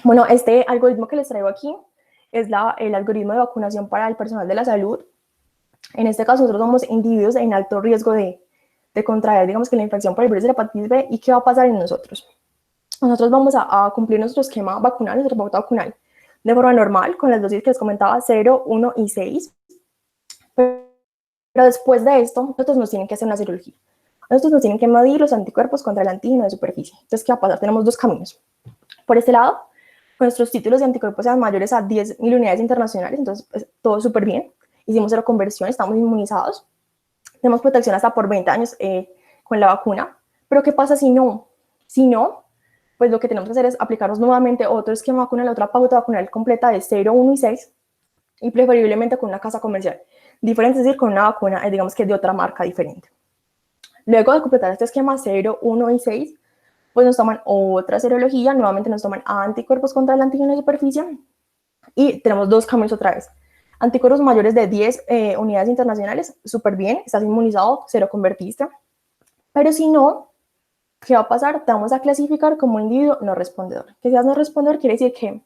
Bueno, este algoritmo que les traigo aquí es el algoritmo de vacunación para el personal de la salud. En este caso, nosotros somos individuos en alto riesgo de contraer, digamos que la infección por el virus de la hepatitis B. ¿Y qué va a pasar en nosotros? Nosotros vamos a cumplir nuestro esquema vacunal, nuestra pauta vacunal, de forma normal, con las dosis que les comentaba, 0, 1 y 6. Pero después de esto, nosotros nos tienen que hacer una cirugía. Nosotros nos tienen que medir los anticuerpos contra el antígeno de superficie. Entonces, ¿qué va a pasar? Tenemos 2 caminos. Por este lado, nuestros títulos de anticuerpos sean mayores a 10.000 unidades internacionales, entonces pues, todo súper bien. Hicimos seroconversión, estamos inmunizados. Tenemos protección hasta por 20 años con la vacuna, Pero ¿qué pasa si no? Si no, pues lo que tenemos que hacer es aplicarnos nuevamente otro esquema vacunal, otra pauta vacunal completa de 0, 1 y 6, y preferiblemente con una casa comercial diferente, es decir, con una vacuna, digamos que de otra marca diferente. Luego de completar este esquema 0, 1 y 6, pues nos toman otra serología, nuevamente nos toman anticuerpos contra el antígeno de superficie, y tenemos dos cambios otra vez. Anticuerpos mayores de 10 unidades internacionales, súper bien, estás inmunizado, cero convertiste. Pero si no, ¿qué va a pasar? Te vamos a clasificar como un individuo no respondedor. Que seas no respondedor quiere decir que,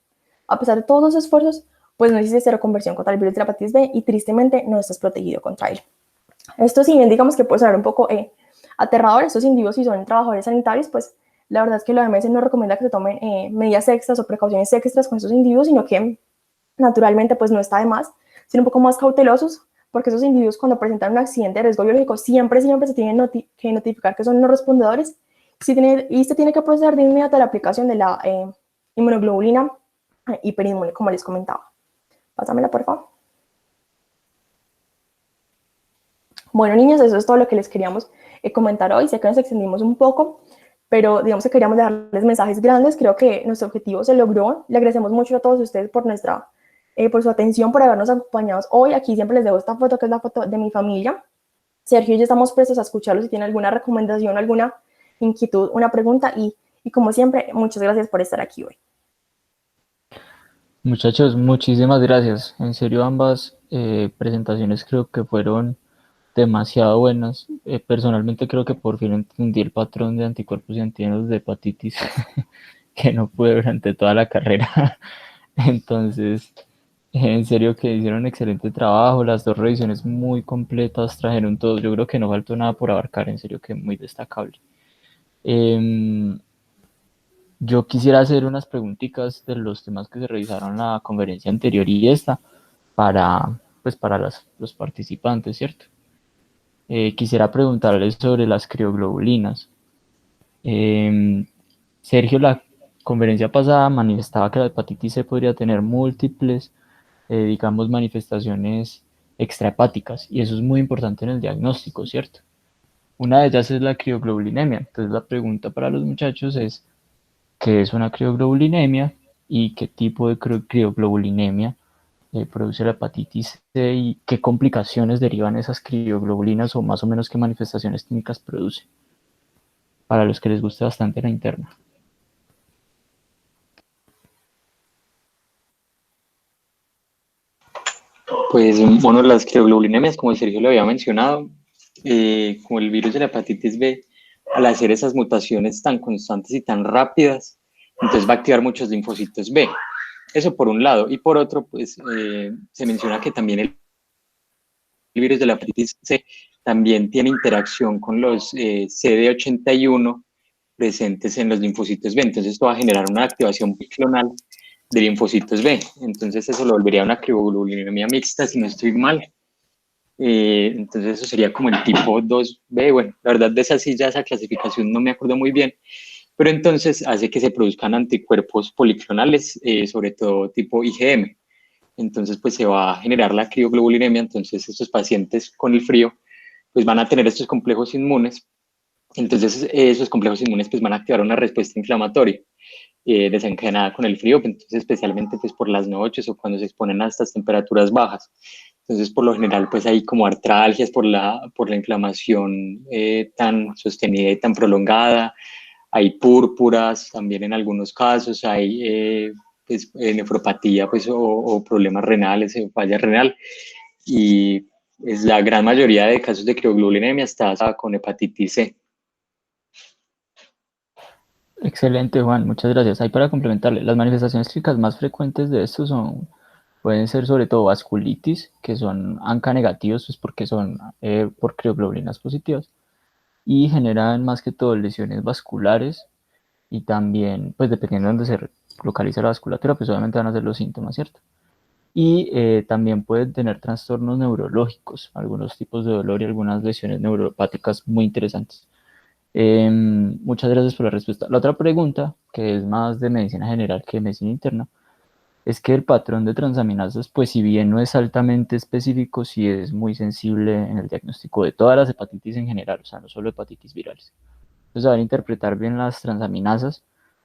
a pesar de todos los esfuerzos, pues no hiciste cero conversión contra el virus de la hepatitis B y tristemente no estás protegido contra él. Esto, si bien digamos que puede sonar un poco aterrador, estos individuos, si son trabajadores sanitarios, pues la verdad es que la OMS no recomienda que se tomen medidas extras o precauciones extras con estos individuos, sino que naturalmente pues no está de más ser un poco más cautelosos, porque esos individuos cuando presentan un accidente de riesgo biológico siempre se tienen que notificar que son no respondedores y se tiene que proceder de inmediato a la aplicación de la inmunoglobulina hiperinmune, como les comentaba. Pásamela, por favor. Bueno, niños, eso es todo lo que les queríamos comentar hoy. Sé que nos extendimos un poco, pero digamos que queríamos dejarles mensajes grandes. Creo que nuestro objetivo se logró. Le agradecemos mucho a todos ustedes por su atención, por habernos acompañado hoy. Aquí siempre les dejo esta foto, que es la foto de mi familia. Sergio y yo estamos prestos a escucharlos si tienen alguna recomendación, alguna inquietud, una pregunta. Y como siempre, muchas gracias por estar aquí hoy. Muchachos, muchísimas gracias. En serio, ambas presentaciones creo que fueron demasiado buenas. Personalmente creo que por fin entendí el patrón de anticuerpos y antígenos de hepatitis que no pude durante toda la carrera. Entonces, en serio que hicieron un excelente trabajo. Las dos revisiones muy completas, trajeron todo. Yo creo que no faltó nada por abarcar, en serio que muy destacable. Yo quisiera hacer unas preguntitas de los temas que se revisaron en la conferencia anterior y esta para los participantes, ¿cierto? Quisiera preguntarles sobre las crioglobulinas. Sergio, la conferencia pasada manifestaba que la hepatitis C podría tener múltiples, digamos, manifestaciones extrahepáticas, y eso es muy importante en el diagnóstico, ¿cierto? Una de ellas es la crioglobulinemia. Entonces la pregunta para los muchachos es, ¿qué es una crioglobulinemia y qué tipo de crioglobulinemia produce la hepatitis C y qué complicaciones derivan esas crioglobulinas o más o menos qué manifestaciones clínicas produce? Para los que les guste bastante la interna. Pues bueno, las crioglobulinemias, como Sergio lo había mencionado, como el virus de la hepatitis B, al hacer esas mutaciones tan constantes y tan rápidas, entonces va a activar muchos linfocitos B. Eso por un lado. Y por otro, pues se menciona que también el virus de la hepatitis C también tiene interacción con los CD81 presentes en los linfocitos B. Entonces esto va a generar una activación biclonal de linfocitos B. Entonces eso lo volvería una crioglobulinemia mixta, si no estoy mal. Entonces eso sería como el tipo 2B. Bueno, la verdad de esa clasificación no me acuerdo muy bien, pero entonces hace que se produzcan anticuerpos policlonales, sobre todo tipo IgM. Entonces pues se va a generar la crioglobulinemia. Entonces estos pacientes con el frío pues van a tener estos complejos inmunes. Entonces esos complejos inmunes pues van a activar una respuesta inflamatoria desencadenada con el frío, entonces especialmente pues por las noches o cuando se exponen a estas temperaturas bajas. Entonces por lo general pues hay como artralgias por la inflamación tan sostenida y tan prolongada, hay púrpuras también en algunos casos, hay nefropatía pues, o problemas renales, falla renal, y es la gran mayoría de casos de crioglobulinemia está con hepatitis C. Excelente, Juan, muchas gracias. Ahí para complementarle, las manifestaciones clínicas más frecuentes de esto pueden ser sobre todo vasculitis, que son ANCA negativos, pues porque son por crioglobulinas positivas, y generan más que todo lesiones vasculares, y también, pues dependiendo de dónde se localiza la vasculatura, pues obviamente van a ser los síntomas, ¿cierto? Y también pueden tener trastornos neurológicos, algunos tipos de dolor y algunas lesiones neuropáticas muy interesantes. Muchas gracias por la respuesta. La otra pregunta, que es más de medicina general que de medicina interna, es que el patrón de transaminasas, pues si bien no es altamente específico, sí es muy sensible en el diagnóstico de todas las hepatitis en general, o sea, no solo hepatitis virales. Entonces, saber interpretar bien las transaminasas,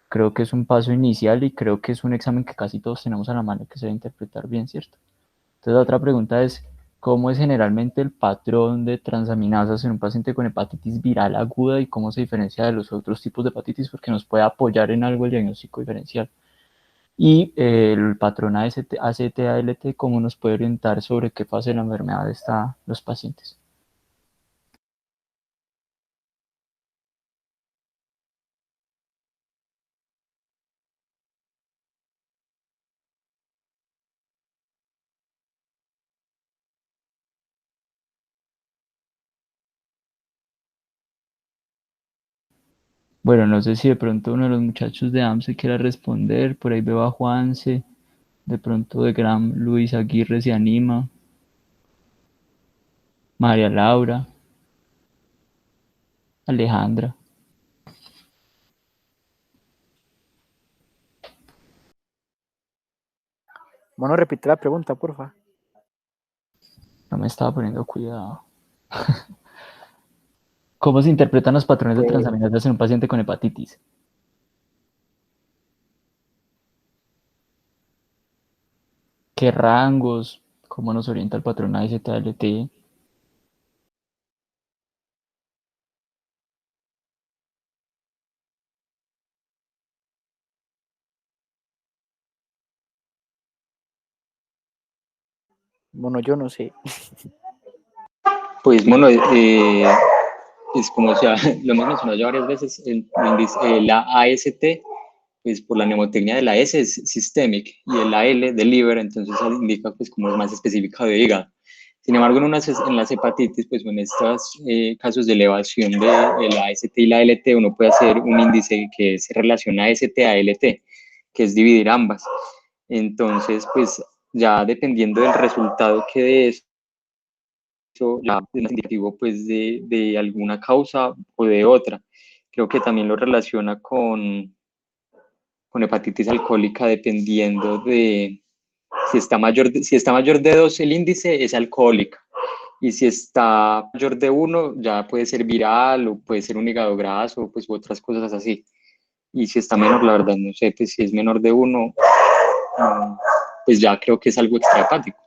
creo que es un paso inicial y creo que es un examen que casi todos tenemos a la mano que se debe interpretar bien, ¿cierto? Entonces, la otra pregunta es, ¿cómo es generalmente el patrón de transaminasas en un paciente con hepatitis viral aguda y cómo se diferencia de los otros tipos de hepatitis? Porque nos puede apoyar en algo el diagnóstico diferencial. Y el patrón ACT-ALT, ¿cómo nos puede orientar sobre qué fase de la enfermedad están los pacientes? Bueno, no sé si de pronto uno de los muchachos de AMSE quiera responder. Por ahí veo a Juanse. De pronto de Gram Luis Aguirre se anima. María Laura. Alejandra. Bueno, repite la pregunta, porfa. No me estaba poniendo cuidado. ¿Cómo se interpretan los patrones de transaminasas en un paciente con hepatitis? ¿Qué rangos? ¿Cómo nos orienta el patrón AZLT? Bueno, yo no sé. Pues bueno, es como ya lo hemos mencionado ya varias veces, la AST, pues por la mnemotecnia de la S es systemic y el AL de liver, entonces eso indica pues como es más específica de hígado. Sin embargo, en las hepatitis, pues en estos casos de elevación de la AST y la ALT, uno puede hacer un índice que se relaciona a AST a ALT, que es dividir ambas. Entonces, pues ya dependiendo del resultado que dé eso, ya es más indicativo pues de alguna causa o de otra. Creo que también lo relaciona con hepatitis alcohólica dependiendo de si está mayor de 2 el índice es alcohólica y si está mayor de 1 ya puede ser viral o puede ser un hígado graso pues u otras cosas así. Y si está menor, la verdad no sé, pues si es menor de 1 pues ya creo que es algo extrahepático.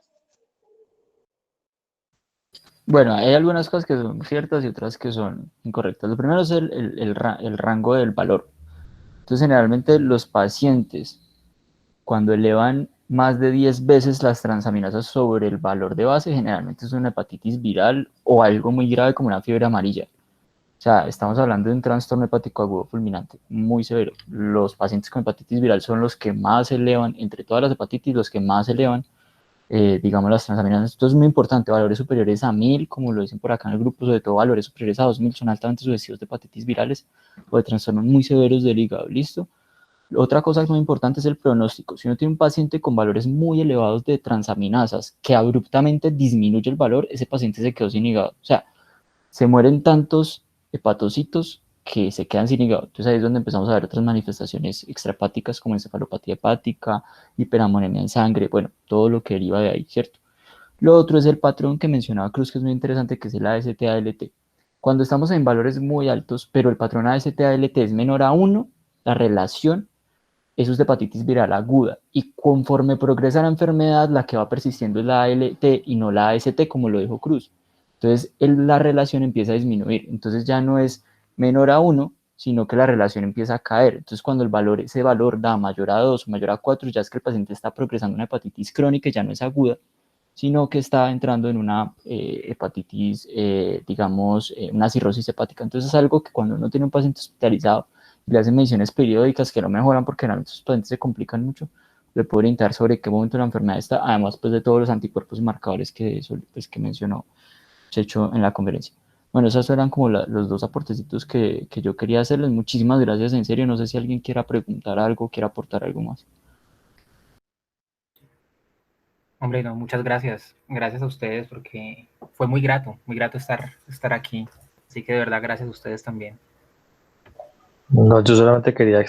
Bueno, hay algunas cosas que son ciertas y otras que son incorrectas. Lo primero es el rango del valor. Entonces, generalmente los pacientes, cuando elevan más de 10 veces las transaminasas sobre el valor de base, generalmente es una hepatitis viral o algo muy grave como una fiebre amarilla. O sea, estamos hablando de un trastorno hepático agudo fulminante muy severo. Los pacientes con hepatitis viral son los que más elevan, entre todas las hepatitis, los que más elevan digamos, las transaminasas. Esto es muy importante, valores superiores a 1000, como lo dicen por acá en el grupo, sobre todo valores superiores a 2000 son altamente sugestivos de hepatitis virales o de trastornos muy severos del hígado, ¿listo? Otra cosa muy importante es el pronóstico. Si uno tiene un paciente con valores muy elevados de transaminasas que abruptamente disminuye el valor, ese paciente se quedó sin hígado. O sea, se mueren tantos hepatocitos que se quedan sin hígado. Entonces ahí es donde empezamos a ver otras manifestaciones extrahepáticas como encefalopatía hepática, hiperamonemia en sangre, bueno, todo lo que deriva de ahí, ¿cierto? Lo otro es el patrón que mencionaba Cruz, que es muy interesante, que es el AST-ALT. Cuando estamos en valores muy altos, pero el patrón AST-ALT es menor a 1, la relación eso es de hepatitis viral aguda. Y conforme progresa la enfermedad, la que va persistiendo es la ALT y no la AST, como lo dijo Cruz. Entonces, la relación empieza a disminuir. Entonces, ya no es menor a 1, sino que la relación empieza a caer. Entonces, cuando ese valor da mayor a 2 o mayor a 4, ya es que el paciente está progresando una hepatitis crónica y ya no es aguda, sino que está entrando en una hepatitis, digamos, una cirrosis hepática. Entonces, es algo que cuando uno tiene un paciente hospitalizado, le hacen mediciones periódicas que no mejoran porque realmente sus pacientes se complican mucho, le puede orientar sobre qué momento la enfermedad está, además pues de todos los anticuerpos y marcadores pues, que mencionó Checho en la conferencia. Bueno, esos eran como los dos aportecitos que yo quería hacerles. Muchísimas gracias, en serio. No sé si alguien quiera preguntar algo, quiera aportar algo más. Hombre, no, muchas gracias. Gracias a ustedes porque fue muy grato estar aquí. Así que de verdad, gracias a ustedes también. No, yo solamente quería